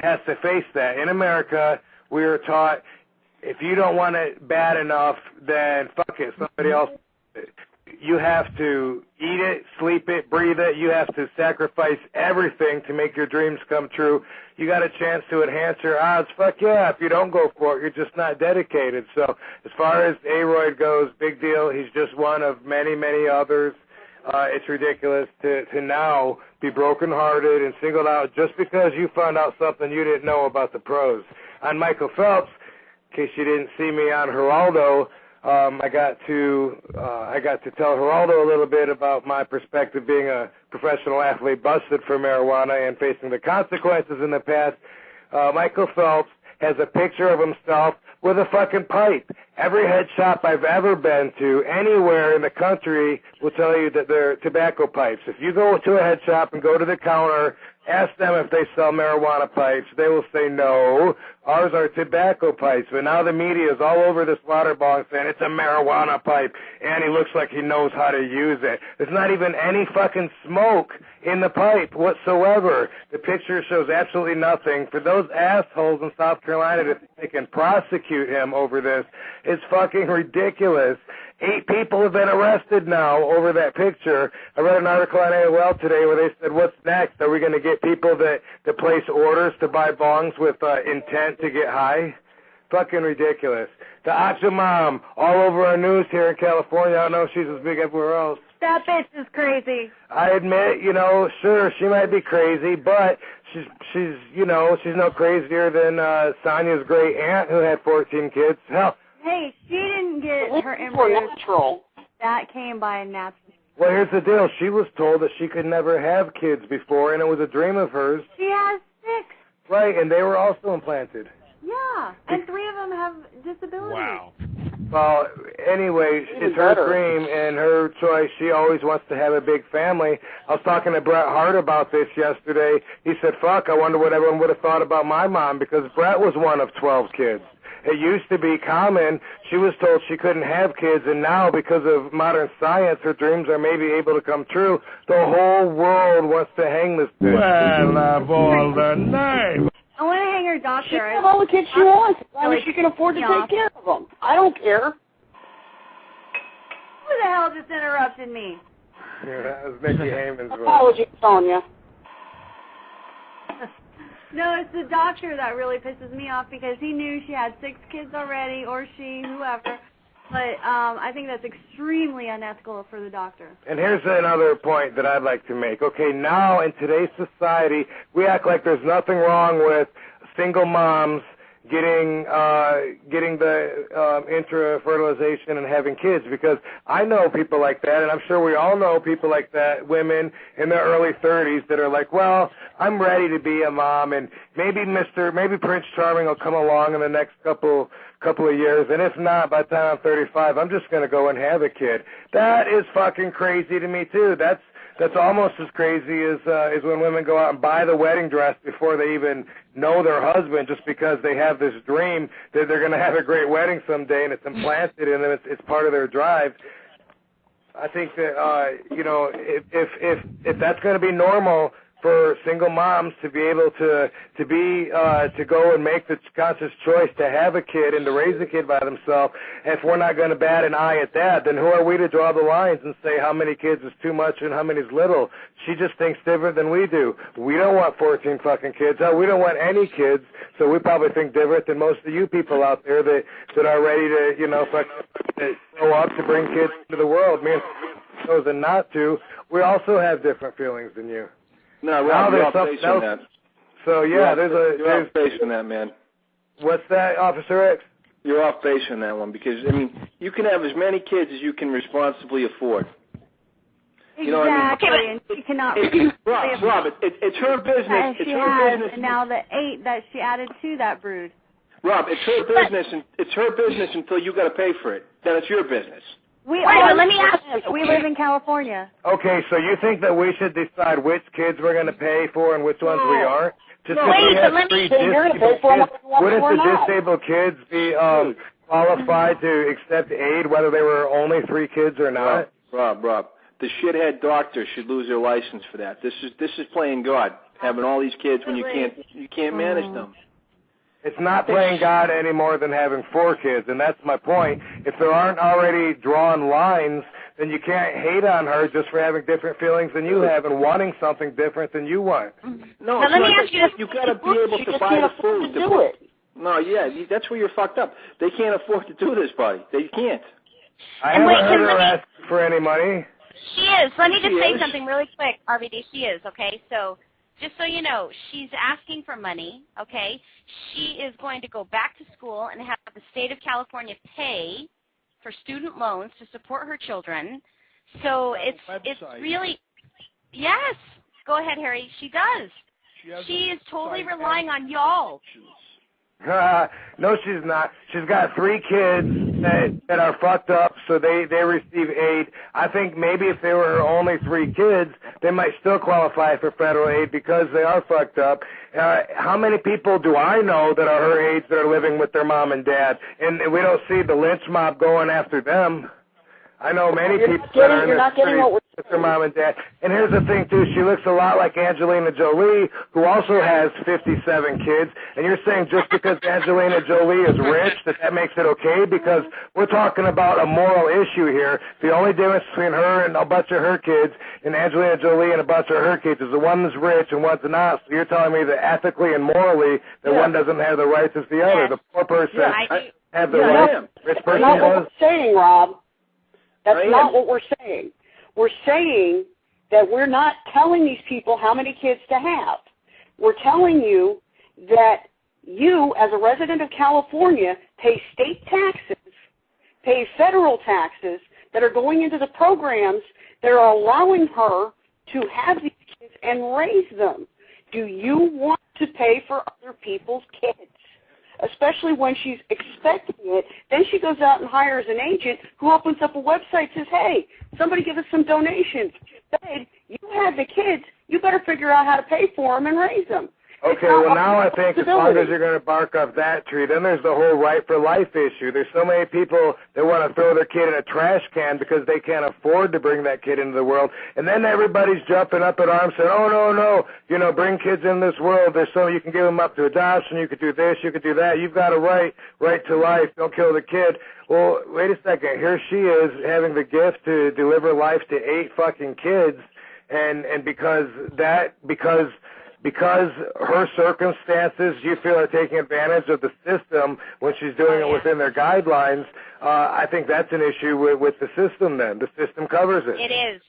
Speaker 16: has to face that. In America, we were taught, if you don't want it bad enough, then fuck it, somebody else. You have to eat it, sleep it, breathe it. You have to sacrifice everything to make your dreams come true. You got a chance to enhance your odds. Fuck yeah, if you don't go for it, you're just not dedicated. So as far as Aroyd goes, big deal. He's just one of many, many others. It's ridiculous to now be brokenhearted and singled out just because you found out something you didn't know about the pros. On Michael Phelps, in case you didn't see me on Geraldo, I got to tell Geraldo a little bit about my perspective being a professional athlete busted for marijuana and facing the consequences in the past. Michael Phelps has a picture of himself with a fucking pipe. Every head shop I've ever been to anywhere in the country will tell you that they're tobacco pipes. If you go to a head shop and go to the counter, ask them if they sell marijuana pipes. They will say no. Ours are tobacco pipes. But now the media is all over this water bong saying it's a marijuana pipe, and he looks like he knows how to use it. There's not even any fucking smoke in the pipe whatsoever. The picture shows absolutely nothing. For those assholes in South Carolina to think they can prosecute him over this, it's fucking ridiculous. 8 people have been arrested now over that picture. I read an article on AOL today where they said, what's next? Are we going to get people that place orders to buy bongs with intent to get high? Fucking ridiculous. The Octuplet Mom, all over our news here in California. I don't know if she's as big everywhere else.
Speaker 17: That bitch is crazy.
Speaker 16: I admit, sure, she might be crazy, but she's no crazier than Sonia's great aunt who had 14 kids. Hell,
Speaker 17: hey, she didn't get her embryos.
Speaker 5: Natural.
Speaker 17: That came by natural.
Speaker 16: Well, here's the deal. She was told that she could never have kids before, and it was a dream of hers.
Speaker 17: She has 6.
Speaker 16: Right, and they were also implanted.
Speaker 17: Yeah, and 3 of them have disabilities.
Speaker 4: Wow.
Speaker 16: Well, anyway, it's her dream and her choice. She always wants to have a big family. I was talking to Bret Hart about this yesterday. He said, fuck, I wonder what everyone would have thought about my mom, because Bret was one of 12 kids. It used to be common. She was told she couldn't have kids, and now, because of modern science, her dreams are maybe able to come true. The whole world wants to hang this bitch.
Speaker 2: Well, of all the name.
Speaker 17: I want to hang her doctor.
Speaker 5: She can have all the kids she wants, as long as she can afford to take care of them. I don't care.
Speaker 17: Who the hell just interrupted me?
Speaker 16: Yeah, that was Nikki Heyman's voice.
Speaker 5: Apologies, Sonia.
Speaker 17: No, it's the doctor that really pisses me off, because he knew she had 6 kids already, or she, whoever. But I think that's extremely unethical for the doctor.
Speaker 16: And here's another point that I'd like to make. Okay, now in today's society, we act like there's nothing wrong with single moms getting the intra-fertilization and having kids, because I know people like that, and I'm sure we all know people like that, women in their early 30s that are like, well, I'm ready to be a mom, and maybe Prince Charming will come along in the next couple of years, and if not, by the time I'm 35, I'm just going to go and have a kid. That is fucking crazy to me, too. That's almost as crazy as when women go out and buy the wedding dress before they even know their husband, just because they have this dream that they're going to have a great wedding someday, and it's implanted in them. It's part of their drive. I think that if that's going to be normal for single moms to be able to go and make the conscious choice to have a kid and to raise a kid by themselves. And if we're not going to bat an eye at that, then who are we to draw the lines and say how many kids is too much and how many is little? She just thinks different than we do. We don't want 14 fucking kids. We don't want any kids. So we probably think different than most of you people out there that are ready to, grow up to bring kids into the world. Me and chosen not to. We also have different feelings than you.
Speaker 15: No, Rob, you're off base on that.
Speaker 16: So yeah,
Speaker 15: you're off base on that, man.
Speaker 16: What's that, Officer X?
Speaker 15: You're off base on that one because you can have as many kids as you can responsibly afford.
Speaker 17: Exactly.
Speaker 15: You know what I mean?
Speaker 17: And she cannot.
Speaker 15: Rob, it's her business.
Speaker 17: It's her business. And now the 8 that she added to that brood.
Speaker 15: Rob, it's her business, and it's her business until you got to pay for it. Then it's your business.
Speaker 17: Let me ask you. We live in California.
Speaker 16: Okay, so you think that we should decide which kids we're going to pay for and which ones we aren't? Just Wouldn't the disabled kids be qualified to accept aid, whether they were only 3 kids or not?
Speaker 15: Rob, the shithead doctor should lose their license for that. This is playing God, having all these kids when you can't manage them.
Speaker 16: It's not playing God any more than having 4 kids, and that's my point. If there aren't already drawn lines, then you can't hate on her just for having different feelings than you have and wanting something different than you want.
Speaker 15: No, let me ask you, you got to be able to buy the food to do it. No, yeah, that's where you're fucked up. They can't afford to do this, buddy. They can't.
Speaker 16: I haven't heard her ask for any money.
Speaker 3: She is. Let me just say something really quick, RVD. She is, okay? So just so you know, she's asking for money, okay? She is going to go back to school and have the state of California pay for student loans to support her children. So it's really, yes. Go ahead, Harry. She does. She is totally relying on y'all.
Speaker 16: No, she's not. She's got 3 kids that are fucked up, so they receive aid. I think maybe if they were only 3 kids, they might still qualify for federal aid because they are fucked up. How many people do I know that are her age that are living with their mom and dad, and we don't see the lynch mob going after them? I know many people that are in the streets with their mom and dad. And here's the thing, too. She looks a lot like Angelina Jolie, who also has 57 kids. And you're saying just because Angelina Jolie is rich that makes it okay? Because we're talking about a moral issue here. The only difference between her and a bunch of her kids and Angelina Jolie and a bunch of her kids is the one is rich and one's not. So you're telling me that ethically and morally that one doesn't have the rights as the other. The poor person has the rights. Rich person
Speaker 5: That's not what
Speaker 16: does.
Speaker 5: we're saying, Rob. That's not what we're saying. We're saying that we're not telling these people how many kids to have. We're telling you that you, as a resident of California, pay state taxes, pay federal taxes that are going into the programs that are allowing her to have these kids and raise them. Do you want to pay for other people's kids? Especially when she's expecting it. Then she goes out and hires an agent who opens up a website and says, hey, somebody give us some donations. Babe, you had the kids. You better figure out how to pay for them and raise them.
Speaker 16: Okay, well, now I think as long as you're going to bark up that tree, then there's the whole right for life issue. There's so many people that want to throw their kid in a trash can because they can't afford to bring that kid into the world. And then everybody's jumping up at arms saying, oh, no, bring kids in this world. There's so you can give them up to adoption. You could do this. You could do that. You've got a right to life. Don't kill the kid. Well, wait a second. Here she is having the gift to deliver life to 8 fucking kids. And because her circumstances, you feel, are taking advantage of the system when she's doing it within their guidelines, I think that's an issue with the system then. The system covers it.
Speaker 3: It is.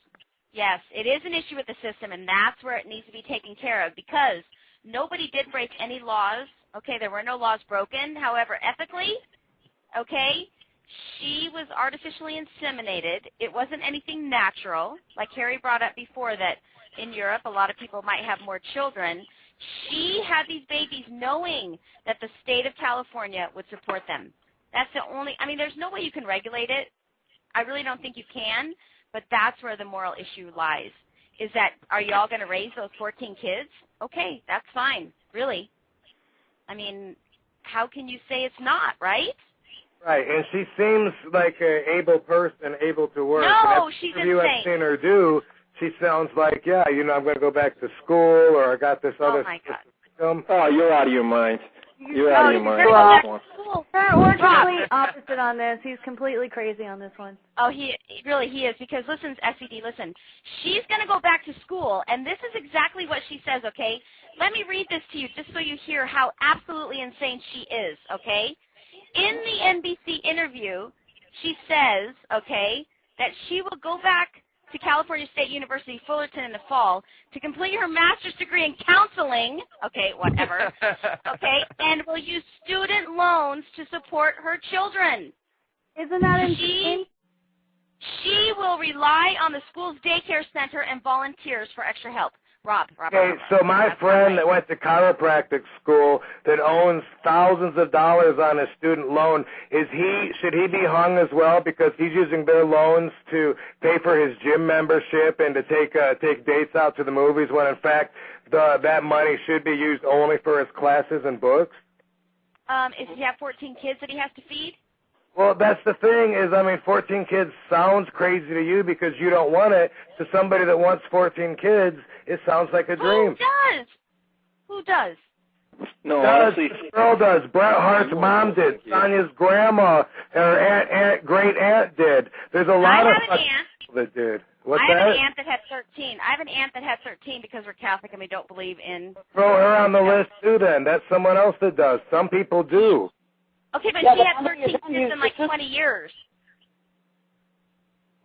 Speaker 3: Yes, it is an issue with the system, and that's where it needs to be taken care of because nobody did break any laws. Okay, there were no laws broken. However, ethically, okay, she was artificially inseminated. It wasn't anything natural, like Harry brought up before that in Europe, a lot of people might have more children. She had these babies knowing that the state of California would support them. That's the only, there's no way you can regulate it. I really don't think you can, but that's where the moral issue lies, is that are y'all going to raise those 14 kids? Okay, that's fine, really. How can you say it's not, right?
Speaker 16: Right, and she seems like an able person, able to work.
Speaker 3: No, she's insane.
Speaker 16: I've seen her do, she sounds like, yeah, I'm going to go back to school, or I got this other.
Speaker 3: Oh my God.
Speaker 15: Oh, you're out of your mind. You're out of your mind.
Speaker 17: We're completely opposite on this. He's completely crazy on this one.
Speaker 3: Oh, he is, because listen, SVD, listen. She's going to go back to school, and this is exactly what she says, okay? Let me read this to you just so you hear how absolutely insane she is, okay? In the NBC interview, she says, okay, that she will go back to California State University, Fullerton in the fall to complete her master's degree in counseling, okay, whatever, okay, and will use student loans to support her children.
Speaker 17: Isn't that insane?
Speaker 3: She will rely on the school's daycare center and volunteers for extra help. Rob.
Speaker 16: Okay, so my friend that went to chiropractic school that owns thousands of dollars on his student loan, should he be hung as well because he's using their loans to pay for his gym membership and to take dates out to the movies when in fact that money should be used only for his classes and books?
Speaker 3: Does he have 14 kids that he has to feed?
Speaker 16: Well, that's the thing is, 14 kids sounds crazy to you because you don't want it. To somebody that wants 14 kids, it sounds like a dream.
Speaker 3: Who does?
Speaker 15: No, honestly.
Speaker 16: This girl does. Bret Hart's mom did. Sonya's grandma, her great aunt did. There's a lot of people that did. What's that?
Speaker 3: I have an aunt that had 13. I have an aunt that had 13 because we're Catholic and we don't believe in...
Speaker 16: Throw her on the list, too, then. That's someone else that does. Some people do.
Speaker 3: Okay, but she had 13 kids in like 20 years.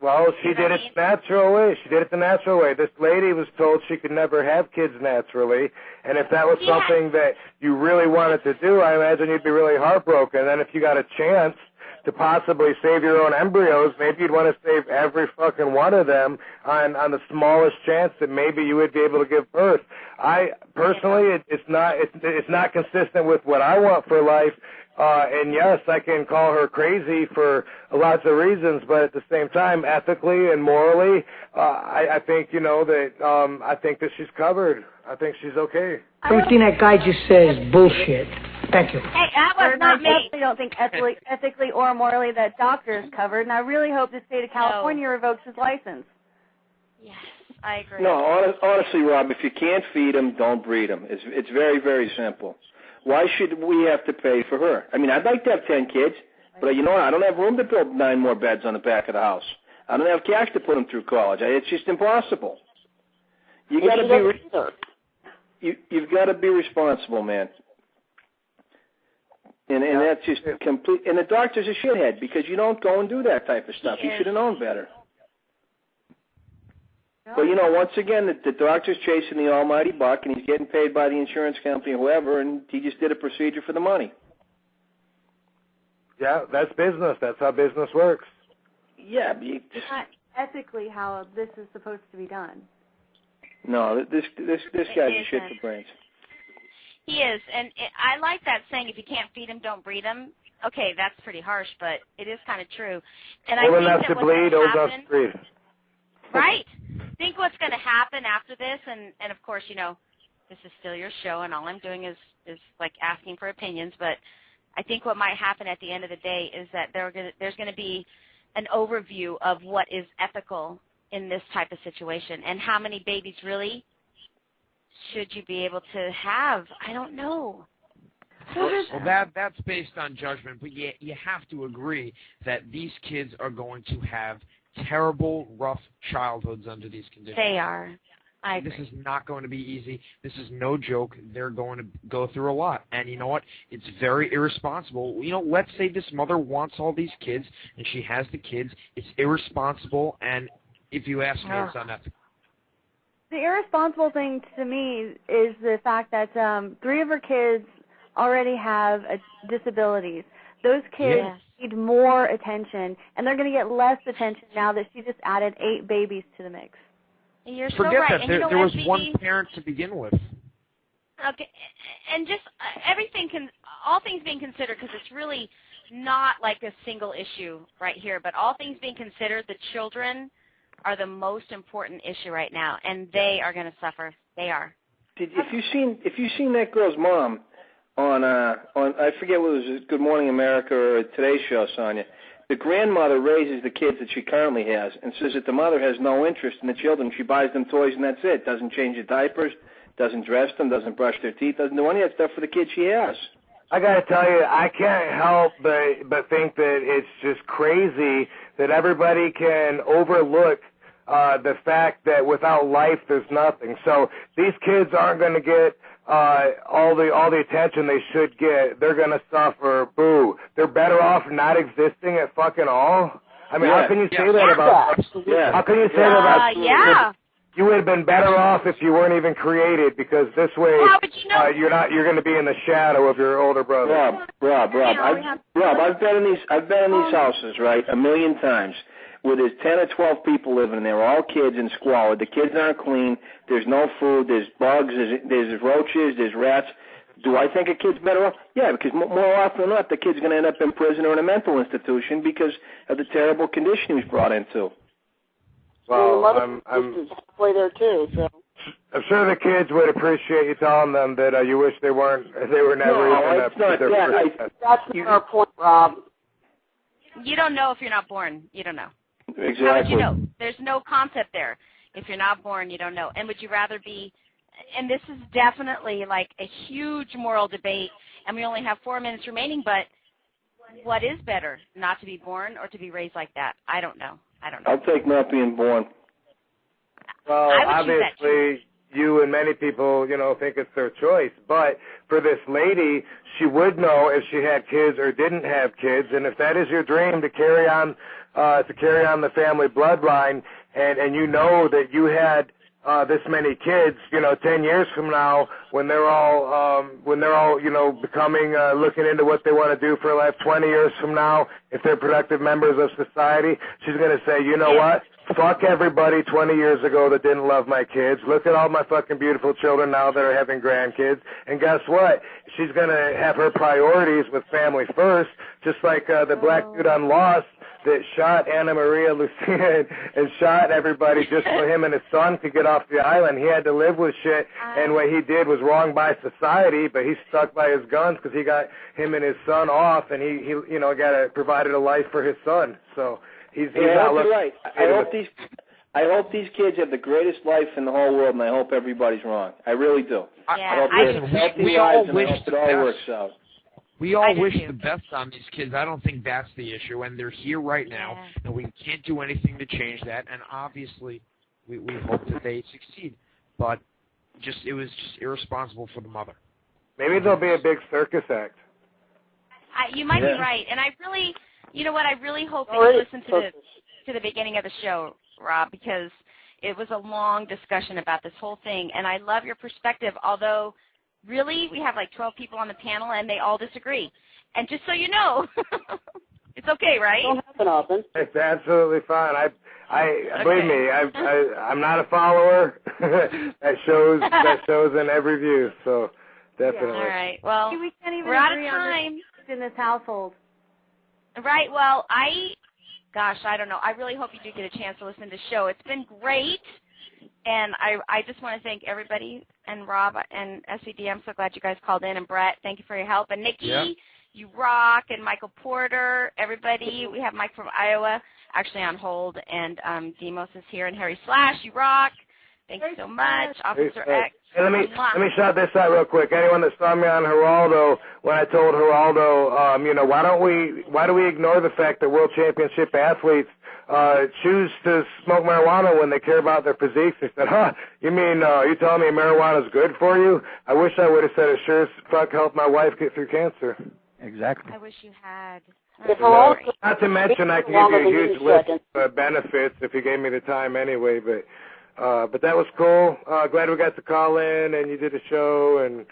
Speaker 16: Well, she did it the natural way. She did it the natural way. This lady was told she could never have kids naturally, and if that was something that you really wanted to do, I imagine you'd be really heartbroken. And then if you got a chance to possibly save your own embryos, maybe you'd want to save every fucking one of them on the smallest chance that maybe you would be able to give birth. I personally, it's not consistent with what I want for life. And yes, I can call her crazy for lots of reasons, but at the same time, ethically and morally, I think, I think that she's covered. I think she's okay.
Speaker 10: Everything that guy just says is bullshit. Thank you.
Speaker 3: Hey, that was not me.
Speaker 17: I definitely don't think ethically or morally that doctor is covered, and I really hope the state of California revokes his license.
Speaker 3: Yes, I agree.
Speaker 15: No, honestly, Rob, if you can't feed them, don't breed them. It's very, very simple. Why should we have to pay for her? I mean, I'd like to have 10 kids, but you know what? I don't have room to build 9 more beds on the back of the house. I don't have cash to put them through college. It's just impossible. You've got to be responsible, man. And that's just complete. And the doctor's a shithead because you don't go and do that type of stuff. You should have known better. But, once again, the doctor's chasing the almighty buck, and he's getting paid by the insurance company or whoever, and he just did a procedure for the money.
Speaker 16: Yeah, that's business. That's how business works.
Speaker 15: Yeah.
Speaker 17: It's not ethically how this is supposed to be done.
Speaker 15: No, this guy's a shit for brains.
Speaker 3: He is, and I like that saying, if you can't feed him, don't breed him. Okay, that's pretty harsh, but it is kind of true. And
Speaker 16: Old
Speaker 3: I think
Speaker 16: enough
Speaker 3: that
Speaker 16: to bleed, old enough to breed.
Speaker 3: Right. Think what's going to happen after this, and of course, this is still your show, and all I'm doing is like asking for opinions, but I think what might happen at the end of the day is that there's going to be an overview of what is ethical in this type of situation, and how many babies really should you be able to have? I don't know.
Speaker 4: Well, that's based on judgment, but you have to agree that these kids are going to have terrible, rough childhoods under these conditions.
Speaker 3: They are. I agree.
Speaker 4: This is not going to be easy. This is no joke. They're going to go through a lot. And you know what? It's very irresponsible. Let's say this mother wants all these kids, and she has the kids. It's irresponsible, and if you ask me, it's unethical.
Speaker 17: The irresponsible thing to me is the fact that 3 of her kids already have disabilities. Those kids need more attention, and they're going to get less attention now that she just added 8 babies to the mix.
Speaker 3: You're
Speaker 4: Forget
Speaker 3: so right.
Speaker 4: that.
Speaker 3: And
Speaker 4: there was one parent to begin with.
Speaker 3: Okay, and just all things being considered, because it's really not like a single issue right here, but all things being considered, the children are the most important issue right now, and they are going to suffer. They are.
Speaker 15: If you've seen that girl's mom on I forget what it was, Good Morning America or Today's Show, Sonia, the grandmother raises the kids that she currently has and says that the mother has no interest in the children. She buys them toys and that's it. Doesn't change the diapers, doesn't dress them, doesn't brush their teeth, doesn't do any of that stuff for the kids she has.
Speaker 16: I got to tell you, I can't help but think that it's just crazy that everybody can overlook the fact that without life there's nothing. So these kids aren't going to get all the attention they should get. They're going to suffer. Boo. They're better off not existing at fucking all. I mean, how can you say that about? How can you say that about?
Speaker 3: Yeah.
Speaker 16: You would have been better off if you weren't even created, because this way
Speaker 3: how would you know?
Speaker 16: you're going to be in the shadow of your older brother.
Speaker 15: Rob, I've been in these houses, right, a million times, where there's 10 or 12 people living in there, all kids and squalid. The kids aren't clean. There's no food. There's bugs. There's roaches. There's rats. Do I think a kid's better off? Yeah, because more often than not, the kid's going to end up in prison or in a mental institution because of the terrible condition he was brought into.
Speaker 16: Well, I'm
Speaker 5: halfway there too. So
Speaker 16: I'm sure the kids would appreciate you telling them that you wish they were never even up to their first.
Speaker 5: That's not our point, Rob.
Speaker 3: You don't know if you're not born. You don't know.
Speaker 15: Exactly.
Speaker 3: How would you know? There's no concept there. If you're not born, you don't know. And would you rather be? And this is definitely like a huge moral debate. And we only have 4 minutes remaining. But what is better, not to be born or to be raised like that? I don't know.
Speaker 15: I'll take not being born.
Speaker 16: Well, obviously, you and many people, think it's their choice. But for this lady, she would know if she had kids or didn't have kids. And if that is your dream to carry on the family bloodline, and you know that you had this many kids, 10 years from now, when they're all becoming, looking into what they want to do for life, 20 years from now, if they're productive members of society, she's going to say, you know what? Fuck everybody 20 years ago that didn't love my kids. Look at all my fucking beautiful children now that are having grandkids. And guess what? She's going to have her priorities with family first, just like the black dude on Lost that shot Anna Maria Lucia and shot everybody just so him and his son could get off the island. He had to live with shit, and what he did was wrong by society, but he stuck by his guns because he got him and his son off, and he provided a life for his son. So he's not looking.
Speaker 15: Right. I hope these kids have the greatest life in the whole world, and I hope everybody's wrong. I really do.
Speaker 3: Yeah.
Speaker 4: We all wish
Speaker 15: it all works out.
Speaker 4: We all wish the best on these kids. I don't think that's the issue, and they're here right now, and we can't do anything to change that. And obviously, we hope that they succeed. But it was just irresponsible for the mother.
Speaker 16: Maybe there'll be a big circus act.
Speaker 3: You might be right, and I really, I really hope that you listen to the beginning of the show, Rob, because it was a long discussion about this whole thing, and I love your perspective, although really we have like 12 people on the panel, and they all disagree. And just so you know, it's okay, right?
Speaker 5: Don't happen often.
Speaker 16: It's absolutely fine. Believe me, I'm not a follower. that shows in every view, so definitely.
Speaker 3: All right. Well,
Speaker 17: we can't even
Speaker 3: we're out of
Speaker 17: agree
Speaker 3: time
Speaker 17: in this household.
Speaker 3: Right. Well, I don't know. I really hope you do get a chance to listen to the show. It's been great. And I just want to thank everybody, and Rob and SVD. I'm so glad you guys called in. And Brett, thank you for your help. And Nikki, you rock. And Michael Porter, everybody. We have Mike from Iowa actually on hold. And Demos is here. And Harry Slash, you rock. Thanks so much. Officer X.
Speaker 16: Hey, let me shout this out real quick. Anyone that saw me on Geraldo, when I told Geraldo, why do we ignore the fact that world championship athletes choose to smoke marijuana when they care about their physiques? He said, you mean you telling me marijuana's good for you? I wish I would have said it sure as fuck helped my wife get through cancer.
Speaker 8: Exactly.
Speaker 3: I wish you had.
Speaker 16: Not to mention I can give you a huge list of benefits if you gave me the time anyway, but that was cool. Glad we got to call in and you did a show and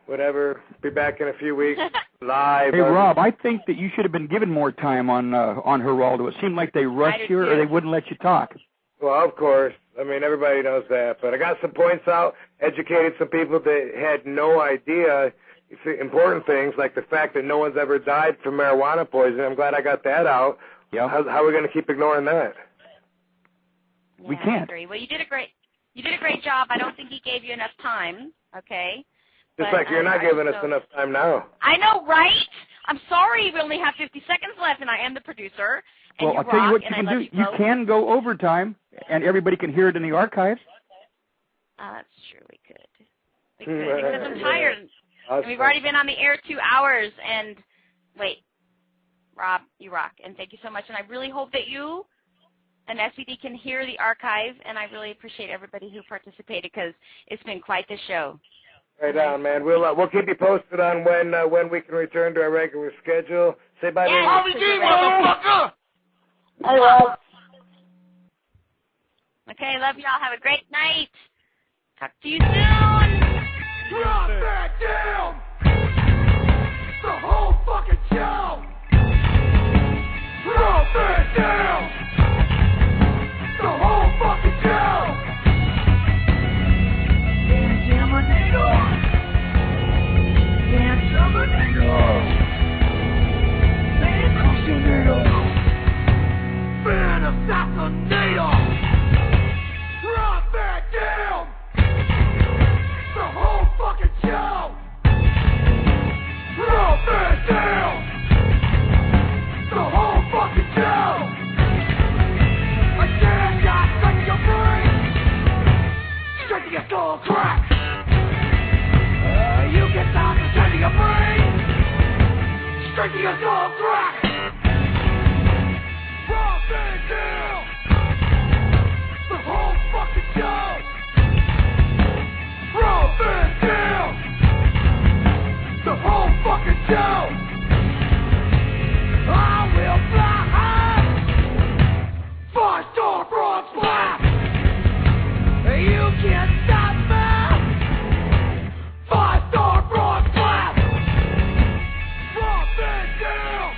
Speaker 16: whatever. Be back in a few weeks live.
Speaker 8: Hey, Rob, I think that you should have been given more time on Geraldo. It seemed like they rushed you or they wouldn't let you talk.
Speaker 16: Well, of course. I mean, everybody knows that. But I got some points out, educated some people that had no idea important things like the fact that no one's ever died from marijuana poisoning. I'm glad I got that out.
Speaker 8: Yeah.
Speaker 16: How are we going to keep ignoring that?
Speaker 3: Yeah,
Speaker 8: we can't.
Speaker 3: I agree. Well, you did a great job. I don't think he gave you enough time. Okay.
Speaker 16: Just like you're not giving us enough time now.
Speaker 3: I know, right? I'm sorry we only have 50 seconds left, and I am the producer. And
Speaker 8: Well, I'll tell you what you can do. You can go overtime, and everybody can hear it in the archives.
Speaker 3: That's true. We could. Because I'm tired. And we've already been on the air 2 hours. And wait, Rob, you rock. And thank you so much. And I really hope that you and SVD can hear the archive. And I really appreciate everybody who participated because it's been quite the show.
Speaker 16: Right on, man. We'll keep you posted on when we can return to our regular schedule. Say bye to
Speaker 2: RVD, motherfucker!
Speaker 16: Hey, Rob.
Speaker 3: Okay, love y'all. Have a great night. Talk to you soon.
Speaker 2: Drop that down! The whole fucking show! Drop that down! The whole fucking show! Damn a needle! Damn a needle! Damn a needle! Man assassinator! Drop that down! The whole fucking show! Drop that down! The whole fucking show! Again, got straight to your brain! Straight to your skull crack! You get down to straight to your brain! Straight to your skull crack! Drop that down! The whole fucking show! Drop that down! The whole fucking show! I will fly high! 5-star broad splash! You can't stop me! 5-star broad splash! Drop that down!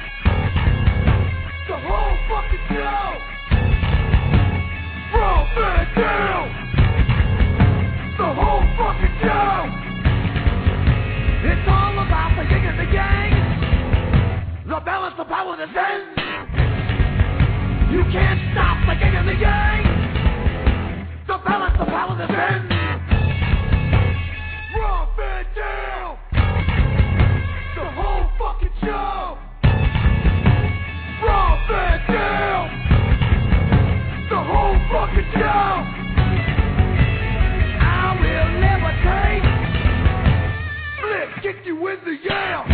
Speaker 2: The whole fucking show! Drop that down! The whole fucking show! It's all about the yin and the yang! The balance of power that's in! You can't stop the yin and the yang! The balance of power that's in! Drop it down! The whole fucking show! Drop it down! The whole fucking show! I will levitate! Flip kick you in the yam!